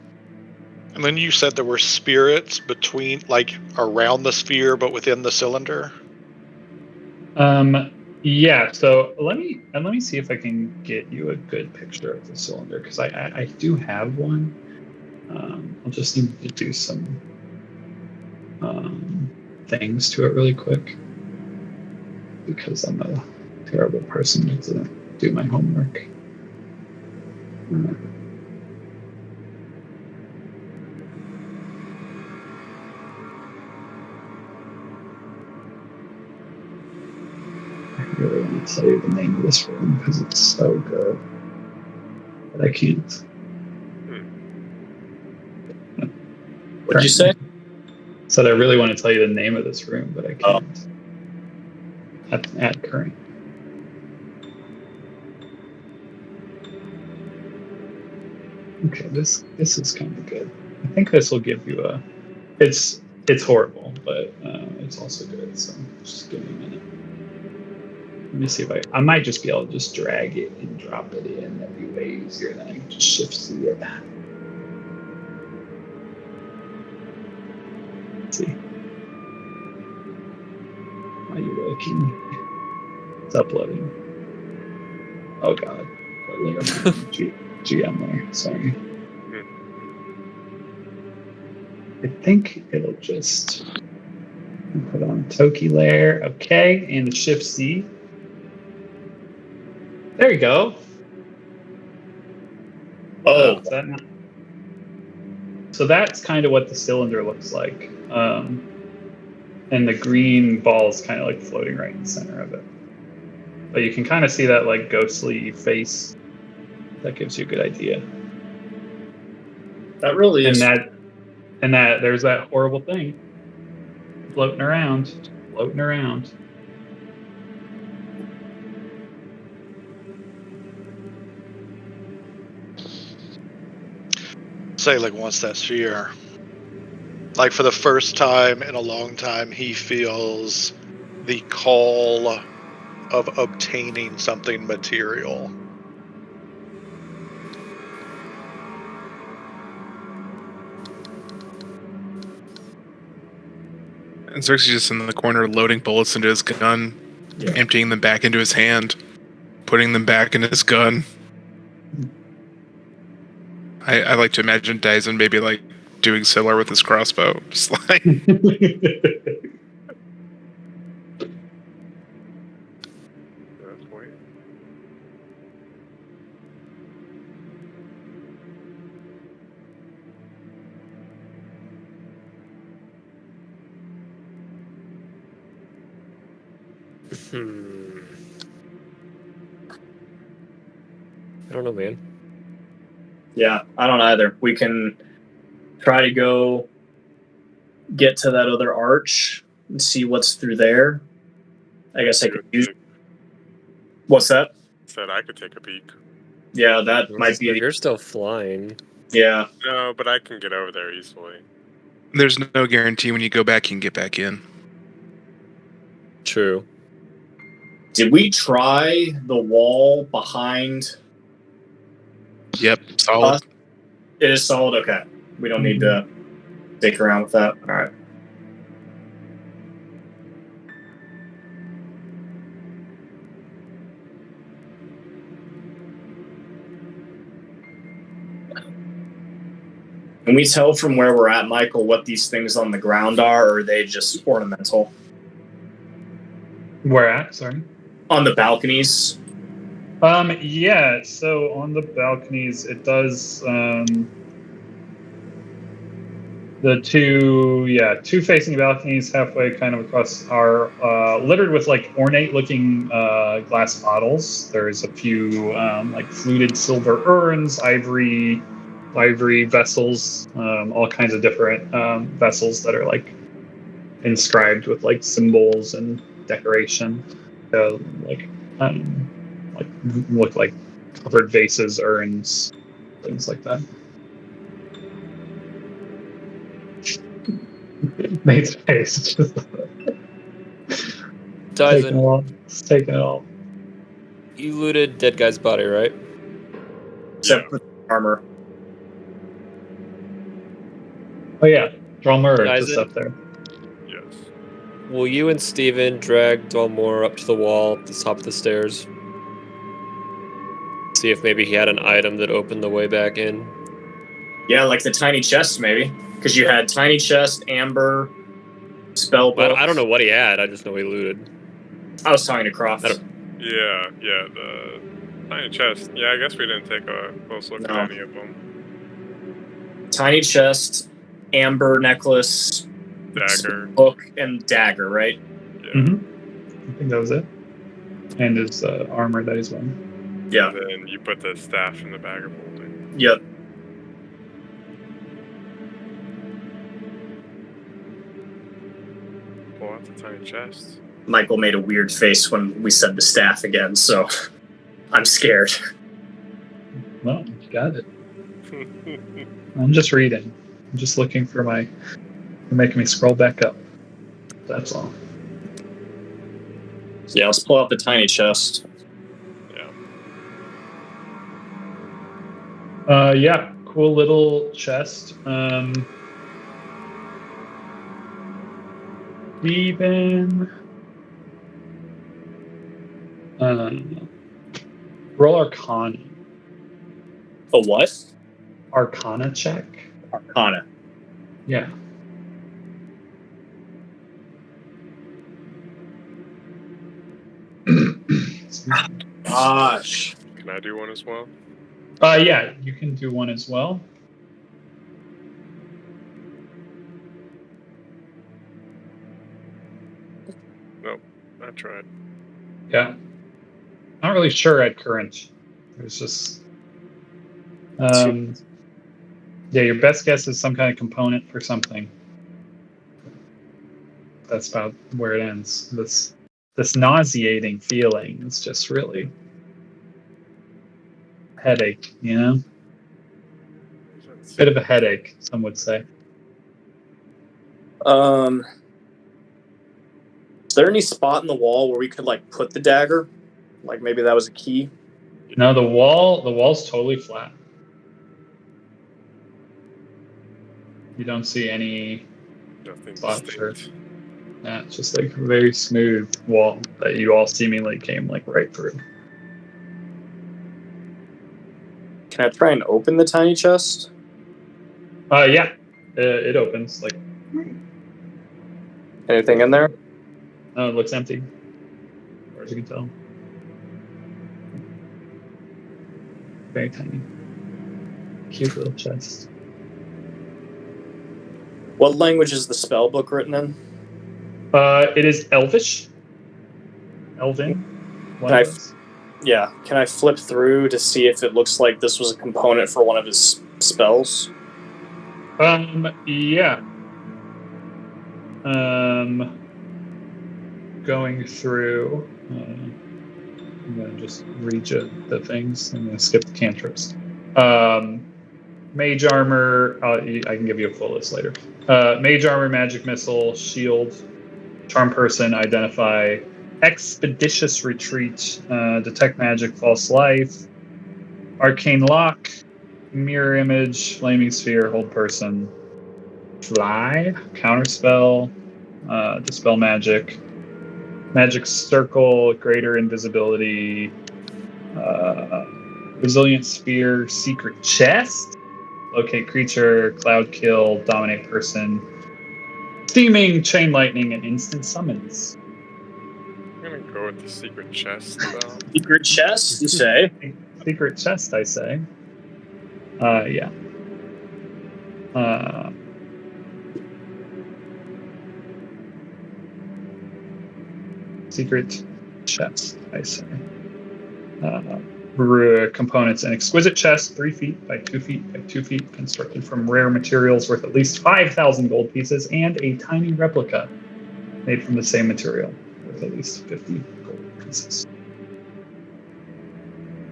Speaker 7: And then you said there were spirits between, like, around the sphere, but within the cylinder.
Speaker 2: Yeah. So let me see if I can get you a good picture of the cylinder, because I do have one. I'll just need to do some things to it really quick, because I'm a terrible person to do my homework. I really want to tell you the name of this room because it's so good, but I can't.
Speaker 1: What'd you say?
Speaker 2: Said I really want to tell you the name of this room, but I can't. At current. Okay, this is kind of good. I think this will give you a. It's horrible, but it's also good. So just give me a minute. Let me see if I might just be able to just drag it and drop it in. That'd be way easier than I can just shift C it. Let's see. Are you looking? It's uploading. Oh god. What layer am I on? GM layer. Sorry. I think it'll just put on Toki layer. Okay, and Shift C. There you go.
Speaker 1: Oh,
Speaker 2: Is that not? So that's kind of what the cylinder looks like. And the green ball is kind of like floating right in the center of it. But you can kind of see that like ghostly face. That gives you a good idea.
Speaker 1: that really is.
Speaker 2: And that there's that horrible thing floating around.
Speaker 7: Say, like, wants that sphere. Like, for the first time in a long time, he feels the call of obtaining something material.
Speaker 5: And Xerxes just in the corner loading bullets into his gun, emptying them back into his hand, putting them back in his gun. I like to imagine Dyson maybe like doing similar with his crossbow. Just like
Speaker 4: I don't know, man.
Speaker 1: Yeah, I don't either. We can try to go get to that other arch and see what's through there. I guess I could use. What's that?
Speaker 6: Said I could take a peek.
Speaker 1: Yeah, that might be.
Speaker 4: You're still flying.
Speaker 1: Yeah.
Speaker 6: No, but I can get over there easily.
Speaker 5: there's no guarantee when you go back you can get back in.
Speaker 4: True.
Speaker 1: Did we try the wall behind?
Speaker 5: Yep, solid.
Speaker 1: It is solid. Okay, we don't need to dick around with that. All right. Can we tell from where we're at, Michael, what these things on the ground are, or are they just ornamental?
Speaker 2: Where at? Sorry.
Speaker 1: On the balconies.
Speaker 2: Yeah, so on the balconies, it does, the two facing balconies halfway kind of across are littered with like ornate looking glass bottles. There's a few like fluted silver urns, ivory vessels, all kinds of different vessels that are like inscribed with like symbols and decoration. So like look like covered vases, urns, things like that. Nate's face just taking it all. It's taking it all.
Speaker 4: You looted dead guy's body, right?
Speaker 1: Except for the armor.
Speaker 2: Oh yeah, Drummer
Speaker 4: Guys,
Speaker 2: just up there.
Speaker 6: Yes.
Speaker 4: Will you and Steven drag Dalmor up to the wall at the top of the stairs? See if maybe he had an item that opened the way back in.
Speaker 1: Yeah, like the tiny chest, maybe. Because you had tiny chest, amber, spell
Speaker 4: But
Speaker 1: book.
Speaker 4: I don't know what he had. I just know he looted.
Speaker 1: I was talking to Croft.
Speaker 6: Yeah, the tiny chest. Yeah, I guess we didn't take a close look
Speaker 1: No.
Speaker 6: at any of them.
Speaker 1: Tiny chest, amber necklace,
Speaker 6: Dagger.
Speaker 1: book, and dagger, right?
Speaker 6: Yeah.
Speaker 2: I think that was it. And his armor that he's wearing.
Speaker 1: Yeah.
Speaker 6: And then you put the staff in the bag of holding.
Speaker 1: Yep.
Speaker 6: Pull out the tiny chest.
Speaker 1: Michael made a weird face when we said the staff again, so I'm scared.
Speaker 2: Well, you got it. I'm just reading. I'm just looking for my. You're making me scroll back up. That's all.
Speaker 1: Yeah, let's pull out the tiny chest.
Speaker 2: Yeah, cool little chest. Steven. Roll Arcana.
Speaker 1: A what?
Speaker 2: Arcana check.
Speaker 1: Arcana.
Speaker 2: Yeah.
Speaker 1: Gosh.
Speaker 6: Can I do one as well?
Speaker 2: Yeah, you can do one as well.
Speaker 6: Nope, I tried.
Speaker 2: Yeah. Not really sure at current. It was just. Yeah, your best guess is some kind of component for something. That's about where it ends. This nauseating feeling is just really headache, you know? Bit of a headache, some would say.
Speaker 1: Is there any spot in the wall where we could like put the dagger? Like maybe that was a key?
Speaker 2: No, the wall's totally flat. You don't see any
Speaker 6: Nothing
Speaker 2: spots or
Speaker 6: distinct.
Speaker 2: yeah, it's just like a very smooth wall that you all seemingly came like right through.
Speaker 1: Can I try and open the tiny chest?
Speaker 2: Yeah, it opens. Like,
Speaker 1: Anything in there?
Speaker 2: no, it looks empty. As far as you can tell. Very tiny. Cute little chest.
Speaker 1: What language is the spell book written in?
Speaker 2: It is Elvish. Elven. One
Speaker 1: Can
Speaker 2: of
Speaker 1: I-
Speaker 2: those.
Speaker 1: Yeah. Can I flip through to see if it looks like this was a component for one of his spells?
Speaker 2: Yeah. Going through. I'm gonna just read you the things. I'm gonna skip the cantrips. Mage armor. I can give you a full list later. Mage armor, magic missile, shield, charm person, identify, expeditious retreat, detect magic, false life, arcane lock, mirror image, flaming sphere, hold person, fly, counterspell, dispel magic, magic circle, greater invisibility, resilient sphere, secret chest, locate creature, cloud kill, dominate person, steaming, chain lightning, and instant summons.
Speaker 6: I'm gonna Go with the secret chest, though.
Speaker 1: Secret chest, you say?
Speaker 2: Secret chest, I say. Yeah. Secret chest, I say. Components: an exquisite chest, 3 feet by 2 feet by 2 feet, constructed from rare materials worth at least 5,000 gold pieces, and a tiny replica made from the same material worth at least 50 gold pieces.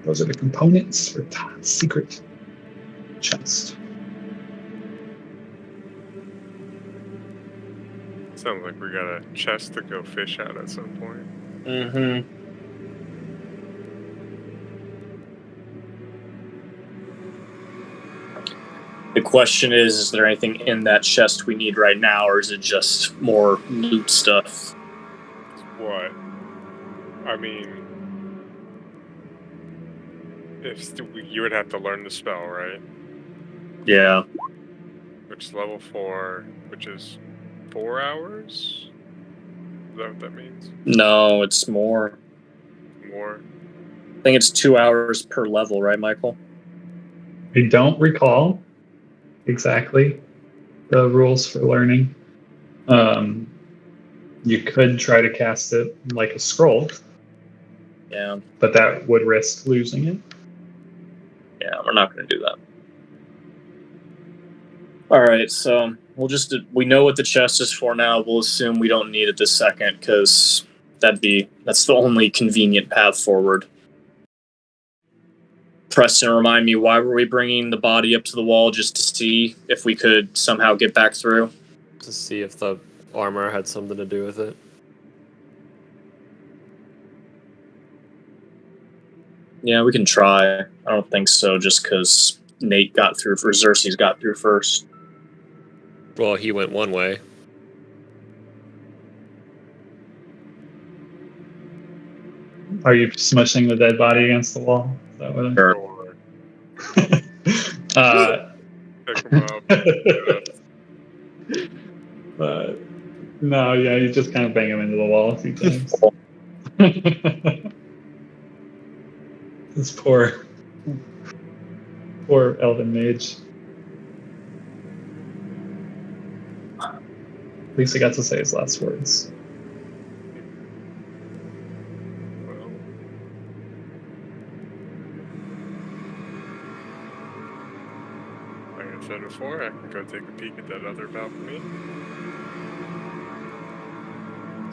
Speaker 2: Those are the components for secret chest.
Speaker 6: Sounds like we got a chest to go fish at some point.
Speaker 1: Mm-hmm. The question is there anything in that chest we need right now, or is it just more loot stuff?
Speaker 6: What? I mean, you would have to learn the spell, right?
Speaker 1: Yeah.
Speaker 6: Which is level 4, which is 4 hours? Is that what that means?
Speaker 1: No, it's more.
Speaker 6: More?
Speaker 1: I think it's 2 hours per level, right, Michael?
Speaker 2: I don't recall exactly the rules for learning. You could try to cast it like a scroll,
Speaker 1: Yeah.
Speaker 2: but that would risk losing it.
Speaker 1: Yeah, we're not going to do that. All right, so we know what the chest is for now. We'll assume we don't need it this second because that's the only convenient path forward. Preston, remind me, why were we bringing the body up to the wall? Just to see if we could somehow get back through?
Speaker 4: To see if the armor had something to do with it.
Speaker 1: Yeah, we can try. I don't think so, just because Nate got through, or Xerxes got through first.
Speaker 4: Well, he went one way.
Speaker 2: Are you smushing the dead body against the wall? Is that what
Speaker 1: Sure.
Speaker 6: Or
Speaker 2: uh,
Speaker 6: pick him up.
Speaker 2: no, yeah, you just kind of bang him into the wall a few times. This poor elven mage. At least he got to say his last words.
Speaker 6: Well, like I said before, I can go take a peek at that other balcony.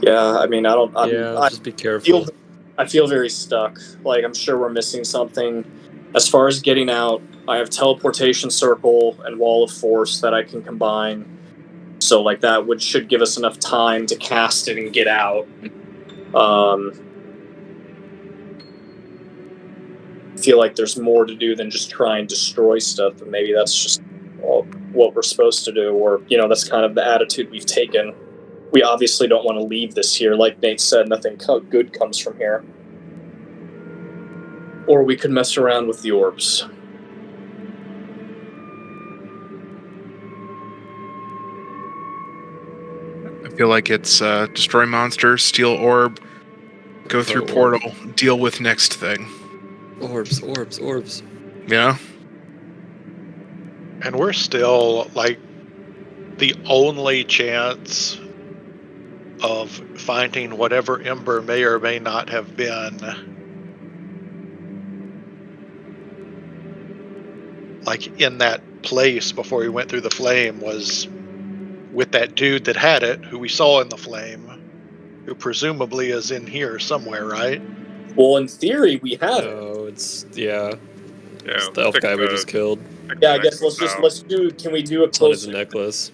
Speaker 1: Yeah, I mean,
Speaker 4: Just be careful.
Speaker 1: I feel very stuck. Like, I'm sure we're missing something. As far as getting out, I have teleportation circle and wall of force that I can combine. So, like, that should give us enough time to cast it and get out. I feel like there's more to do than just try and destroy stuff, but maybe that's just what we're supposed to do, or, that's kind of the attitude we've taken. We obviously don't want to leave this here. Like Nate said, nothing good comes from here. Or we could mess around with the orbs.
Speaker 5: I feel like it's destroy monsters, steal orb, go through portal, deal with next thing.
Speaker 4: Orbs.
Speaker 5: Yeah?
Speaker 7: And we're still, like, the only chance of finding whatever Ember may or may not have been, like, in that place before we went through the flame was with that dude that had it, who we saw in the flame, who presumably is in here somewhere, right?
Speaker 1: Well, in theory, we have it.
Speaker 4: No, it's yeah.
Speaker 6: Yeah,
Speaker 4: It's the elf
Speaker 6: pick
Speaker 4: guy we just killed.
Speaker 1: Yeah, I guess can we do
Speaker 4: It's on his necklace.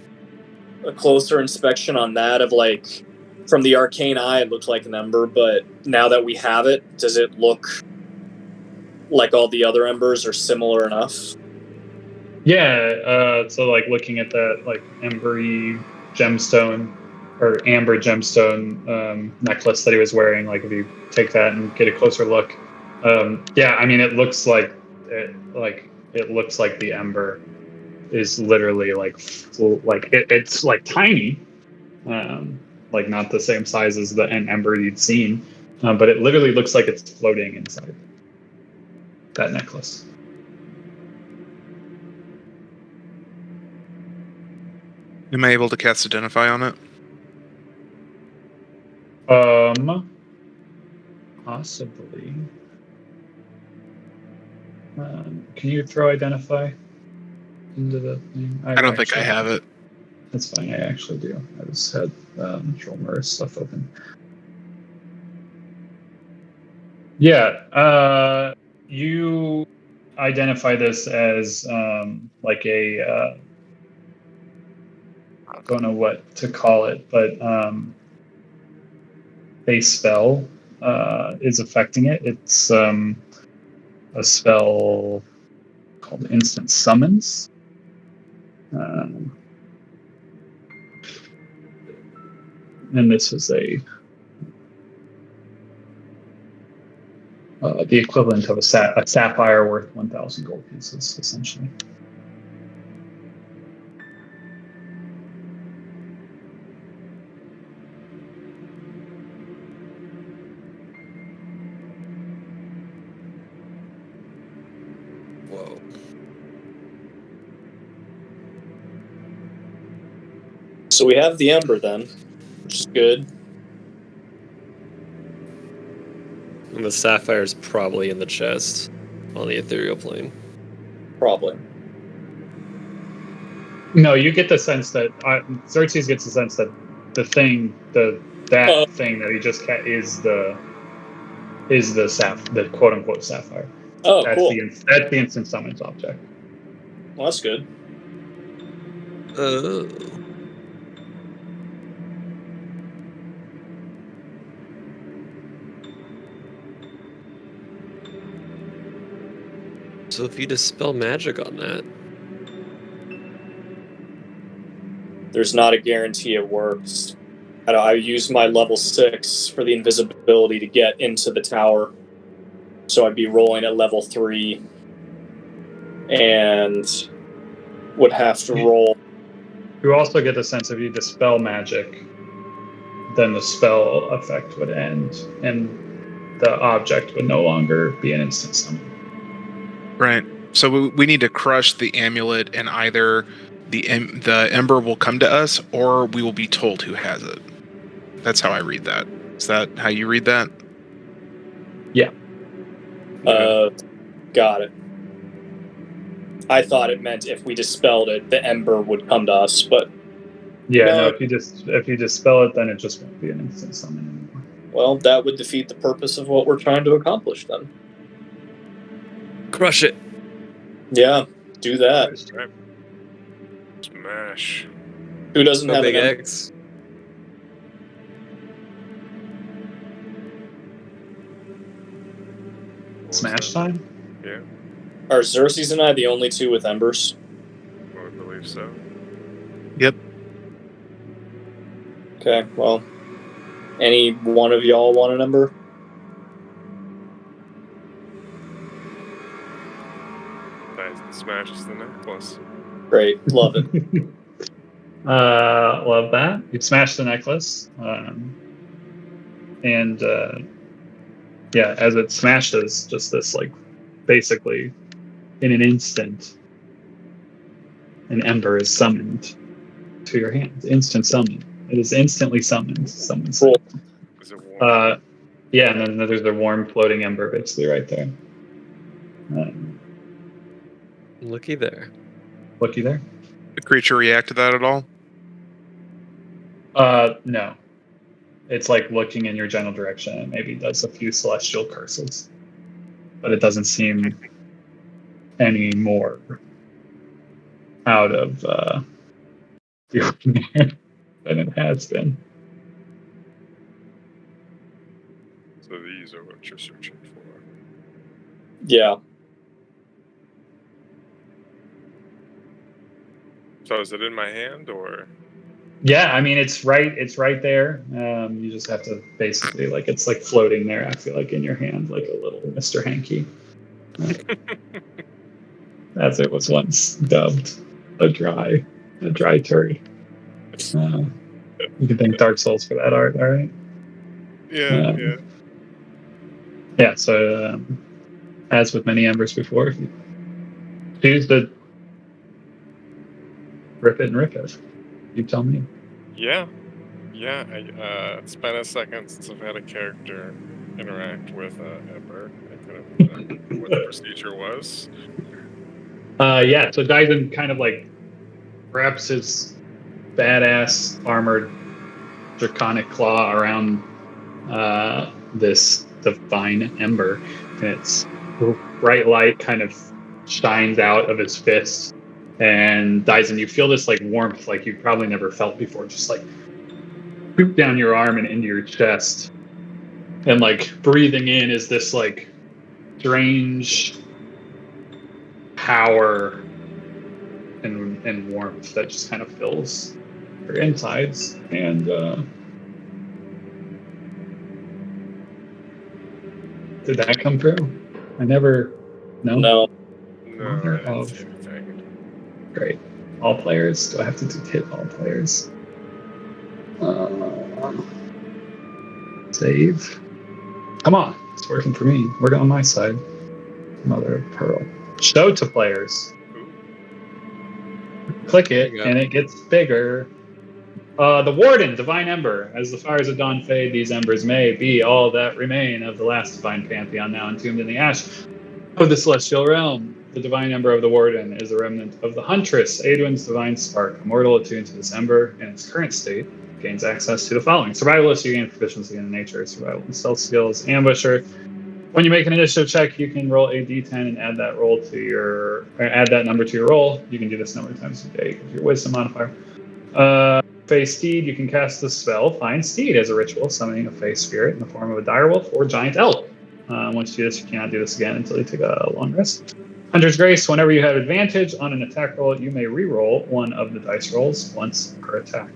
Speaker 1: a closer inspection on that of, like, from the arcane eye, it looked like an ember, but now that we have it, does it look like all the other embers are similar enough?
Speaker 2: Yeah, so like looking at that like embery gemstone or amber gemstone necklace that he was wearing, like if you take that and get a closer look, yeah, I mean it looks like the ember is literally it's like tiny, like not the same size as an ember you'd seen, But it literally looks like it's floating inside that necklace.
Speaker 5: Am I able to cast Identify on it?
Speaker 2: Possibly. Can you throw Identify into the thing?
Speaker 5: I don't think I have it.
Speaker 2: That's fine. I actually do. I just had Dromur's stuff open. Yeah. You identify this as like a I don't know what to call it, but a spell is affecting it. It's a spell called Instant Summons. And this is the equivalent of a sapphire worth 1,000 gold pieces, essentially.
Speaker 4: Whoa.
Speaker 1: So we have the Ember then, which is good.
Speaker 4: And the sapphire's probably in the chest on the ethereal plane.
Speaker 1: Probably.
Speaker 2: No, you get the sense that Xerxes gets the sense that the thing, that thing that he just is the quote unquote sapphire.
Speaker 1: Oh,
Speaker 2: That's
Speaker 1: cool.
Speaker 2: That's the instant summons object.
Speaker 1: Well, that's good.
Speaker 4: So if you dispel magic on that,
Speaker 1: There's not a guarantee it works. I use my level 6 for the invisibility to get into the tower. So I'd be rolling at level 3 and would have to roll.
Speaker 2: You also get the sense if you dispel magic, then the spell effect would end and the object would no longer be an instant summon.
Speaker 5: Right. So we need to crush the amulet, and either the ember will come to us, or we will be told who has it. That's how I read that. Is that how you read that?
Speaker 2: Yeah.
Speaker 1: Got it. I thought it meant if we dispelled it, the Ember would come to us, but
Speaker 2: Yeah,
Speaker 1: No.
Speaker 2: no, if you dispel it, then it just won't be an instant summon anymore.
Speaker 1: well, that would defeat the purpose of what we're trying to accomplish then.
Speaker 4: crush it.
Speaker 1: Yeah, do that.
Speaker 6: Right. Smash.
Speaker 1: Who doesn't
Speaker 4: Go
Speaker 1: have
Speaker 4: big
Speaker 1: an Ember?
Speaker 4: X.
Speaker 6: What was
Speaker 2: Smash
Speaker 6: that?
Speaker 2: time?
Speaker 6: Yeah,
Speaker 1: Are Xerxes and I the only two with Embers?
Speaker 6: I would believe so.
Speaker 5: Yep.
Speaker 1: Okay, well, any one of y'all want an Ember?
Speaker 6: That smashes the necklace.
Speaker 1: Great, love it.
Speaker 2: Love that. You smash the necklace, and yeah, as it smashes, just this like basically in an instant, an ember is summoned to your hand. Instant summon. It is instantly summoned. Summoned.
Speaker 1: Cool.
Speaker 6: Is it warm?
Speaker 2: Yeah, and then there's the warm floating ember basically right there.
Speaker 4: Looky there.
Speaker 2: Looky there.
Speaker 5: The creature react to that at all?
Speaker 2: No. It's like looking in your general direction and maybe does a few celestial curses. But it doesn't seem any more out of the ordinary than it has been.
Speaker 6: So these are what you're searching for.
Speaker 1: Yeah.
Speaker 6: So is it in my hand or?
Speaker 2: Yeah, I mean it's right there. You just have to basically like it's like floating there, I feel like in your hand, like a little Mr. Hanky. As it was once dubbed, a dry turd. You can thank Dark Souls for that art, all right?
Speaker 6: Yeah,
Speaker 2: Um,
Speaker 6: yeah.
Speaker 2: Yeah, so as with many embers before, if you choose to rip it and rip it, you tell me.
Speaker 6: Yeah. Yeah, I spent a second since I've had a character interact with Ember. I couldn't what the procedure was.
Speaker 2: Yeah, so Dyson kind of like wraps his badass armored draconic claw around this divine ember, and its bright light kind of shines out of his fist. And Dyson, you feel this like warmth like you've probably never felt before, just like boot down your arm and into your chest. And like breathing in is this like strange power and warmth that just kind of fills your insides. And did that come through? I never. No.
Speaker 1: No.
Speaker 6: No, I didn't see anything.
Speaker 2: Great. All players. Do I have to hit all players? Save. Come on. It's working for me. Work on my side. Mother of pearl. Show to players. Click it,
Speaker 4: There you go.
Speaker 2: and it gets bigger. The Warden, Divine Ember. As the fires of dawn fade, these embers may be all that remain of the last divine pantheon now entombed in the ash of the celestial realm. The Divine Ember of the Warden is a remnant of the Huntress, Aeduin's divine spark. Immortal attuned to this ember in its current state gains access to the following. Survivalist, you gain proficiency in nature, survival and stealth skills. Ambusher, when you make an initiative check, you can roll a d10 and add that number to your roll. You can do this number of times a day with your wisdom modifier. Fey Steed, you can cast the spell Find Steed as a ritual, summoning a Fey spirit in the form of a direwolf or giant elk. Once you do this, you cannot do this again until you take a long rest. Hunter's Grace, whenever you have advantage on an attack roll, you may re-roll one of the dice rolls once per attack.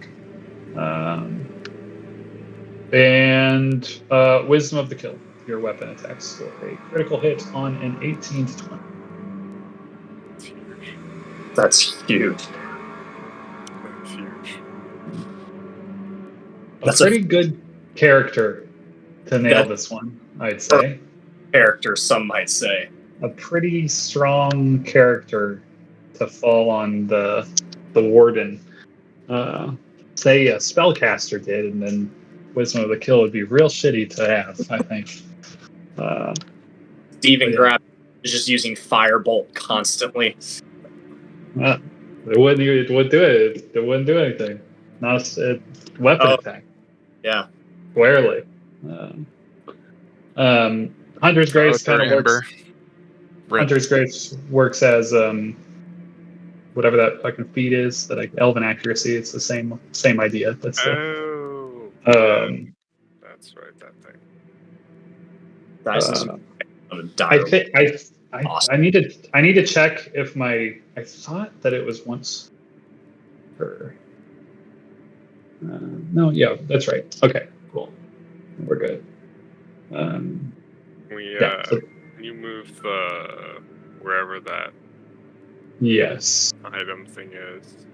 Speaker 2: Wisdom of the Kill. Your weapon attacks for a critical hit on an 18 to 20.
Speaker 1: That's huge.
Speaker 6: That's huge.
Speaker 1: That's
Speaker 2: a pretty good character to nail
Speaker 1: That-
Speaker 2: this one, I'd say.
Speaker 1: Character, some might say.
Speaker 2: A pretty strong character to fall on the Warden. Say a spellcaster did, and then Wisdom of the Kill would be real shitty to have, I think.
Speaker 1: Steven
Speaker 2: Yeah.
Speaker 1: Grab is just using Firebolt constantly.
Speaker 2: It wouldn't do it. It wouldn't do anything. Not a weapon attack.
Speaker 1: Yeah.
Speaker 2: Rarely. Hunter's Grace kind of works. Hunter's Grace works as whatever that fucking feat is, that like elven accuracy. It's the same idea. That's
Speaker 6: Oh. That's right, that thing.
Speaker 1: Dyson's on a
Speaker 2: I
Speaker 1: dire.
Speaker 2: think
Speaker 1: Awesome.
Speaker 2: I need to check if I thought that it was once per. No, yeah, that's right. Okay, cool. We're good. Yeah, so-
Speaker 6: You move the wherever that
Speaker 2: yes.
Speaker 6: item thing is.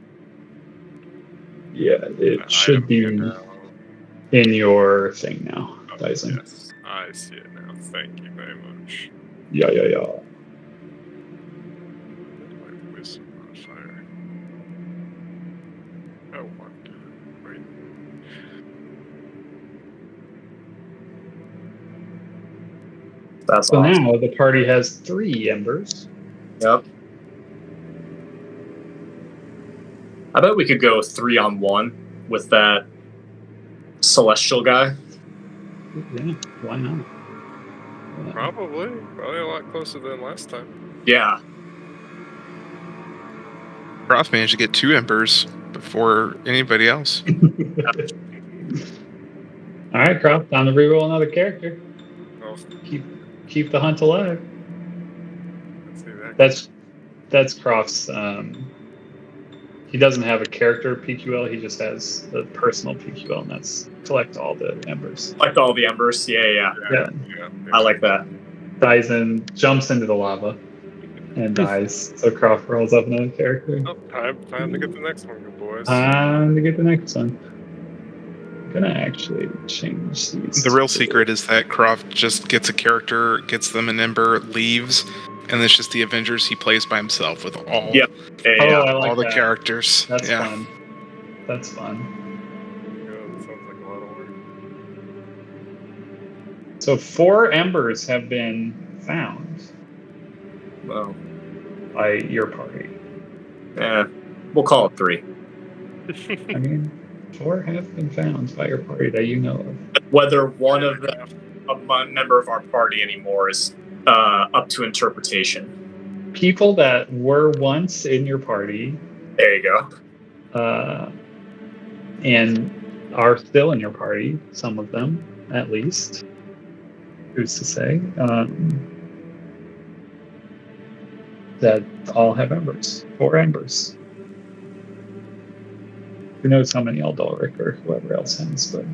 Speaker 2: Yeah, it
Speaker 6: That
Speaker 2: should
Speaker 6: item
Speaker 2: be
Speaker 6: here now.
Speaker 2: in your thing now,
Speaker 6: Oh,
Speaker 2: Dyson.
Speaker 6: yes, I see it now. Thank you very much.
Speaker 2: Yeah.
Speaker 6: My wisdom modifier. Oh, what? Wait.
Speaker 1: That's
Speaker 2: So
Speaker 1: awesome.
Speaker 2: now the party has 3 embers.
Speaker 1: Yep. I bet we could go 3-on-1 with that celestial guy.
Speaker 2: Yeah, why not?
Speaker 6: Probably a lot closer than last time.
Speaker 1: Yeah.
Speaker 5: Cross managed to get 2 embers before anybody else.
Speaker 2: All right, Croft, time to reroll another character.
Speaker 6: Oh,
Speaker 2: Keep the hunt alive.
Speaker 6: let's see that.
Speaker 2: That's Croft's. He doesn't have a character PQL. He just has a personal PQL, and that's collect all the embers.
Speaker 1: Like all the embers. Yeah.
Speaker 2: Yeah.
Speaker 1: I like that.
Speaker 2: Dies in, jumps into the lava, and dies. So Croft rolls up another character.
Speaker 6: Oh, time to get the next one, good boys.
Speaker 2: Time to get the next one. gonna actually change these.
Speaker 5: The real secret is that Croft just gets a character, gets them an ember, leaves, and it's just the Avengers he plays by himself with all
Speaker 1: Yep.
Speaker 2: Oh, I like
Speaker 5: all the
Speaker 2: that.
Speaker 5: characters.
Speaker 2: That's
Speaker 5: yeah.
Speaker 2: fun. That's fun.
Speaker 6: Yeah, that sounds like a lot of work.
Speaker 2: So 4 embers have been found
Speaker 1: Well,
Speaker 2: by your party.
Speaker 1: we'll call it 3.
Speaker 2: I mean, 4 have been found by your party that you know of.
Speaker 1: Whether one of them a member of our party anymore is up to interpretation.
Speaker 2: People that were once in your party
Speaker 1: There you go.
Speaker 2: and are still in your party, some of them at least. Who's to say? That all have embers. 4 embers. Who knows how many Aldoric or whoever else has, but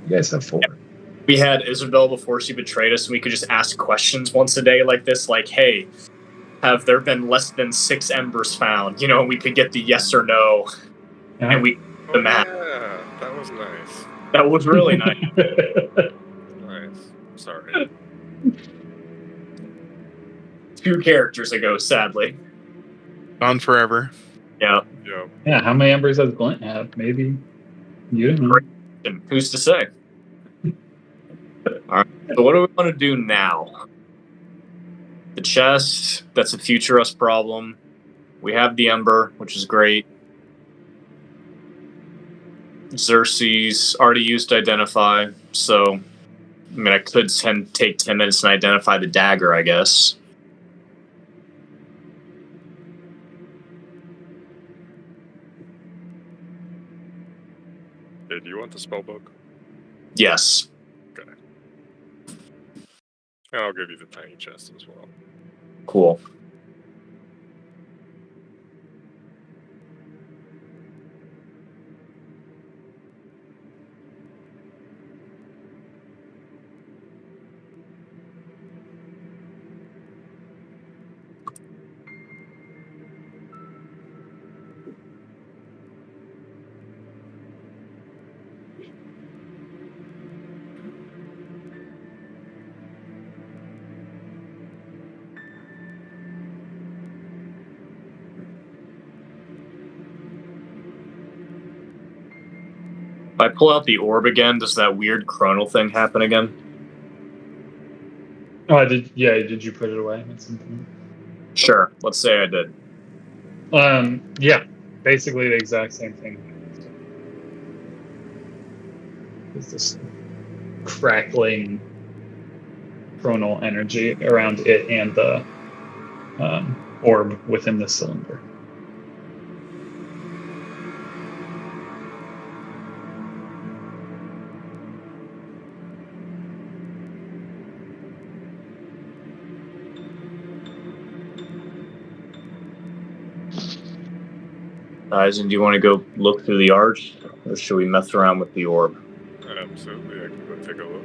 Speaker 2: you guys have 4.
Speaker 1: We had Isabel before she betrayed us, and we could just ask questions once a day like this, like, hey, have there been less than 6 embers found? You know, we could get the yes or no,
Speaker 2: Yeah.
Speaker 1: and we the math.
Speaker 6: Yeah, that was nice.
Speaker 1: That was really nice.
Speaker 6: Nice. Sorry.
Speaker 1: 2 characters ago, sadly.
Speaker 5: Gone forever.
Speaker 1: Yeah.
Speaker 6: Yeah.
Speaker 2: Yeah, how many embers does Glint have? Maybe you don't know.
Speaker 1: And who's to say? All right. So what do we want to do now? The chest, that's a future us problem. We have the ember, which is great. Xerxes already used identify, so I mean I could take 10 minutes and identify the dagger, I guess.
Speaker 6: Hey, do you want the spell book?
Speaker 1: Yes.
Speaker 6: Okay. And I'll give you the tiny chest as well.
Speaker 1: Cool. If I pull out the orb again, does that weird chronal thing happen again?
Speaker 2: Oh, did you put it away at some point?
Speaker 1: Sure. Let's say I did.
Speaker 2: Yeah, basically the exact same thing. It's this crackling chronal energy around it and the orb within the cylinder.
Speaker 1: Eisen, do you want to go look through the arch, or should we mess around with the orb?
Speaker 6: Absolutely, I can go take a look.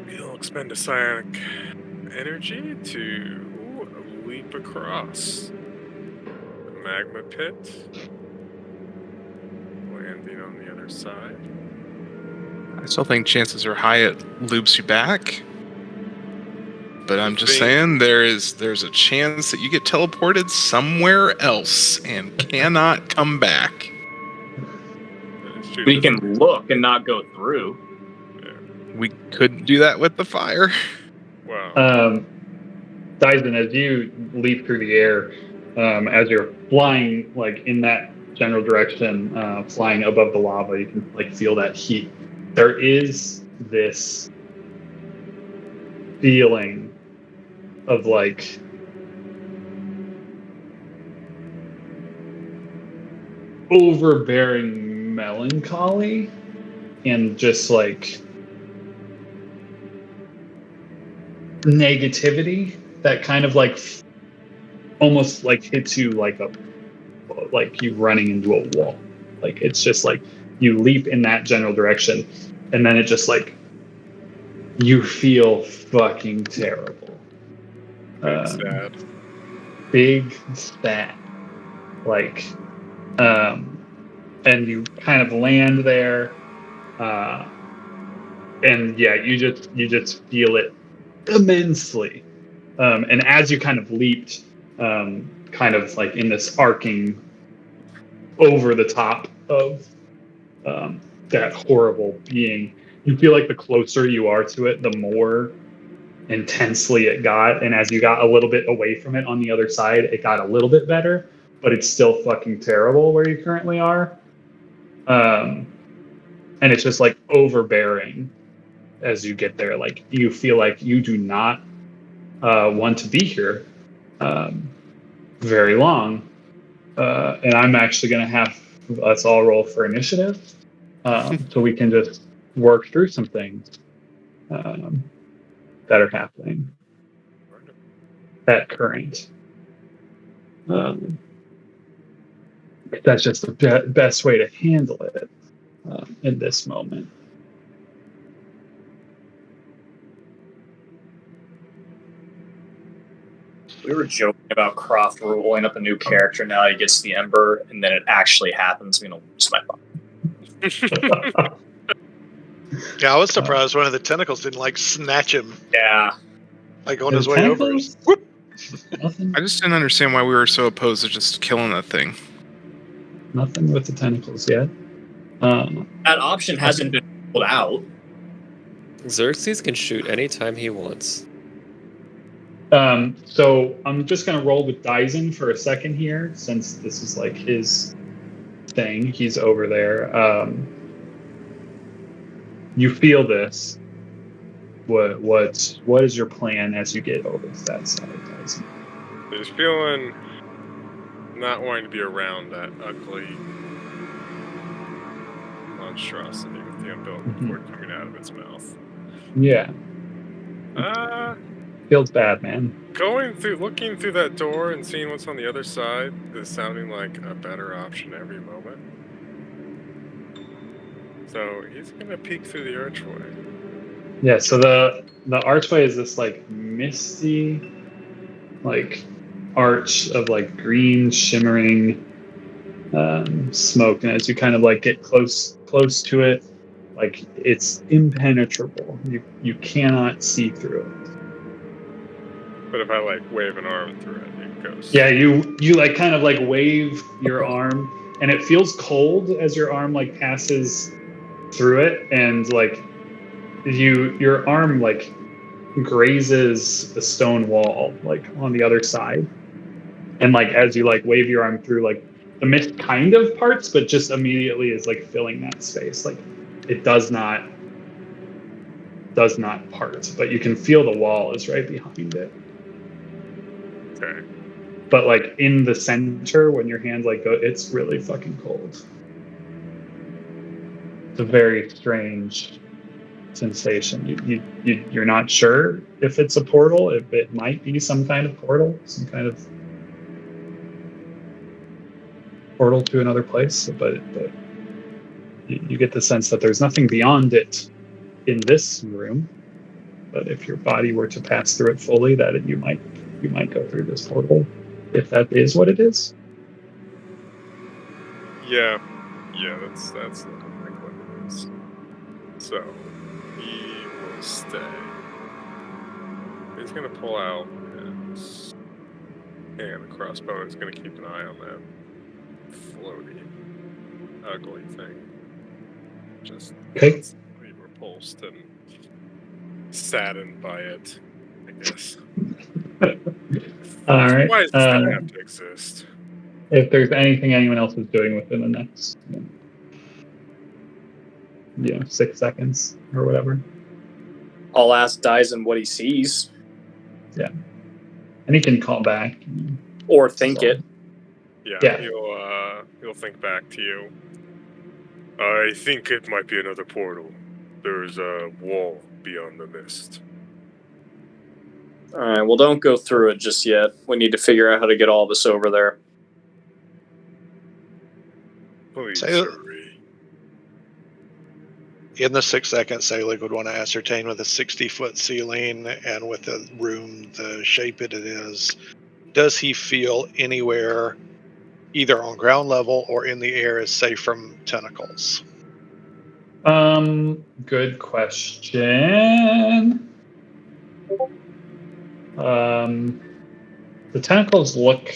Speaker 6: You'll expend a psionic energy to leap across the magma pit, landing on the other side.
Speaker 5: I still think chances are high it loops you back. But I'm just
Speaker 6: Think-
Speaker 5: saying there's a chance that you get teleported somewhere else and cannot come back.
Speaker 6: Shoot,
Speaker 1: We can look and not go through.
Speaker 5: We couldn't do that with the fire.
Speaker 6: Wow.
Speaker 2: Dyson, as you leap through the air, as you're flying like in that general direction, flying above the lava, you can like feel that heat. There is this feeling of like overbearing melancholy and just like negativity that kind of like almost like hits you like you running into a wall. Like it's just like you leap in that general direction and then it just like you feel fucking terrible.
Speaker 6: Sad.
Speaker 2: Big sad. Like and you kind of land there, and yeah, you just feel it immensely. And as you kind of leaped, kind of like in this arcing over the top of that horrible being, you feel like the closer you are to it, the more intensely it got. And as you got a little bit away from it on the other side, it got a little bit better, but it's still fucking terrible where you currently are. And it's just like overbearing as you get there. Like you feel like you do not want to be here very long. And I'm actually going to have us all roll for initiative so we can just work through some things that are happening at current. That's just the best way to handle it in this moment.
Speaker 1: We were joking about Croft rolling up a new character. Now he gets the Ember, and then it actually happens. I'm gonna lose my mind.
Speaker 7: Yeah, I was surprised one of the tentacles didn't like snatch him
Speaker 1: Yeah.
Speaker 7: like on his way over. Whoop.
Speaker 2: Nothing,
Speaker 5: I just didn't understand why we were so opposed to just killing that thing.
Speaker 2: nothing with the tentacles yet.
Speaker 1: That option hasn't been pulled out.
Speaker 4: Xerxes can shoot anytime he wants.
Speaker 2: So I'm just gonna roll with Dyson for a second here, since this is like his thing. He's over there. You feel this. What is your plan as you get over to that side, Dyson?
Speaker 6: Just feeling not wanting to be around that ugly monstrosity with the umbilical cord coming out of its mouth.
Speaker 2: Yeah, feels bad, man.
Speaker 6: Looking through that door and seeing what's on the other side is sounding like a better option every moment. So he's gonna peek through the archway.
Speaker 2: Yeah, so the archway is this like misty, like arch of like green shimmering smoke, and as you kind of like get close to it, like it's impenetrable. You cannot see through it.
Speaker 6: But if I like wave an arm through it, it goes.
Speaker 2: Yeah, you like kind of like wave your arm, and it feels cold as your arm like passes through it, and like your arm like grazes the stone wall like on the other side, and like as you like wave your arm through, like the mist kind of parts, but just immediately is like filling that space. Like it does not part, but you can feel the wall is right behind it.
Speaker 6: Okay.
Speaker 2: But like in the center, when your hand like go, it's really fucking cold. It's a very strange sensation. You're not sure if it's a portal, if it might be some kind of portal, some kind of portal to another place, but you get the sense that there's nothing beyond it in this room. But if your body were to pass through it fully, that you might go through this portal, if that is what it is.
Speaker 6: Yeah, that's looking like what it is. So he will stay. He's gonna pull out his hand, the crossbow, and he's gonna keep an eye on that floaty, ugly thing. Just
Speaker 2: Okay.
Speaker 6: repulsed and saddened by it, I guess.
Speaker 2: All right.
Speaker 6: Why does that have to exist?
Speaker 2: If there's anything anyone else is doing within the next 6 seconds or whatever.
Speaker 1: I'll ask Dyson what he sees.
Speaker 2: Yeah. And he can call back.
Speaker 1: Or think it.
Speaker 6: Yeah. He'll think back to you. I think it might be another portal. There's a wall beyond the mist.
Speaker 1: Alright, well don't go through it just yet. We need to figure out how to get all of us over there.
Speaker 6: Please
Speaker 7: Say-
Speaker 6: hurry.
Speaker 7: In the 6 seconds, Selig would want to ascertain with a 60-foot ceiling and with the room, the shape it is, does he feel anywhere either on ground level or in the air is safe from tentacles?
Speaker 2: Good question. The tentacles look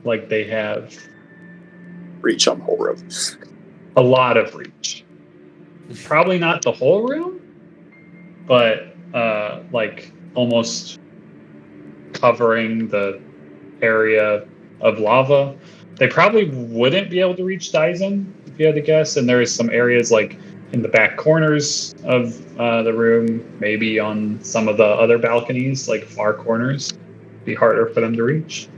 Speaker 2: like they have
Speaker 1: Reach on the whole room.
Speaker 2: a lot of reach. Probably not the whole room, but like almost covering the area of lava. They probably wouldn't be able to reach Dyson, if you had to guess. And there is some areas like in the back corners of the room, maybe on some of the other balconies, like far corners, be harder for them to reach.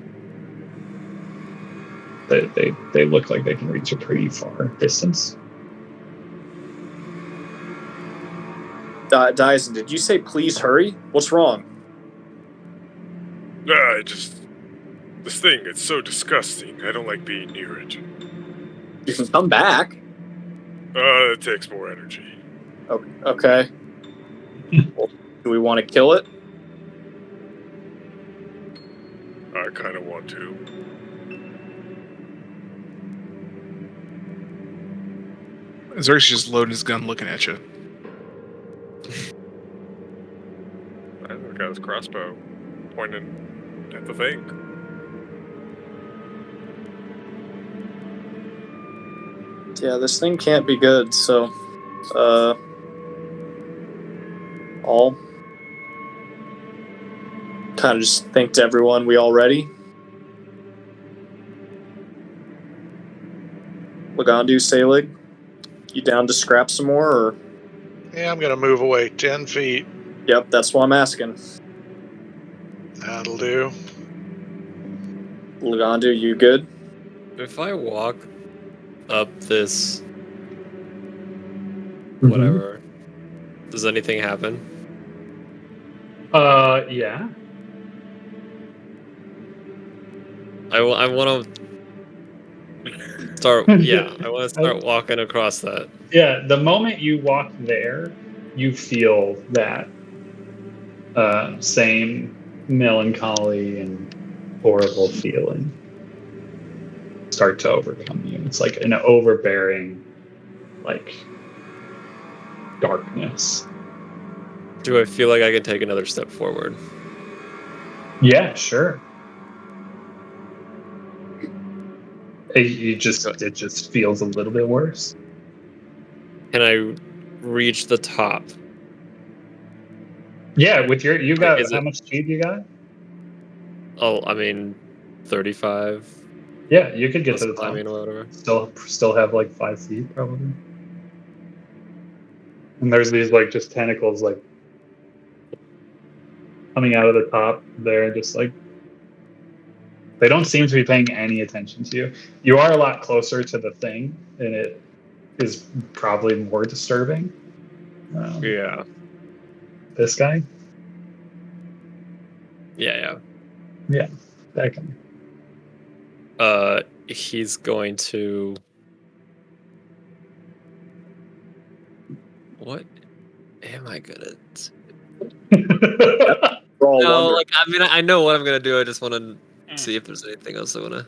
Speaker 2: They look like they can reach a pretty far distance.
Speaker 1: Dyson, did you say please hurry? What's wrong?
Speaker 6: This thing, it's so disgusting. I don't like being near it.
Speaker 1: You can come back.
Speaker 6: It takes more energy.
Speaker 1: Okay. Well, do we want to kill it?
Speaker 6: I kind of want to.
Speaker 5: Xerxes just loading his gun looking at you.
Speaker 6: I got his crossbow pointing at the thing.
Speaker 1: Yeah, this thing can't be good, so I'll kind of just think to everyone, we all ready? Lagandu, Selig, you down to scrap some more, or?
Speaker 7: Yeah, I'm going to move away 10 feet.
Speaker 1: Yep, that's what I'm asking.
Speaker 7: That'll do.
Speaker 1: Lagandu, you good?
Speaker 4: If I walk up this whatever, does anything happen?
Speaker 2: Yeah.
Speaker 4: I want to start. Yeah, I want to start walking across that.
Speaker 2: Yeah, the moment you walk there, you feel that same melancholy and horrible feeling start to overcome you. It's like an overbearing, like, darkness.
Speaker 4: Do I feel like I can take another step forward?
Speaker 2: Yeah, sure. It just feels a little bit worse.
Speaker 4: Can I reach the top?
Speaker 2: Yeah, with you got
Speaker 4: Is
Speaker 2: how
Speaker 4: it-
Speaker 2: much speed you got?
Speaker 4: Oh, I mean, 35.
Speaker 2: Yeah, you could get
Speaker 4: Plus
Speaker 2: to the top.
Speaker 4: climbing or whatever.
Speaker 2: Still have like 5 feet probably. And there's these like just tentacles like coming out of the top there, just like they don't seem to be paying any attention to you. You are a lot closer to the thing, and it is probably more disturbing.
Speaker 4: Yeah.
Speaker 2: This guy,
Speaker 4: Yeah.
Speaker 2: that guy.
Speaker 4: He's going to. What am I good at?
Speaker 1: We're all
Speaker 4: No,
Speaker 1: wondering.
Speaker 4: like I mean, I know what I'm gonna do. I just want to see if there's anything else I wanna.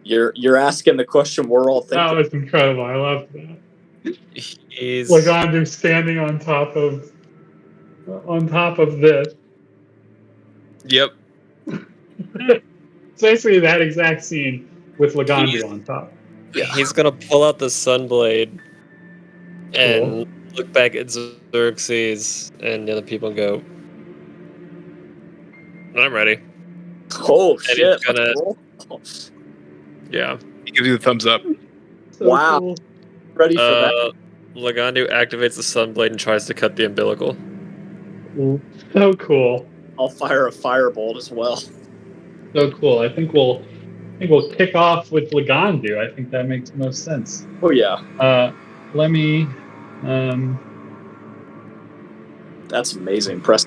Speaker 1: You're asking the question we're all
Speaker 2: That
Speaker 1: thinking.
Speaker 2: was incredible. I loved that.
Speaker 4: He's
Speaker 2: Lagandu standing on top of this.
Speaker 4: Yep.
Speaker 2: It's basically that exact scene with Lagandu
Speaker 4: He's-
Speaker 2: on top.
Speaker 4: He's gonna pull out the sunblade and look back at Xerxes and the other people and go, "I'm ready."
Speaker 1: Oh
Speaker 4: he's
Speaker 1: shit!
Speaker 4: gonna-
Speaker 1: Roll.
Speaker 4: Yeah.
Speaker 5: He gives you the thumbs up.
Speaker 2: So
Speaker 1: Wow.
Speaker 2: cool.
Speaker 1: Ready for that?
Speaker 4: Lagandu activates the sunblade and tries to cut the umbilical.
Speaker 2: So cool.
Speaker 1: I'll fire a firebolt as well.
Speaker 2: So cool. I think we'll kick off with Lagandu. I think that makes the most sense.
Speaker 1: Oh yeah,
Speaker 2: Let me
Speaker 1: that's amazing. Press.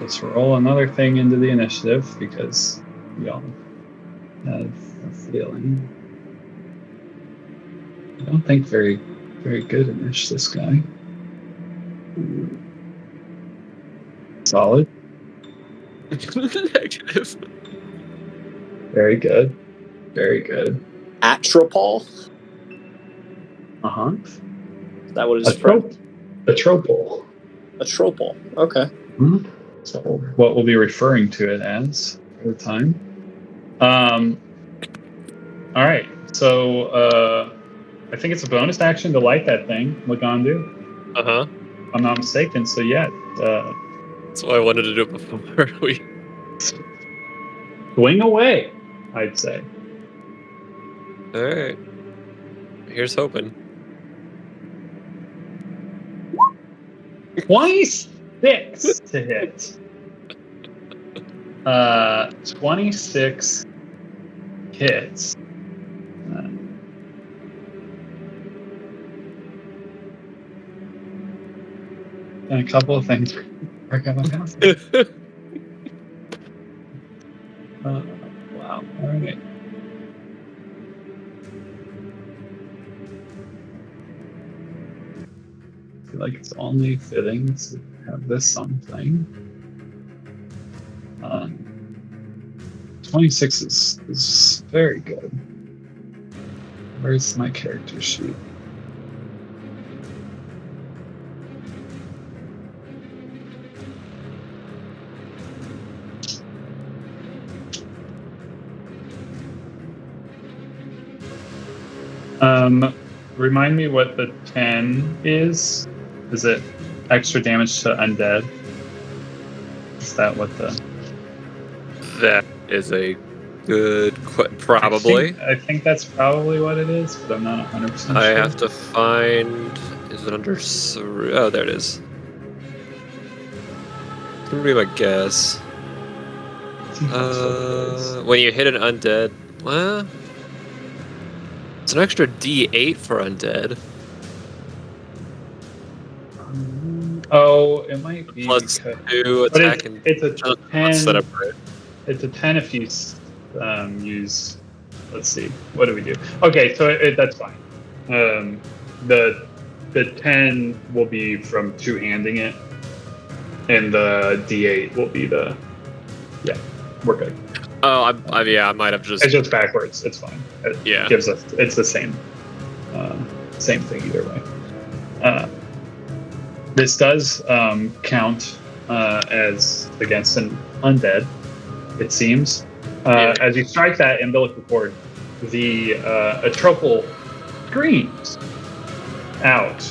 Speaker 2: let's roll another thing into the initiative because we all have a feeling. I don't think very good Inish, this guy. Solid.
Speaker 4: Negative.
Speaker 2: Very good. Very good.
Speaker 1: Atropol?
Speaker 2: Uh-huh.
Speaker 1: Is that what it is?
Speaker 2: A tropol.
Speaker 1: Atropol. Okay.
Speaker 2: So what we'll be referring to it as for the time. All right. So I think it's a bonus action to light that thing, Lagandu.
Speaker 4: Uh-huh.
Speaker 2: If I'm not mistaken. So yeah,
Speaker 4: That's what I wanted to do before we...
Speaker 2: swing away, I'd say.
Speaker 4: Alright. Here's hoping.
Speaker 2: 26 to hit. 26 hits. And a couple of things. Wow. All right. I feel like it's only fitting to have this something. 26 is very good. Where's my character sheet? Remind me what the 10 is. Is it extra damage to undead? Is that what the...
Speaker 4: That is a good probably.
Speaker 2: I think that's probably what it is, but I'm not 100% sure.
Speaker 4: I have to find... Is it under... Oh, there it is. That would be my guess.
Speaker 2: I think that's what it is.
Speaker 4: When you hit an undead... Well... It's an extra D8 for undead.
Speaker 2: Oh, it might be
Speaker 4: Plus
Speaker 2: because...
Speaker 4: 2
Speaker 2: But
Speaker 4: attack and...
Speaker 2: it's a 10.
Speaker 4: Set up right.
Speaker 2: It's a 10 if you use... Let's see. What do we do? Okay, so that's fine. The 10 will be from two-handing it, and the D8 will be the... Yeah, we're good.
Speaker 4: Oh, I might have just...
Speaker 2: It's just backwards. It's fine. It
Speaker 4: Yeah.
Speaker 2: gives us... It's the same thing either way. This does count as against an undead, it seems. As you strike that umbilical cord, the Atropal screams out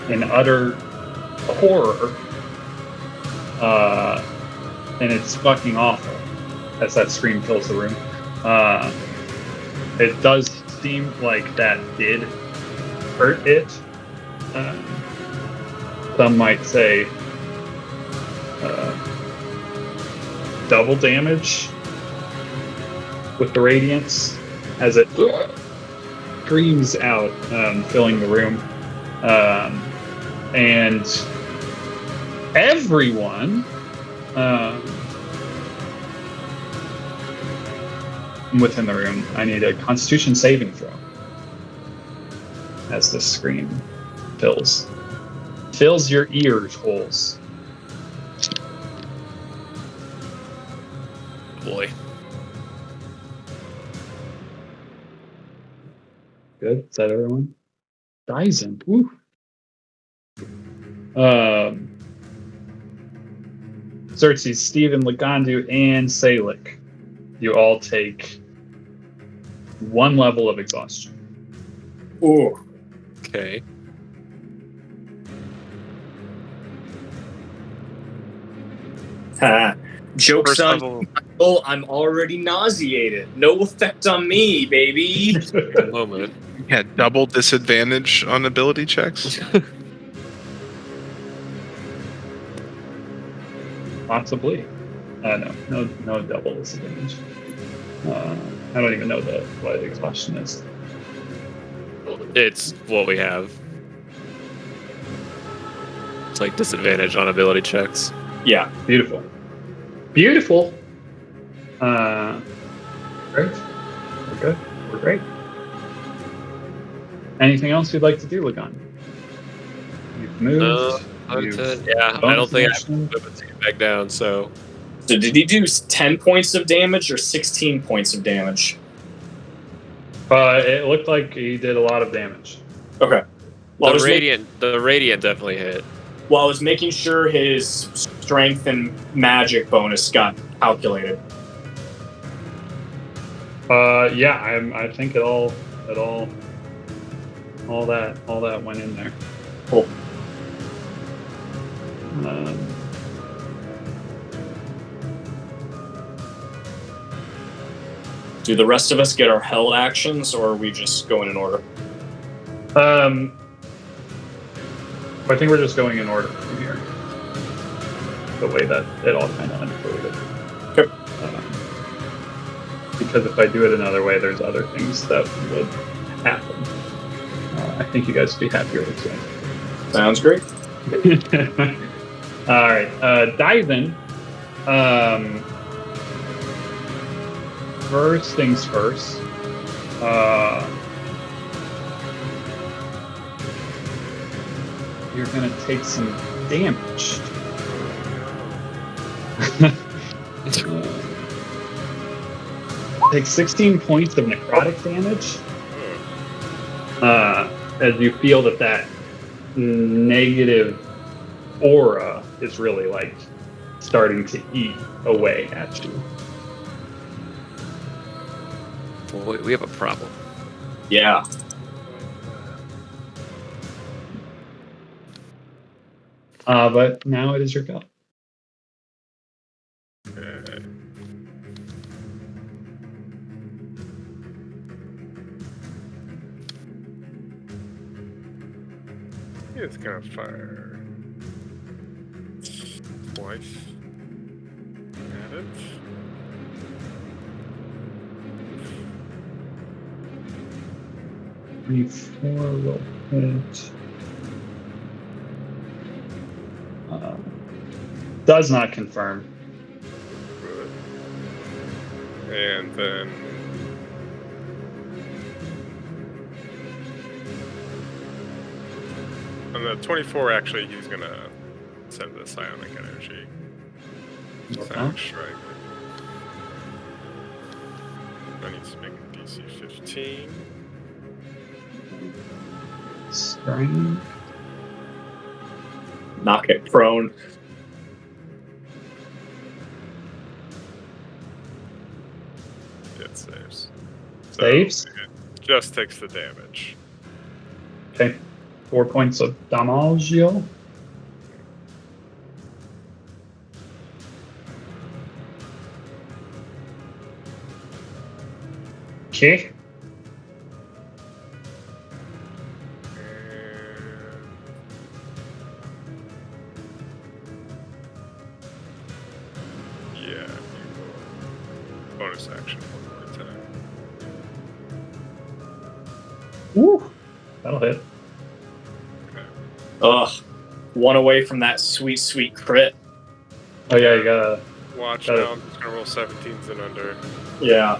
Speaker 2: in utter horror, and it's fucking awful as that scream fills the room. It does seem like that did hurt it. Some might say double damage with the radiance as it screams out, filling the room. And everyone within the room, I need a Constitution saving throw as this scream fills your ears holes.
Speaker 4: Boy.
Speaker 2: Good. Is that everyone? Dyson. Woo. Xerxes, Stephen, Lagandu, and Salic. You all take 1 level of exhaustion.
Speaker 1: Ooh.
Speaker 4: Okay.
Speaker 1: Joke's
Speaker 6: First
Speaker 1: on
Speaker 6: level.
Speaker 1: Michael, I'm already nauseated. No effect on me, baby.
Speaker 4: One moment.
Speaker 5: Yeah, double disadvantage on ability checks.
Speaker 2: Possibly. No double disadvantage. I don't even know what exhaustion is.
Speaker 4: It's what we have. It's like disadvantage on ability checks.
Speaker 1: Yeah.
Speaker 2: Beautiful. Great. We're good. We're great. Anything else you'd like to do, Lagan? You've moved.
Speaker 4: I don't think I
Speaker 2: bonus
Speaker 4: have
Speaker 2: action.
Speaker 4: to take it back down, so...
Speaker 1: So did he do 10 points of damage or 16 points of damage?
Speaker 2: It looked like he did a lot of damage.
Speaker 1: Okay. Well, I was
Speaker 4: The radiant definitely hit.
Speaker 1: Well, I was making sure his strength and magic bonus got calculated.
Speaker 2: Yeah, I think it all that went in there.
Speaker 1: Cool. Do the rest of us get our held actions, or are we just going in order?
Speaker 2: I think we're just going in order from here. The way that it all kind of unfolded.
Speaker 1: Okay.
Speaker 2: Because if I do it another way, there's other things that would happen. I think you guys would be happier with it.
Speaker 1: Sounds great.
Speaker 2: All right, Dyson. First things first. You're gonna take some damage. Take 16 points of necrotic damage. As you feel that negative aura is really like starting to eat away at you.
Speaker 4: Boy, we have a problem.
Speaker 1: Yeah.
Speaker 2: But now it is your go.
Speaker 6: It's gonna fire twice at it.
Speaker 2: Before will hit. Does not confirm.
Speaker 6: And then on the 24, actually, he's gonna send the psionic energy. Psionic strike. I need to make a DC 15.
Speaker 2: Strain.
Speaker 1: Knock it prone.
Speaker 6: It saves.
Speaker 2: Saves?
Speaker 6: It just takes the damage.
Speaker 2: Okay. 4 points of damage. Okay.
Speaker 6: Yeah, you will. Bonus action one more time.
Speaker 2: Woo! That'll hit.
Speaker 1: Ugh. One away from that sweet, sweet crit.
Speaker 2: Oh yeah, you gotta.
Speaker 6: Watch
Speaker 2: Got it.
Speaker 6: now, I'm just gonna roll 17s and under.
Speaker 1: Yeah.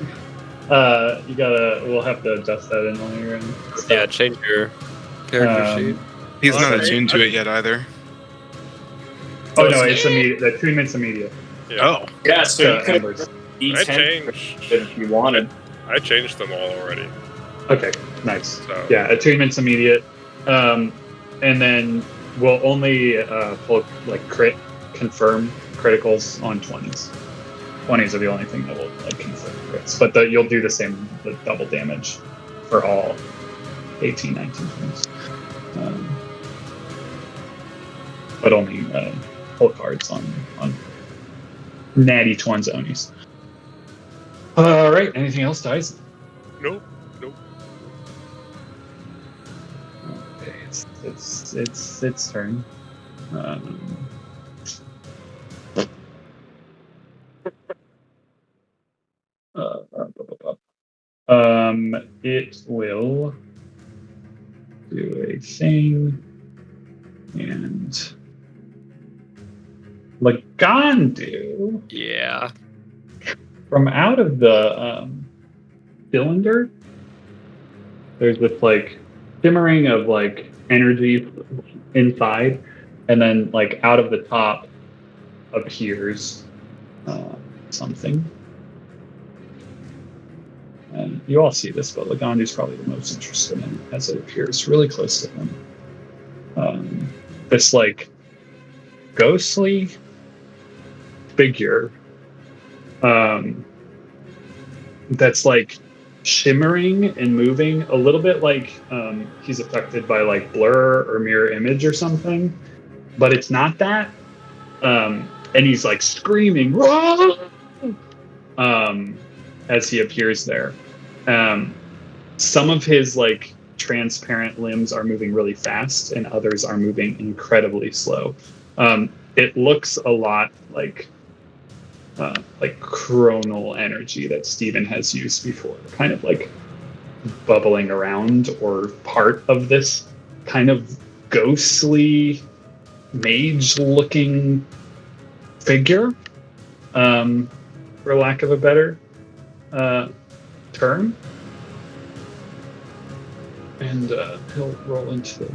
Speaker 2: You gotta. We'll have to adjust that in while you're in.
Speaker 4: Yeah, change your character sheet.
Speaker 5: He's not
Speaker 6: Okay.
Speaker 5: attuned to it yet either.
Speaker 2: Oh no, it's immediate. The treatment's immediate.
Speaker 6: Yeah.
Speaker 5: Oh,
Speaker 1: Yeah, so you could
Speaker 2: Embers.
Speaker 6: I
Speaker 1: D10
Speaker 6: changed.
Speaker 1: if you wanted.
Speaker 6: I changed them all already.
Speaker 2: Okay, nice.
Speaker 6: So
Speaker 2: Yeah, attunement's immediate. And then we'll only pull like crit confirm criticals on 20s. 20s are the only thing that will like confirm crits. But you'll do the same the double damage for all 18, 19 points. But only pull cards on natty 20s onies. All right, anything else, Dyson?
Speaker 6: nope.
Speaker 2: Okay, it's turn. It will do a thing, and Lagandu
Speaker 4: Yeah.
Speaker 2: from out of the cylinder. There's this like shimmering of like energy inside, and then like out of the top appears something. And you all see this, but Lagandu's probably the most interested in it as it appears really close to him. This like ghostly figure that's like shimmering and moving a little bit like he's affected by like blur or mirror image or something, but it's not that. And he's like screaming as he appears there. Some of his like transparent limbs are moving really fast and others are moving incredibly slow. It looks a lot like chronal energy that Steven has used before, kind of like bubbling around or part of this kind of ghostly mage-looking figure, for lack of a better term. And he'll roll into the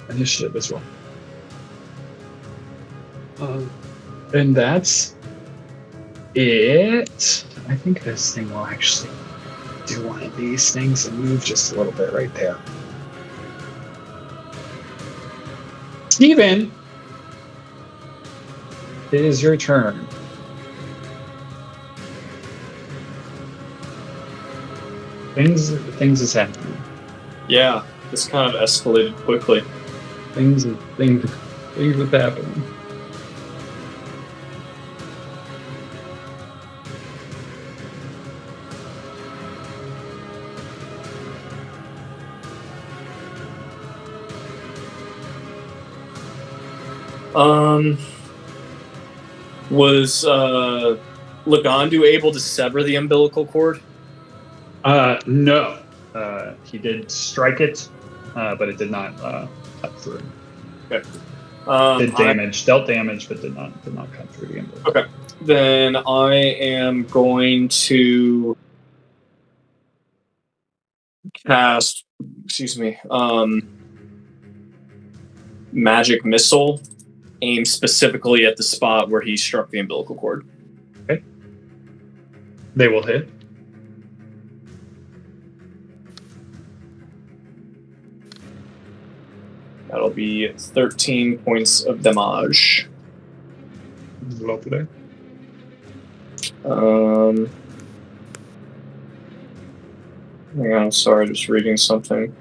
Speaker 2: initiative as well. And that's it. I think this thing will actually do one of these things and move just a little bit right there. Steven, it is your turn. Things is happening.
Speaker 1: Yeah, this kind of escalated quickly.
Speaker 2: Things is happening.
Speaker 1: Was Lagandu able to sever the umbilical cord?
Speaker 2: No. He did strike it, but it did not cut through.
Speaker 1: Okay.
Speaker 2: Dealt damage, but did not cut through the umbilical.
Speaker 1: Okay. Then I am going to cast, magic missile, aim specifically at the spot where he struck the umbilical cord.
Speaker 2: Okay. They will hit.
Speaker 1: That'll be 13 points of damage.
Speaker 2: Roll today.
Speaker 1: Hang on, sorry, just reading something.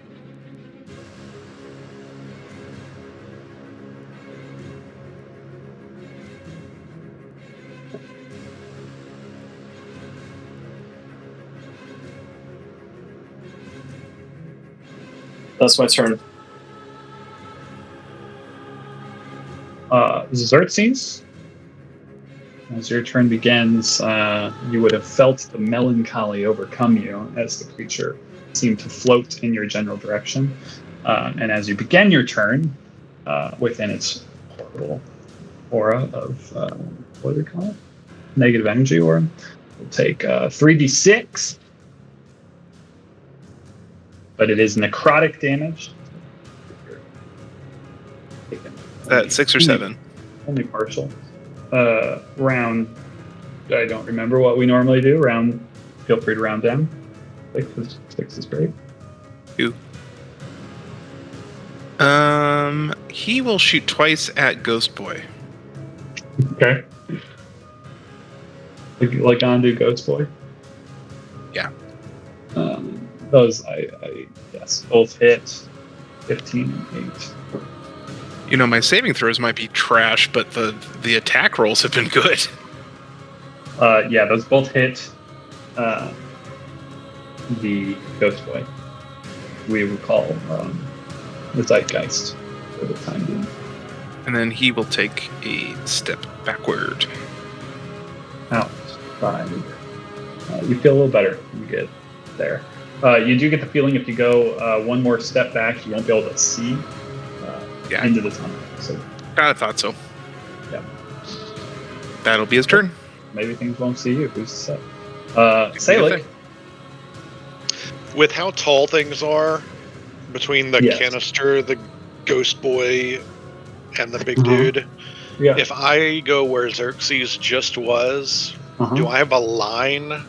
Speaker 1: That's my turn.
Speaker 2: Xerxes, as your turn begins, you would have felt the melancholy overcome you as the creature seemed to float in your general direction. And as you begin your turn, within its horrible aura of, what do we call it? Negative energy aura. We'll take 3d6. But it is necrotic damage.
Speaker 5: That 6 or 7?
Speaker 2: Only partial. Round. I don't remember what we normally do. Round. Feel free to round down. 6 is great.
Speaker 5: 2. He will shoot twice at Ghost Boy.
Speaker 2: Okay. Like undo Ghost Boy.
Speaker 5: Yeah.
Speaker 2: Those yes, both hit. 15 and 8.
Speaker 5: You know, my saving throws might be trash, but the attack rolls have been good.
Speaker 2: Yeah, those both hit the Ghost Boy. We would call the Zeitgeist for the time being.
Speaker 5: And then he will take a step backward.
Speaker 2: Out 5. You feel a little better when you get there. You do get the feeling if you go one more step back, you won't be able to see into the tunnel. So
Speaker 5: I thought so.
Speaker 2: Yeah.
Speaker 5: That'll be his turn.
Speaker 2: Maybe things won't see you. Who's to say? Salic.
Speaker 7: With how tall things are between the canister, the Ghost Boy, and the big dude,
Speaker 2: Yeah.
Speaker 7: if I go where Xerxes just was, do I have a line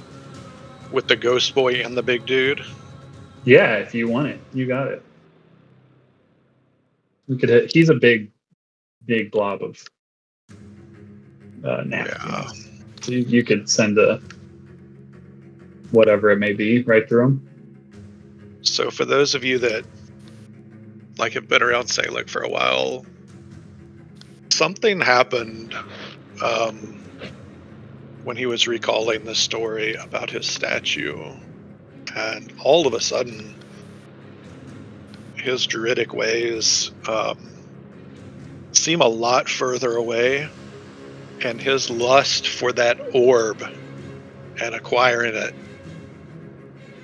Speaker 7: with the ghost boy and the big dude?
Speaker 2: Yeah, if you want it, you got it. We could hit. He's a big blob of napkins. So you could send a whatever it may be right through him.
Speaker 7: So for those of you that have been around Salic for a while, something happened when he was recalling the story about his statue, and all of a sudden his druidic ways seem a lot further away, and his lust for that orb and acquiring it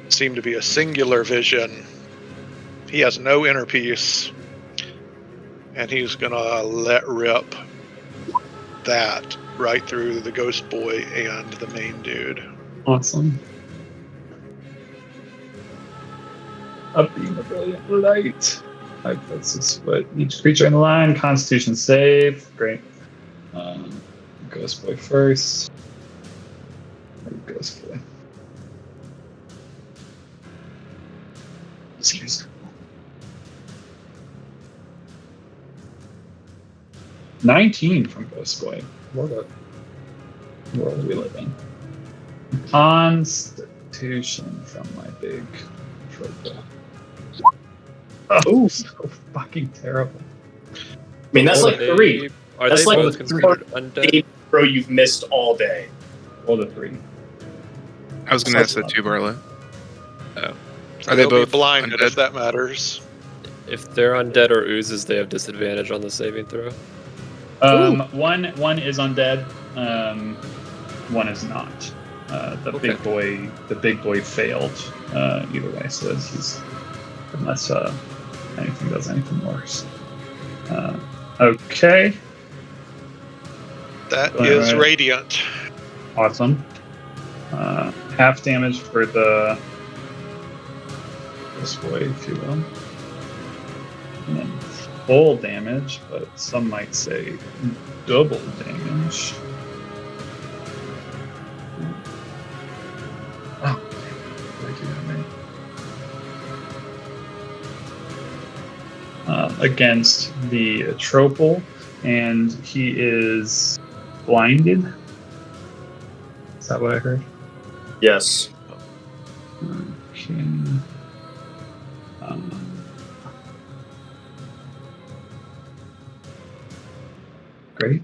Speaker 7: seem to be a singular vision. He has no inner peace, and he's gonna let rip that right through the ghost boy and the main dude.
Speaker 2: Awesome. A beam of brilliant light. 5 foot 6 foot. Each creature in the line. Constitution save. Great. Ghost boy first. Ghost boy. Excuse me. 19 from Ghost Boy. What a world we live in. Constitution from my big trophy. Oh, so fucking terrible.
Speaker 1: I mean, that's like
Speaker 4: Are
Speaker 1: 3.
Speaker 4: Are
Speaker 1: That's
Speaker 4: they
Speaker 1: like
Speaker 4: both
Speaker 1: the
Speaker 4: considered undead?
Speaker 1: Bro, you've missed all day.
Speaker 2: Roll a 3.
Speaker 5: I was going to ask that too, Barla.
Speaker 4: Oh.
Speaker 5: Are they
Speaker 7: They'll
Speaker 5: both
Speaker 7: be blinded
Speaker 5: undead?
Speaker 7: if that matters?
Speaker 4: If they're undead or oozes, they have disadvantage on the saving throw.
Speaker 2: One is undead. One is not. The big boy failed either way. So he's unless anything does anything worse. Okay.
Speaker 7: That
Speaker 2: Right,
Speaker 7: is
Speaker 2: right.
Speaker 7: radiant.
Speaker 2: Awesome. Half damage for this boy, if you will. And then full damage, but some might say double damage. Oh, did I do that right? Against the Atropal, and he is blinded. Is that what I heard?
Speaker 1: Yes.
Speaker 2: Okay. Great.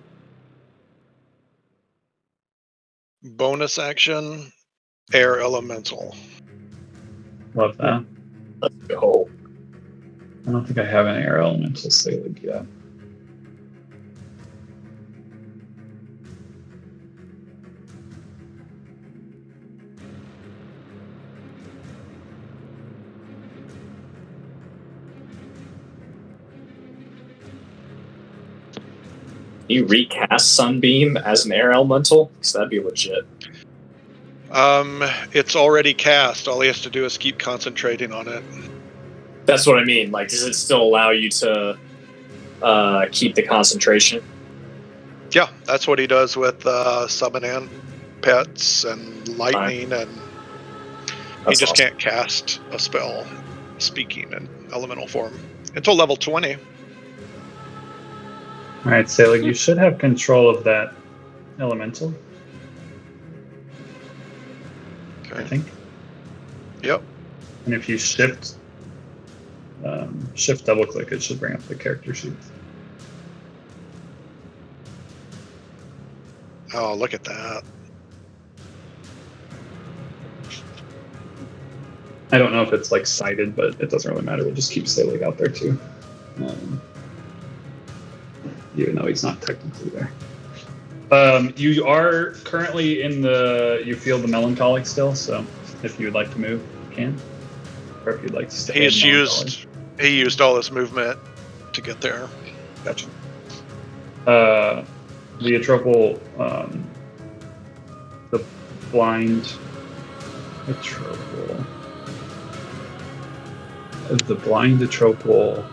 Speaker 7: Bonus action, air elemental.
Speaker 2: Love that.
Speaker 1: Let's go.
Speaker 2: I don't think I have an air elemental Selig yet.
Speaker 1: Can you recast Sunbeam as an air elemental? Because that'd be legit.
Speaker 7: It's already cast. All he has to do is keep concentrating on it.
Speaker 1: That's what I mean. Like, does it still allow you to keep the concentration?
Speaker 7: Yeah, that's what he does with summoning pets and lightning, and he
Speaker 1: That's
Speaker 7: just
Speaker 1: awesome.
Speaker 7: can't cast a spell speaking in elemental form until level 20.
Speaker 2: All right, Selig, you should have control of that elemental, I
Speaker 7: Okay.
Speaker 2: think.
Speaker 7: Yep.
Speaker 2: And if you shift double click, it should bring up the character sheet.
Speaker 7: Oh, look at that.
Speaker 2: I don't know if it's like cited, but it doesn't really matter. We'll just keep Selig out there too. Even though he's not technically there. You are currently you feel the melancholic still, so if you would like to move, you can. Or if you'd like to stay
Speaker 7: He
Speaker 2: in
Speaker 7: used all his movement to get there.
Speaker 2: Gotcha. The Atropal, the blind Atropal. The blind Atropal.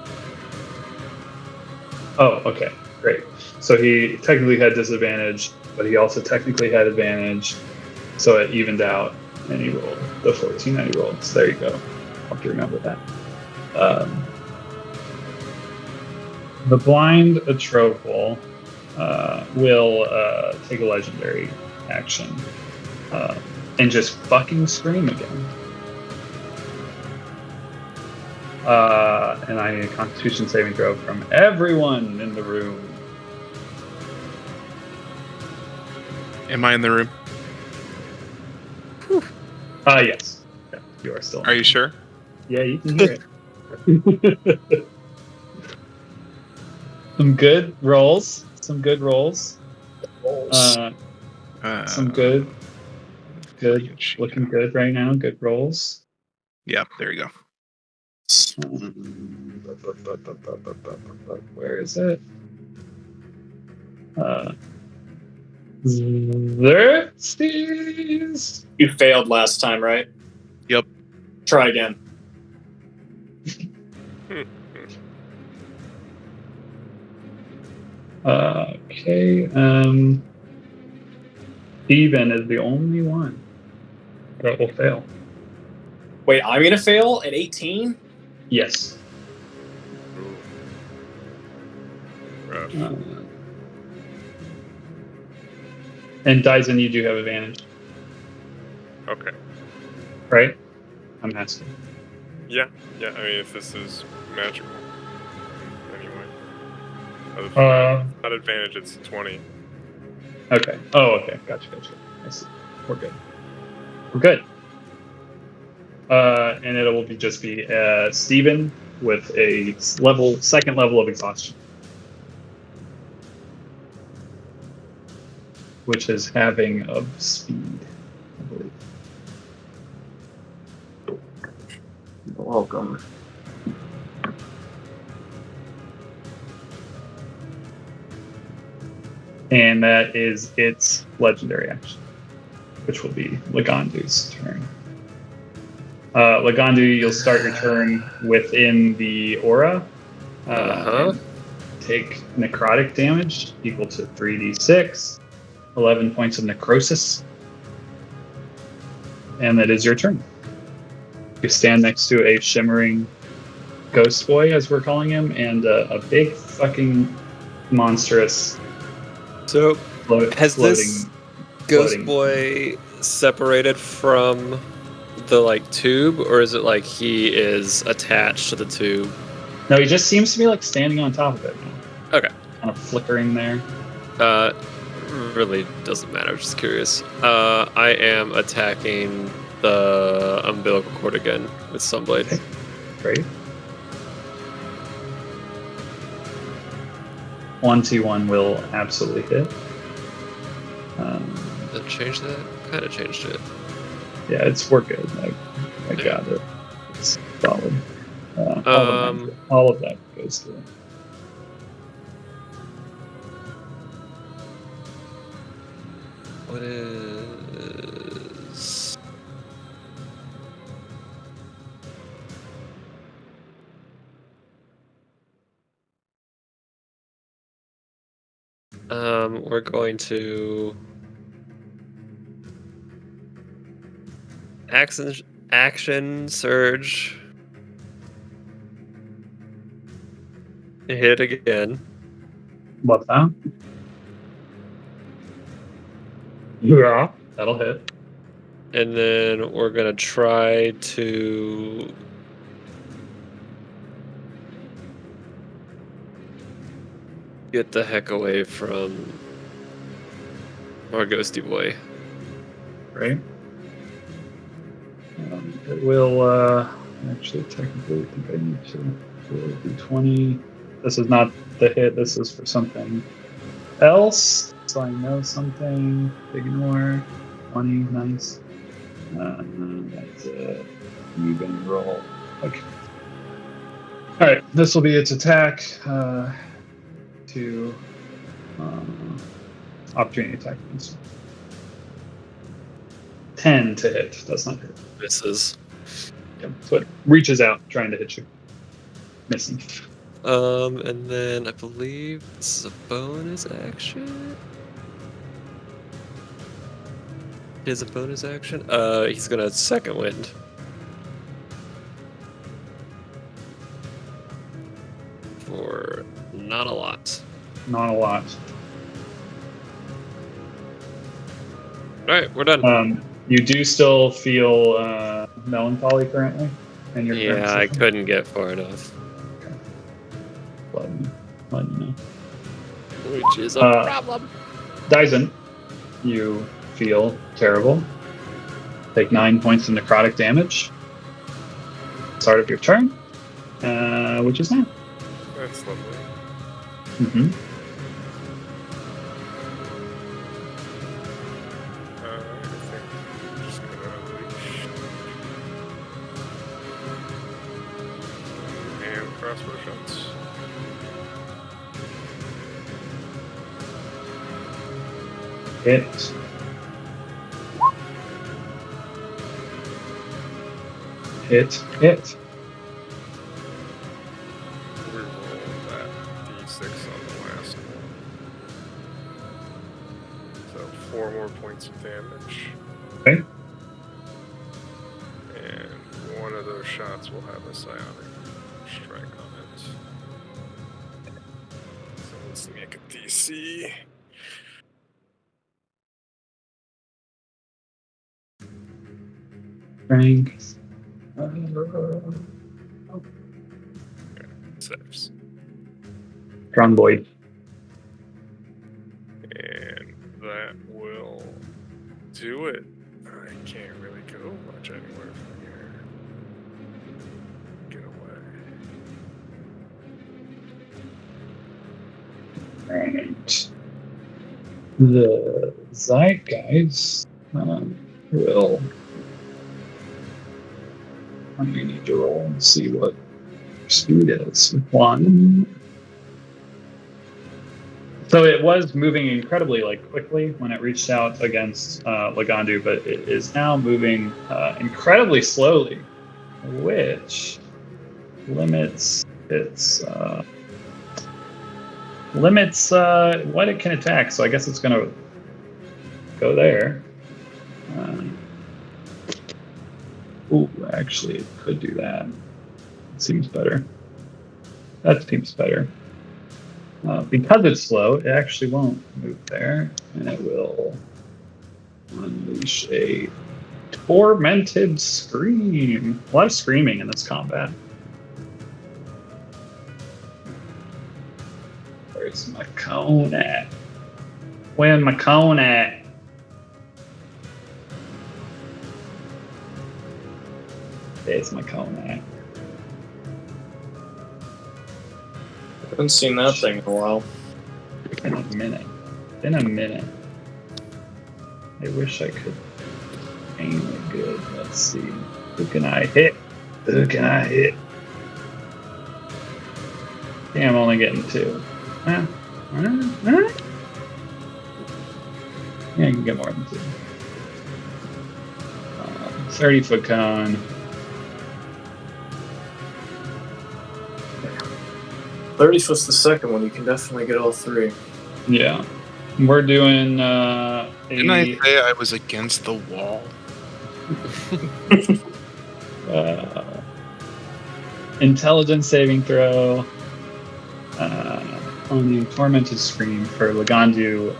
Speaker 2: Oh, okay, great. So he technically had disadvantage, but he also technically had advantage, so it evened out. And he rolled the 14 that he rolled. So there you go. I'll have to remember that. The blind Atropal will take a legendary action and just fucking scream again. And I need a Constitution saving throw from everyone in the room.
Speaker 5: Am I in the room?
Speaker 2: Yes. Yeah, you are still.
Speaker 5: Are you sure?
Speaker 2: Yeah, you can hear it. Some good rolls. Some good rolls. Some good. Looking good right now. Good rolls.
Speaker 5: Yeah, there you go.
Speaker 2: Where is it? Xerxes.
Speaker 1: You failed last time, right?
Speaker 5: Yep.
Speaker 1: Try again.
Speaker 2: Okay. Steven is the only one that will fail.
Speaker 1: Wait, I'm gonna fail at 18?
Speaker 2: Yes.
Speaker 6: Rough.
Speaker 2: And Dyson, you do have advantage,
Speaker 6: Okay.
Speaker 2: right? I'm asking.
Speaker 6: Yeah. I mean, if this is magical, anyway. Other than that, not advantage. It's 20.
Speaker 2: Okay. Oh, okay. Gotcha. I see. We're good. And it will just be Steven with a second level of exhaustion, which is halving of speed, I believe.
Speaker 1: You're welcome.
Speaker 2: And that is its legendary action, which will be Lagandu's turn. Lagandu, you'll start your turn within the aura. And take necrotic damage equal to 3d6, 11 points of necrosis. And that is your turn. You stand next to a shimmering ghost boy, as we're calling him, and a big fucking monstrous
Speaker 4: So has
Speaker 2: floating
Speaker 4: this ghost
Speaker 2: floating.
Speaker 4: boy separated from the like tube, or is it like he is attached to the tube?
Speaker 2: No, he just seems to be like standing on top of it now.
Speaker 4: Okay.
Speaker 2: Kind of flickering there.
Speaker 4: Really doesn't matter. Just curious. I am attacking the umbilical cord again with Sunblade.
Speaker 2: Okay. Great. 1t1 will absolutely hit.
Speaker 4: Did it change that? Kind of changed it.
Speaker 2: Yeah, we're good. I got it. It's solid. All of that goes through.
Speaker 4: What is? We're going to action surge. Hit it again.
Speaker 2: What's that? Yeah, that'll hit.
Speaker 4: And then we're gonna try to get the heck away from our ghosty boy.
Speaker 2: Right. It will actually technically I think I need to roll d20. This is not the hit, this is for something else. So I know something. Ignore. 20, nice. That's a even roll. Okay. Alright, this will be its attack to opportunity attack. 10 to hit. Does not hit.
Speaker 4: Misses.
Speaker 2: Yep. So it reaches out, trying to hit you. Missing.
Speaker 4: And then I believe this is a bonus action. Is a bonus action? He's gonna second wind. For not a lot.
Speaker 2: Not a lot.
Speaker 4: Alright, we're done.
Speaker 2: You do still feel melancholy currently? In your current
Speaker 4: Yeah, I
Speaker 2: position?
Speaker 4: couldn't get far enough.
Speaker 2: Let me know.
Speaker 4: Which is a problem.
Speaker 2: Dyson, you feel terrible. Take 9 points of necrotic damage. Start of your turn, which is now.
Speaker 6: That's lovely.
Speaker 2: Mm-hmm.
Speaker 6: I think I'm just gonna unleash. And crossbow shots.
Speaker 2: Hit. Hit.
Speaker 6: Reroll that d6 on the last one. So 4 more points of damage.
Speaker 2: Okay.
Speaker 6: And one of those shots will have a psionic strike on it. So let's make a DC.
Speaker 2: Strength.
Speaker 6: 6.
Speaker 2: Strong Boyd.
Speaker 6: And that will do it. I can't really go much anywhere from here. Get away.
Speaker 2: Right. The Zeitgeist will. I need to roll and see what your speed is. 1. So it was moving incredibly quickly when it reached out against Lagandu, but it is now moving incredibly slowly, which limits its what it can attack. So I guess it's going to go there. Actually, it could do that. It seems better. That seems better. Because it's slow, it actually won't move there, and it will unleash a tormented scream. A lot of screaming in this combat. Where's my cone at? Where's my cone at? There's my cone at.
Speaker 1: Haven't seen that thing in a while.
Speaker 2: Been a minute. I wish I could aim it good. Let's see. Who can I hit? Damn, I'm only getting 2. Yeah, I can get more than 2. 30-foot cone.
Speaker 1: 30-foot's the second one. You can definitely get all 3.
Speaker 2: Yeah. We're doing
Speaker 5: Didn't I say I was against the wall?
Speaker 2: Intelligence saving throw on the tormented scream for Lagandu.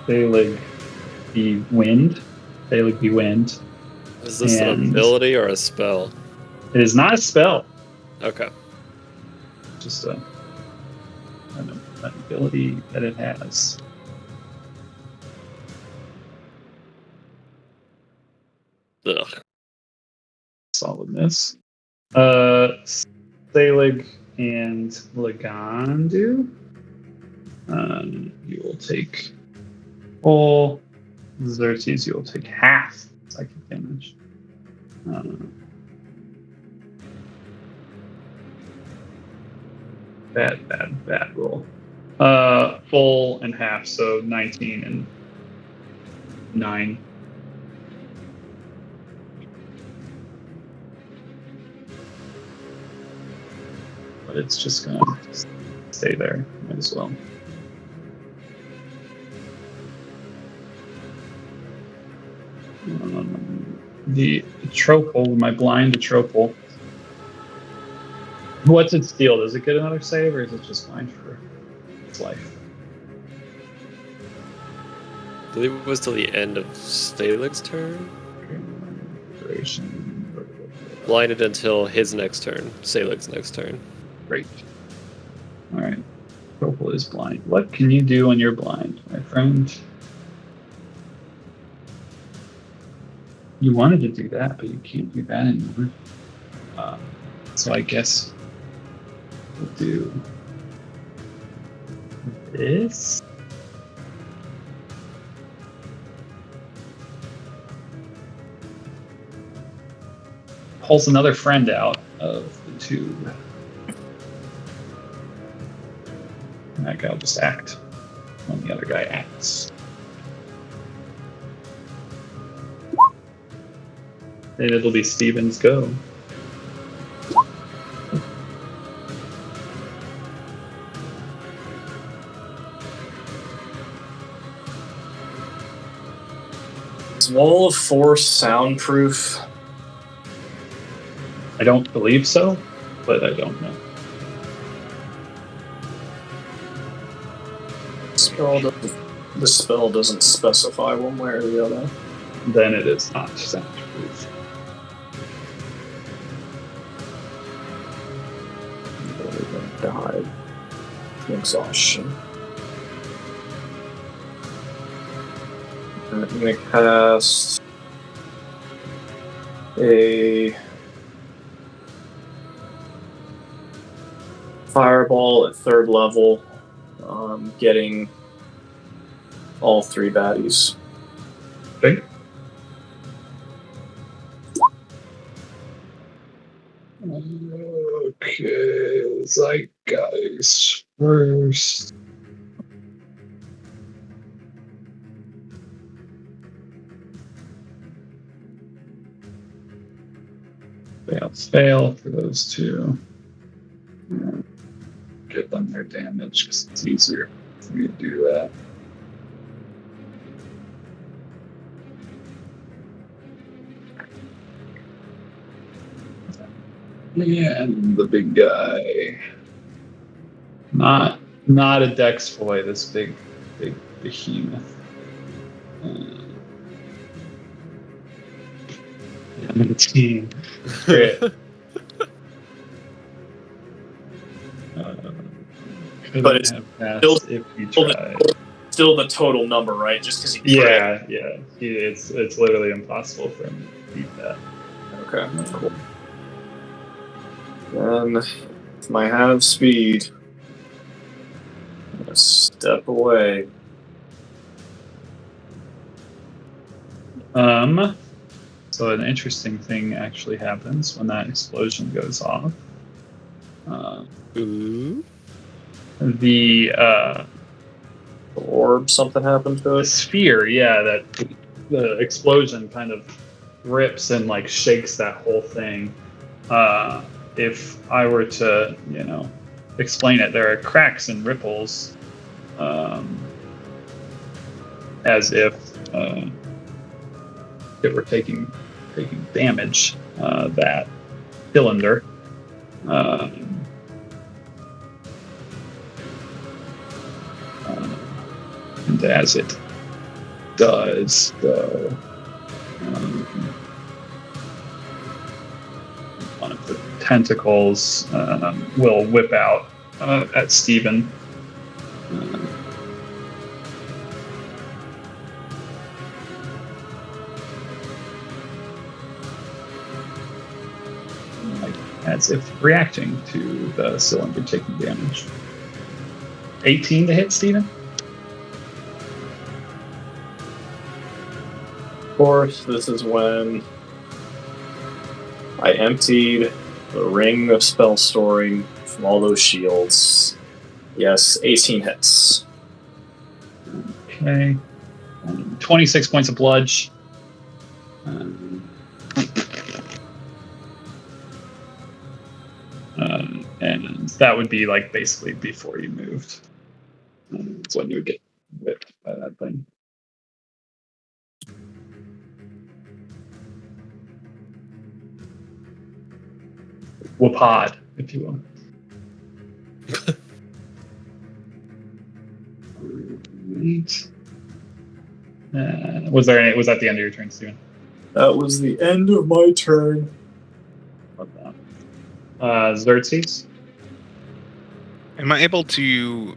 Speaker 2: Thalig be wind.
Speaker 4: Is this an ability or a spell?
Speaker 2: It is not a spell.
Speaker 4: Okay.
Speaker 2: Just an ability that it has.
Speaker 4: Ugh.
Speaker 2: Solid miss. Thalig and Lagandu. You will take full. Xerxes, you will take half psychic damage. Bad roll. Full and half, so 19 and 9. But it's just gonna stay there. Might as well. The Tropal, my blind Tropal. What's its deal? Does it get another save, or is it just blind for its life?
Speaker 4: I believe it was till the end of Stalig's turn. Blinded until his next turn, Stalig's next turn.
Speaker 2: Great. All right. Tropal is blind. What can you do when you're blind, my friend? You wanted to do that, but you can't do that anymore. So I guess we'll do this. Pulls another friend out of the tube. And that guy will just act when the other guy acts. And it'll be Steven's go.
Speaker 1: Is Wall of Force soundproof?
Speaker 2: I don't believe so, but I don't know.
Speaker 1: The spell doesn't specify one way or the other.
Speaker 2: Then it is not soundproof.
Speaker 1: Died. Exhaustion. I'm gonna cast a fireball at 3rd level, getting all 3 baddies.
Speaker 2: Okay. Okay, Zeitgeist first. Fail for those two. Give them their damage because it's easier for me to do that. Yeah, and the big guy. Not a Dex boy, this big behemoth. 19. Great.
Speaker 1: But it's still,
Speaker 2: if you try.
Speaker 1: Still the total number, right? Just because he
Speaker 2: Yeah. It's literally impossible for him to beat that.
Speaker 1: Okay, cool. Then, with my half speed, I'm gonna step away.
Speaker 2: So an interesting thing actually happens when that explosion goes off. The
Speaker 1: Orb, something happened to
Speaker 2: the
Speaker 1: it.
Speaker 2: sphere, that the explosion kind of rips and like shakes that whole thing. If I were to, explain it, there are cracks and ripples, as if it were taking damage. That cylinder. And as it does, though, one of the tentacles will whip out at Steven. As if reacting to the cylinder taking damage. 18 to hit, Steven?
Speaker 1: Of course, this is when I emptied the ring of spell storing from all those shields. Yes, 18 hits.
Speaker 2: Okay. 26 points of bludge. And that would be like basically before you moved. It's when you would get whipped by that thing. Wapod, if you will. Right. Was that the end of your turn, Steven?
Speaker 1: That was the end of my turn.
Speaker 2: Love that. Xerxes?
Speaker 5: Am I able to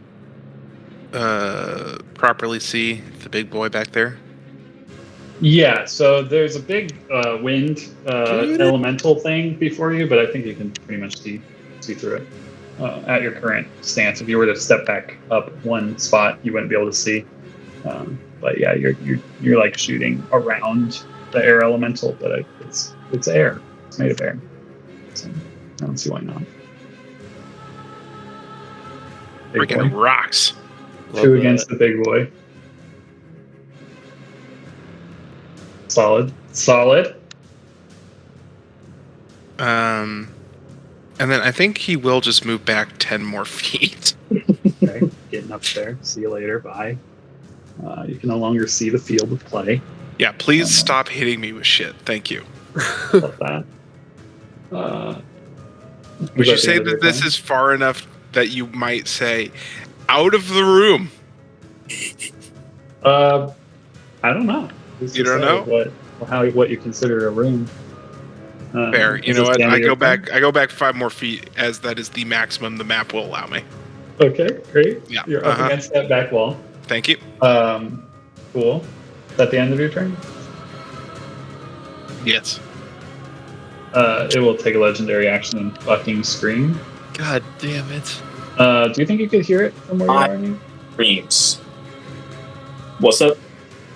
Speaker 5: properly see the big boy back there?
Speaker 2: Yeah, so there's a big wind elemental thing before you, but I think you can pretty much see through it at your current stance. If you were to step back up one spot, you wouldn't be able to see. But yeah, you're like shooting around the air elemental, but it's air. It's made of air. So I don't see why not. Big
Speaker 5: Freaking
Speaker 2: boy.
Speaker 5: rocks.
Speaker 2: Two against the big boy. Solid.
Speaker 5: And then I think he will just move back 10 more feet.
Speaker 2: Okay, getting up there. See you later. Bye. You can no longer see the field of play.
Speaker 5: Yeah, please stop hitting me with shit. Thank you.
Speaker 2: Love that.
Speaker 5: Would you say that this is far enough that you might say, out of the room?
Speaker 2: I don't know. Who's
Speaker 5: You
Speaker 2: to
Speaker 5: don't
Speaker 2: say
Speaker 5: know?
Speaker 2: what you consider a room?
Speaker 5: Fair. You
Speaker 2: is
Speaker 5: know
Speaker 2: this
Speaker 5: what?
Speaker 2: the end
Speaker 5: I
Speaker 2: of your
Speaker 5: go
Speaker 2: turn?
Speaker 5: back. I go back 5 more feet, as that is the maximum the map will allow me.
Speaker 2: Okay, great.
Speaker 5: Yeah.
Speaker 2: You're up against that back wall.
Speaker 5: Thank you.
Speaker 2: Cool. Is that the end of your turn?
Speaker 5: Yes.
Speaker 2: It will take a legendary action and fucking scream.
Speaker 4: God damn it.
Speaker 2: Do you think you could hear it from where you are? Amy?
Speaker 1: Dreams. What's up?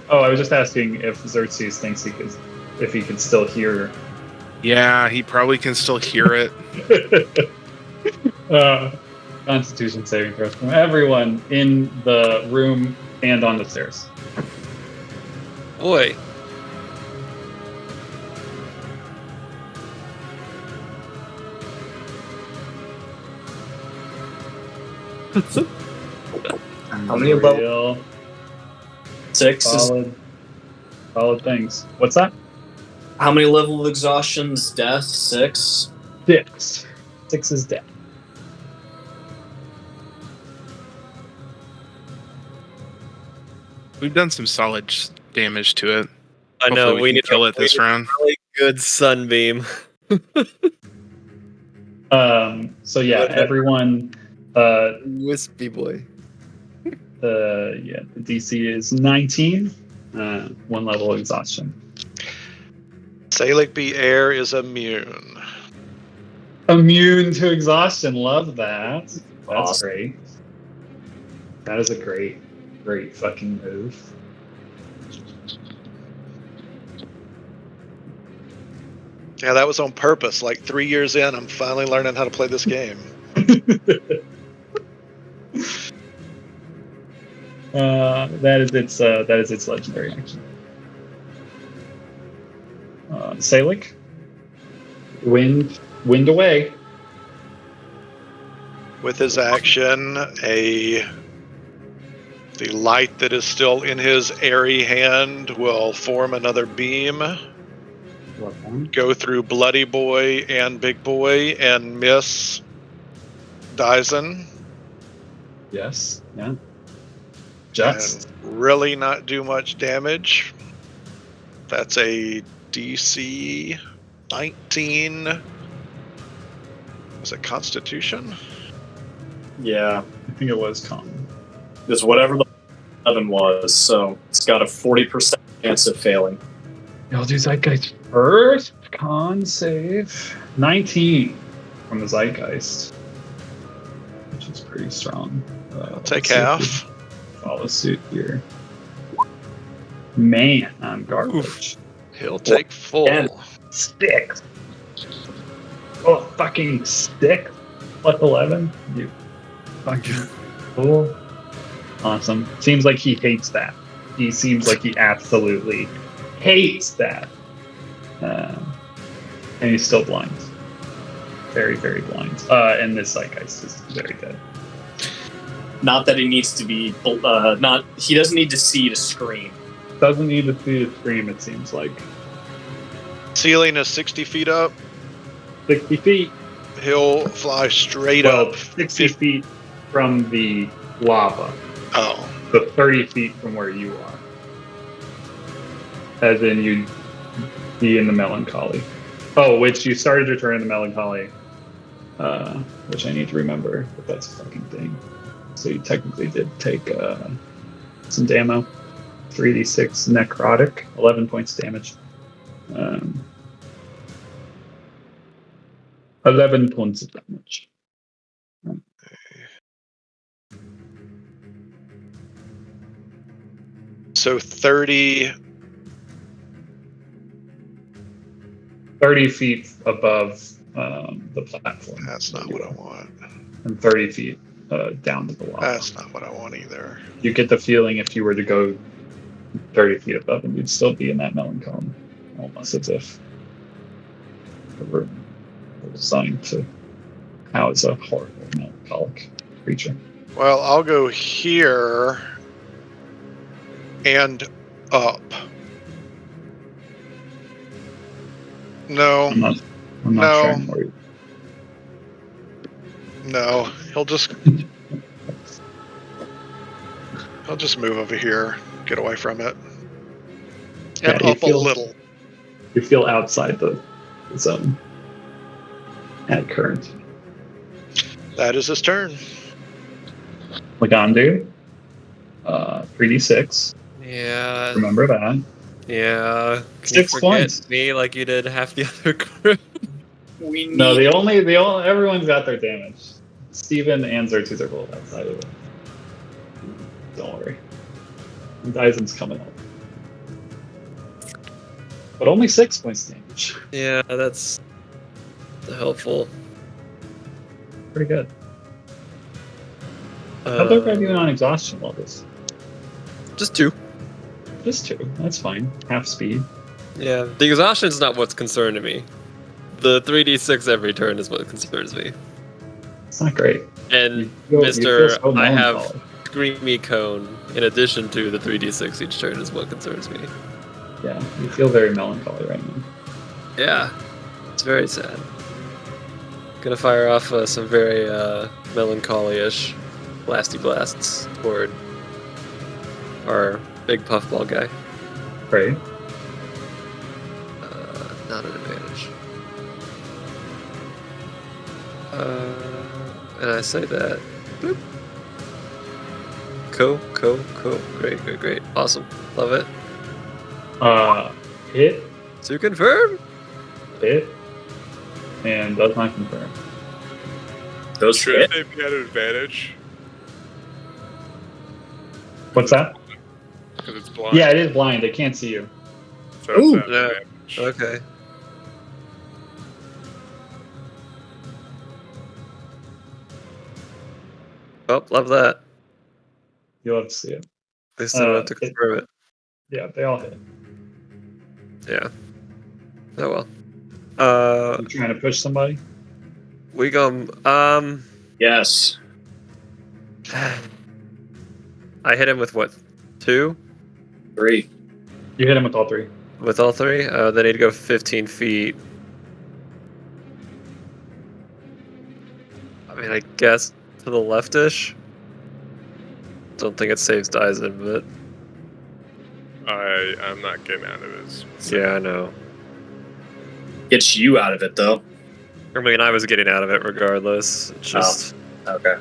Speaker 2: Oh, I was just asking if Xerxes thinks if he can still hear.
Speaker 5: Yeah, he probably can still hear it.
Speaker 2: Constitution saving throws from everyone in the room and on the stairs.
Speaker 4: Boy.
Speaker 1: How many above
Speaker 2: Real
Speaker 1: 6 is
Speaker 2: solid things. What's that?
Speaker 1: how many level of exhaustion is death? 6?
Speaker 2: 6. 6 is dead.
Speaker 5: We've done some solid damage to it.
Speaker 4: I know,
Speaker 5: Hopefully
Speaker 4: we
Speaker 5: can
Speaker 4: need
Speaker 5: kill
Speaker 4: a
Speaker 5: it this round.
Speaker 4: really good sunbeam.
Speaker 2: So yeah, everyone.
Speaker 4: Wispy boy.
Speaker 2: The DC is 19. 1 level exhaustion.
Speaker 7: Salic B Air is immune.
Speaker 2: Immune to exhaustion. Love that. That's
Speaker 1: Awesome.
Speaker 2: great. That is a great fucking move.
Speaker 7: Yeah, that was on purpose. Like 3 years in, I'm finally learning how to play this game.
Speaker 2: That is its legendary action. Salic, wind away.
Speaker 7: With his action, the light that is still in his airy hand will form another beam, go through Bloody Boy and Big Boy, and miss Dyson.
Speaker 2: Yes. Yeah. Just.
Speaker 7: And really not do much damage. That's a DC 19. Was it Constitution?
Speaker 1: Yeah.
Speaker 2: I think it was common.
Speaker 1: It's whatever the 11 was, so it's got a 40% chance of failing.
Speaker 2: I'll do Zeitgeist first. Con save 19 from the Zeitgeist, which is pretty strong.
Speaker 7: I'll take
Speaker 2: let's see if
Speaker 7: half.
Speaker 2: we follow suit here. Man, I'm garbage.
Speaker 7: He'll take full.
Speaker 1: And-
Speaker 2: Sticks. Oh, fucking stick. Plus 11. You fucking fool. Awesome. Seems like he hates that. He seems like he absolutely hates that. And he's still blind. Very, very blind. And this Zeitgeist is very dead.
Speaker 1: Not that he needs to be, he doesn't need to see to scream.
Speaker 2: Doesn't need to see the scream, it seems like.
Speaker 7: Ceiling is 60 feet up.
Speaker 2: 60 feet.
Speaker 7: He'll fly straight
Speaker 2: Well,
Speaker 7: up.
Speaker 2: 60 feet from the lava.
Speaker 7: Oh,
Speaker 2: So 30 feet from where you are. As in, you'd be in the Melancholy. Oh, which you started your turn in the Melancholy. Which I need to remember, but that's a fucking thing. So you technically did take some damo. 3d6 necrotic, 11 points damage. 11 points of damage.
Speaker 7: so 30.
Speaker 2: 30 feet above the platform.
Speaker 7: That's not what I want.
Speaker 2: And 30 feet down to the lava.
Speaker 7: That's not what I want either.
Speaker 2: You get the feeling if you were to go 30 feet above him, you'd still be in that melancholy. Almost as if the room was designed to house a horrible melancholic creature.
Speaker 7: Well, I'll go here and up. No,
Speaker 2: I'm not
Speaker 7: No.
Speaker 2: sharing more.
Speaker 7: no. He'll just move over here, get away from it, and
Speaker 2: Yeah,
Speaker 7: up a little.
Speaker 2: You feel outside the zone at current.
Speaker 7: That is his turn.
Speaker 2: Lagandu, 3d6.
Speaker 4: Yeah.
Speaker 2: Remember that.
Speaker 4: Yeah. Can
Speaker 2: 6
Speaker 4: you forget
Speaker 2: points.
Speaker 4: me like you did half the other group?
Speaker 1: We need
Speaker 2: No, everyone's got their damage. Steven and Xerxes are both outside of it. Don't worry. Dyson's coming up. But only 6 points damage.
Speaker 4: Yeah, that's helpful.
Speaker 2: Pretty good. How'd everybody do on exhaustion levels?
Speaker 4: Just 2.
Speaker 2: Just 2. That's fine. Half speed.
Speaker 4: Yeah, the exhaustion's not what's concerning me. The 3d6 every turn is what concerns me.
Speaker 2: It's not great.
Speaker 4: And
Speaker 2: You
Speaker 4: Mr.
Speaker 2: feel so
Speaker 4: I have
Speaker 2: melancholy.
Speaker 4: Screamy Cone in addition to the 3d6 each turn is what concerns me.
Speaker 2: Yeah, you feel very melancholy right now.
Speaker 4: Yeah, it's very sad. Gonna fire off some very melancholy-ish blasty blasts toward our big puffball guy.
Speaker 2: Great.
Speaker 4: Not an advantage. And I say that. Boop. Cool. Great. Awesome. Love it.
Speaker 2: Hit,
Speaker 4: To confirm.
Speaker 2: and does not confirm.
Speaker 1: those
Speaker 6: Should
Speaker 1: hit.
Speaker 6: they be at an advantage?
Speaker 2: What's that?
Speaker 6: Because it's blind.
Speaker 2: Yeah, it is blind. It can't see you.
Speaker 6: So it's
Speaker 1: Ooh.
Speaker 6: at an
Speaker 4: Yeah.
Speaker 6: advantage.
Speaker 4: Okay. Oh, love that.
Speaker 2: You'll have to see it.
Speaker 4: They still have to
Speaker 2: it-
Speaker 4: confirm it.
Speaker 2: Yeah, they all hit.
Speaker 4: Yeah. Oh well.
Speaker 2: You trying to push somebody?
Speaker 4: We go.
Speaker 1: Yes.
Speaker 4: I hit him with what? 2?
Speaker 1: 3.
Speaker 2: You hit him with all 3.
Speaker 4: With all 3? Then he'd go 15 feet. I mean, I guess to the leftish. Don't think it saves Dyson, but
Speaker 6: I'm not getting out of his.
Speaker 4: yeah, I know.
Speaker 1: Gets you out of it though.
Speaker 4: I mean, I was getting out of it regardless. It's just
Speaker 1: Okay.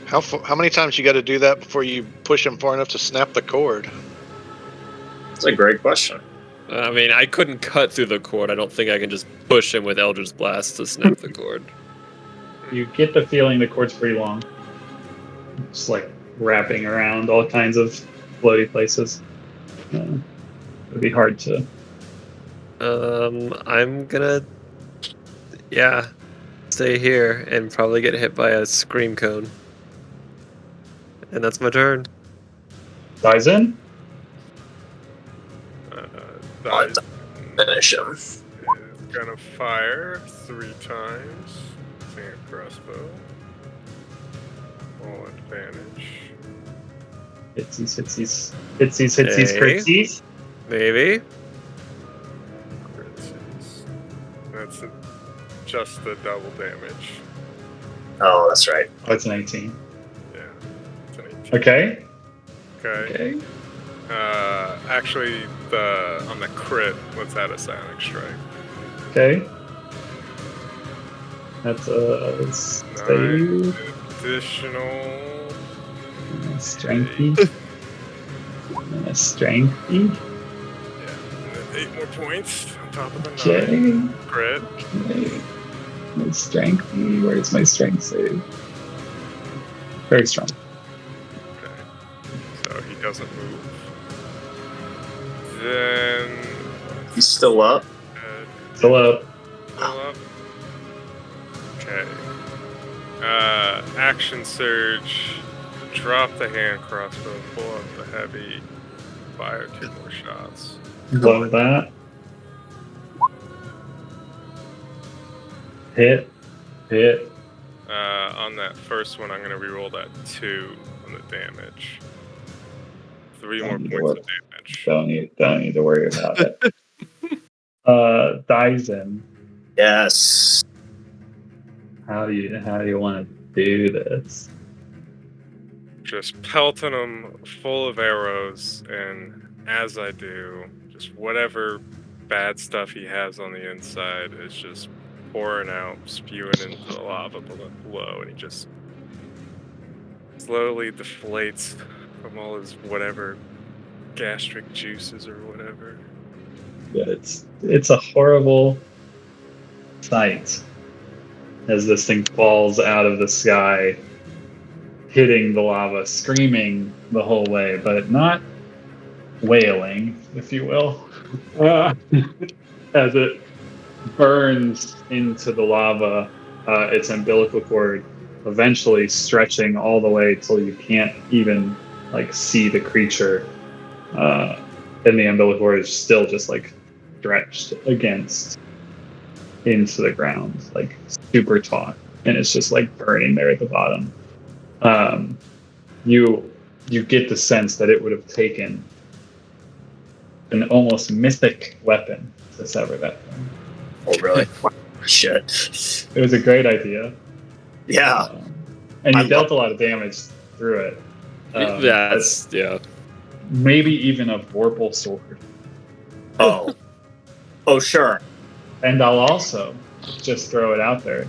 Speaker 7: How many times you got to do that before you push him far enough to snap the cord?
Speaker 1: That's a great question.
Speaker 4: I mean, I couldn't cut through the cord. I don't think I can just push him with Eldritch Blast to snap the cord.
Speaker 2: You get the feeling the cord's pretty long. Just like wrapping around all kinds of floaty places. It'd be hard to.
Speaker 4: I'm gonna, stay here and probably get hit by a Scream Cone. And that's my turn.
Speaker 2: Dies in?
Speaker 6: That
Speaker 1: Finish him.
Speaker 6: is gonna fire 3 times. Using a crossbow. Roll advantage.
Speaker 2: Hitsies,
Speaker 4: Hey.
Speaker 2: curtsies.
Speaker 4: Maybe.
Speaker 6: Crits. That's a just the double damage.
Speaker 1: Oh, that's right.
Speaker 2: Oh, it's an 18.
Speaker 6: Yeah. It's an 18.
Speaker 2: Okay.
Speaker 6: Okay.
Speaker 2: Okay.
Speaker 6: Actually, on the crit, let's add a Psionic Strike.
Speaker 2: Okay. That's a save.
Speaker 6: Additional.
Speaker 2: Strengthy. And a strengthy.
Speaker 6: Yeah. And then 8 more points on top of the 9.
Speaker 2: Okay.
Speaker 6: Crit.
Speaker 2: Okay. My strengthy. Where's my strength save? Very strong.
Speaker 6: Okay. So he doesn't move. Then.
Speaker 1: He's still up.
Speaker 2: Still up.
Speaker 6: Still up. Okay. Action surge. Drop the hand crossbow. Pull up the heavy. Fire 2 more shots.
Speaker 2: Love that. Hit.
Speaker 6: On that first one, I'm going to reroll that 2 on the damage. 3 more points of damage.
Speaker 2: Don't need to worry about it. Dyson,
Speaker 1: Yes.
Speaker 2: how do you want to do this?
Speaker 6: Just pelting him full of arrows, and as I do, just whatever bad stuff he has on the inside is just pouring out, spewing into the lava below, and he just slowly deflates from all his whatever gastric juices or whatever.
Speaker 2: Yeah, it's a horrible sight as this thing falls out of the sky, hitting the lava, screaming the whole way, but not wailing, if you will, as it burns into the lava, its umbilical cord eventually stretching all the way till you can't even see the creature, and the umbilical cord is still just stretched against into the ground, super taut, and it's just burning there at the bottom. You get the sense that it would have taken an almost mythic weapon to sever that thing.
Speaker 1: Oh, really? Shit.
Speaker 2: It was a great idea.
Speaker 1: Yeah.
Speaker 2: And you
Speaker 1: I
Speaker 2: dealt a lot of damage through it.
Speaker 4: Yeah.
Speaker 2: Maybe even a Vorpal sword.
Speaker 1: Oh. Oh, sure.
Speaker 2: And I'll also just throw it out there.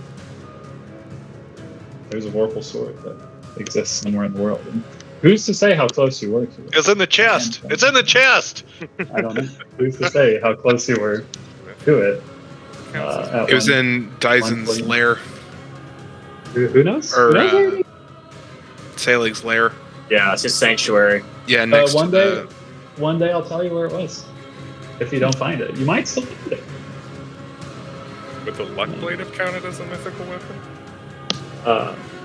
Speaker 2: There's a Vorpal sword that exists somewhere in the world. And who's to say how close you were to it?
Speaker 7: It's in the chest. It's in the chest.
Speaker 2: I don't know. Who's to say how close you were to it?
Speaker 5: It was in Dyson's lair,
Speaker 2: Who knows?
Speaker 5: or
Speaker 2: Who knows?
Speaker 5: Salig's lair.
Speaker 1: Yeah, it's his sanctuary.
Speaker 5: Yeah, next
Speaker 2: one
Speaker 5: to
Speaker 2: day,
Speaker 5: the-
Speaker 2: one day I'll tell you where it was. If you don't find it, you might still find it.
Speaker 6: Would the luck blade have counted as a mythical weapon?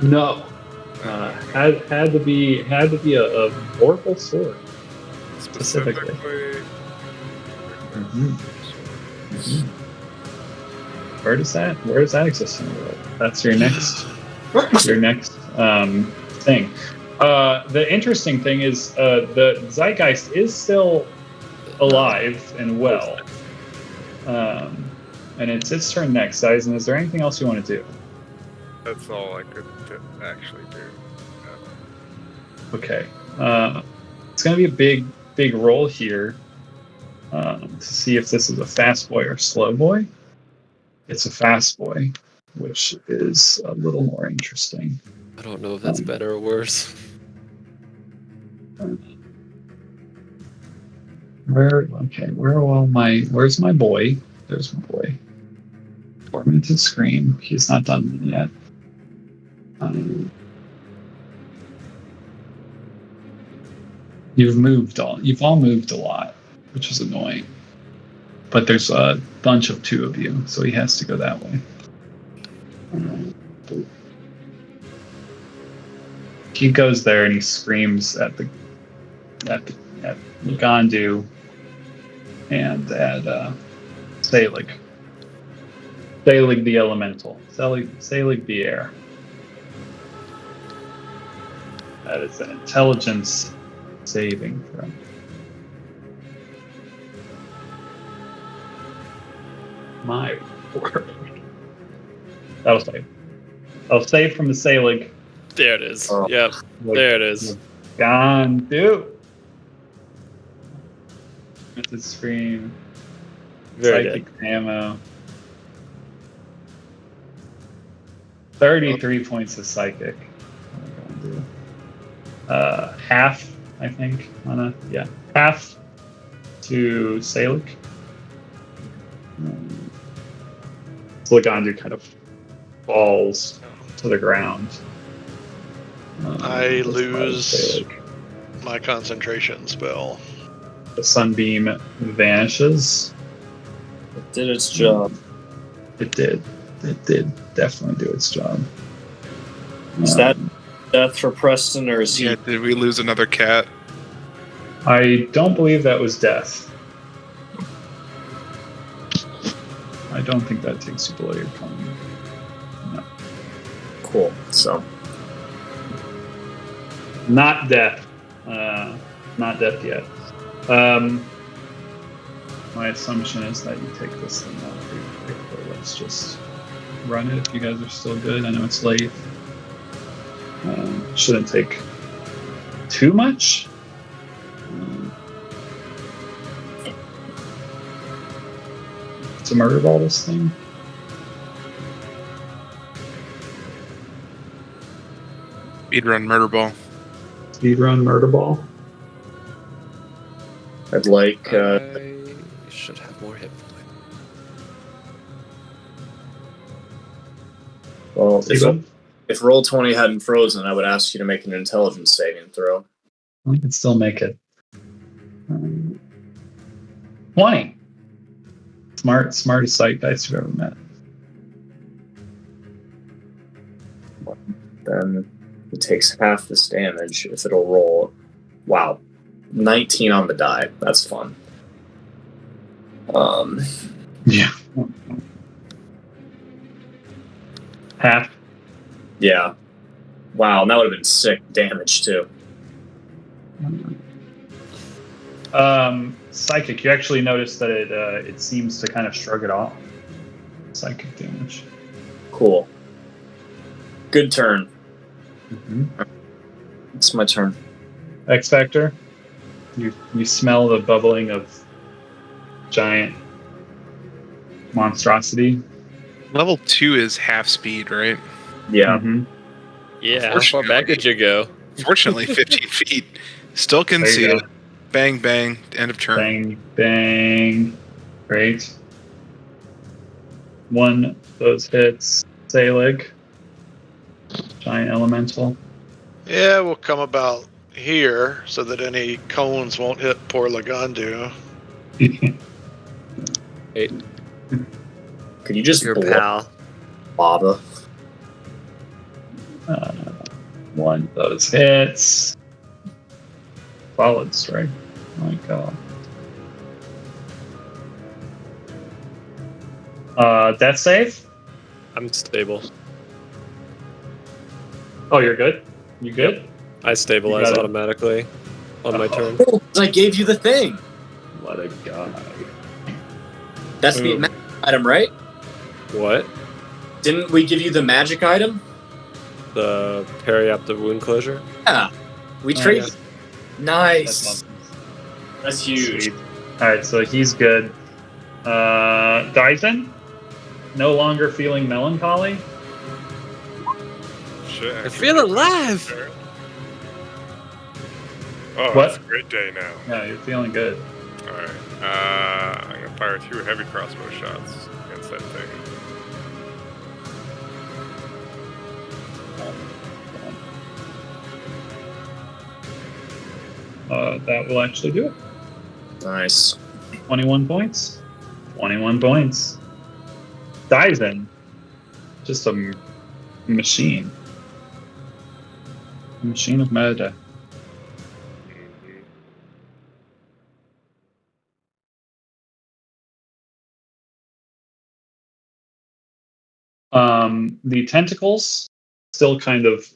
Speaker 2: No. Had to be a Vorpal sword. Specifically. Where does that exist in the world? That's your next thing. The interesting thing is the Zeitgeist is still alive and well, and it's its turn next. Dyson, is there anything else you want to do?
Speaker 6: That's all I could actually do.
Speaker 2: Okay, it's going to be a big roll here to see if this is a fast boy or slow boy. It's a fast boy, which is a little more interesting.
Speaker 4: I don't know if that's better or worse.
Speaker 2: Where's my boy? There's my boy. Tormented Scream. He's not done yet. You've all moved a lot, which is annoying. But there's a bunch of 2 of you, so he has to go that way. He goes there and he screams at Gandu and at Salig. Salig the Elemental. Salig the Air. That is an intelligence saving throw. My word. That'll save. I'll save from the Selig.
Speaker 4: There it is.
Speaker 1: Oh.
Speaker 4: Yep. There it is.
Speaker 2: Gone, dude. That's a scream.
Speaker 4: Very
Speaker 2: Psychic ammo. 33 points of psychic. What am I gonna do? Half, I think. Half to Salik. Lagandu kind of falls to the ground.
Speaker 7: I
Speaker 2: just by
Speaker 7: lose
Speaker 2: Salik.
Speaker 7: my concentration spell.
Speaker 2: The sunbeam vanishes.
Speaker 1: It did its job.
Speaker 2: It did. It did definitely do its job.
Speaker 1: Is that death for Preston, or is he?
Speaker 5: Yeah, did we lose another cat?
Speaker 2: I don't believe that was death. I don't think that takes you below your con. No.
Speaker 1: Cool. So
Speaker 2: Not death. Not death yet. My assumption is that you take this thing out pretty quickly. Let's just run it if you guys are still good. I know it's late. Shouldn't take too much. To murder ball this thing.
Speaker 5: Speedrun murder ball.
Speaker 2: Speedrun murder ball.
Speaker 1: I'd like.
Speaker 4: I should have more hit points.
Speaker 1: Well,
Speaker 2: Steven?
Speaker 1: if Roll20 hadn't frozen, I would ask you to make an intelligence saving throw.
Speaker 2: I can still make it. 20. Smartest sight dice you've ever met.
Speaker 1: Then it takes half this damage if it'll roll. Wow. 19 on the die. That's fun.
Speaker 2: Yeah. Half.
Speaker 1: Yeah. Wow, and that would have been sick damage too.
Speaker 2: Psychic. You actually notice that it seems to kind of shrug it off. Psychic damage.
Speaker 1: Cool. Good turn.
Speaker 2: Mm-hmm.
Speaker 1: It's my turn.
Speaker 2: X Factor. You smell the bubbling of giant monstrosity.
Speaker 5: Level 2 is half speed, right?
Speaker 1: Yeah.
Speaker 2: Mhm.
Speaker 4: Yeah, how far back did you go?
Speaker 5: Fortunately, 15 feet. Still can
Speaker 2: There you
Speaker 5: see
Speaker 2: go.
Speaker 5: it. Bang, bang. End of turn.
Speaker 2: Bang, bang. Great. One of those hits. Selig. Giant elemental.
Speaker 7: Yeah, we'll come about here so that any cones won't hit poor Lagandu.
Speaker 1: Could you just
Speaker 4: Your
Speaker 1: blow
Speaker 4: pal.
Speaker 1: Baba?
Speaker 2: One of those hits. Solid strike. My god. Death save?
Speaker 4: I'm stable.
Speaker 2: Oh, you're good? You good?
Speaker 4: I stabilize
Speaker 2: You got it.
Speaker 4: automatically on my turn.
Speaker 1: Oh, I gave you the thing.
Speaker 2: What a guy.
Speaker 1: That's the
Speaker 2: Ooh.
Speaker 1: magic item, right?
Speaker 4: What?
Speaker 1: Didn't we give you the magic item?
Speaker 4: The perioptic wound closure?
Speaker 1: Yeah. We
Speaker 2: Oh,
Speaker 1: traded.
Speaker 2: yeah.
Speaker 1: Nice.
Speaker 2: That's
Speaker 1: That's huge.
Speaker 2: Sweet. Alright, so he's good. Dyson? No longer feeling melancholy?
Speaker 6: Shit.
Speaker 4: I feel alive!
Speaker 6: Oh,
Speaker 2: What?
Speaker 6: it's a great day now.
Speaker 2: Yeah, you're feeling good.
Speaker 6: Alright. I'm gonna fire 2 heavy crossbow shots against that thing.
Speaker 2: That will actually do it.
Speaker 1: Nice.
Speaker 2: 21 points. 21 points. Dyson. Just a machine. A machine of murder. The tentacles still kind of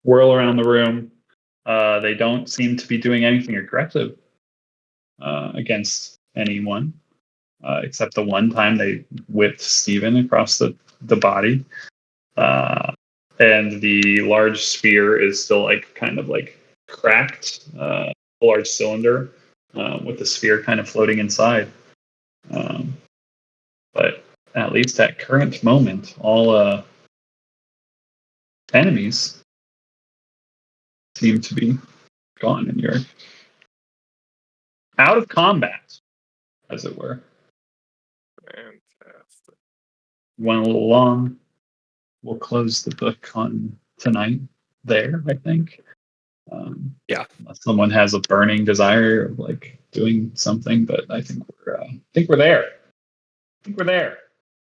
Speaker 2: whirl around the room. They don't seem to be doing anything aggressive against anyone. except the one time they whipped Steven across the body. And the large sphere is still like kind of like cracked, a large cylinder with the sphere kind of floating inside. But at least at current moment, all enemies seem to be gone, and you're out of combat, as it were.
Speaker 6: Fantastic.
Speaker 2: Went a little long. We'll close the book on tonight there, I think.
Speaker 4: Yeah.
Speaker 2: Unless someone has a burning desire of like doing something, but I think we're there. I think we're there.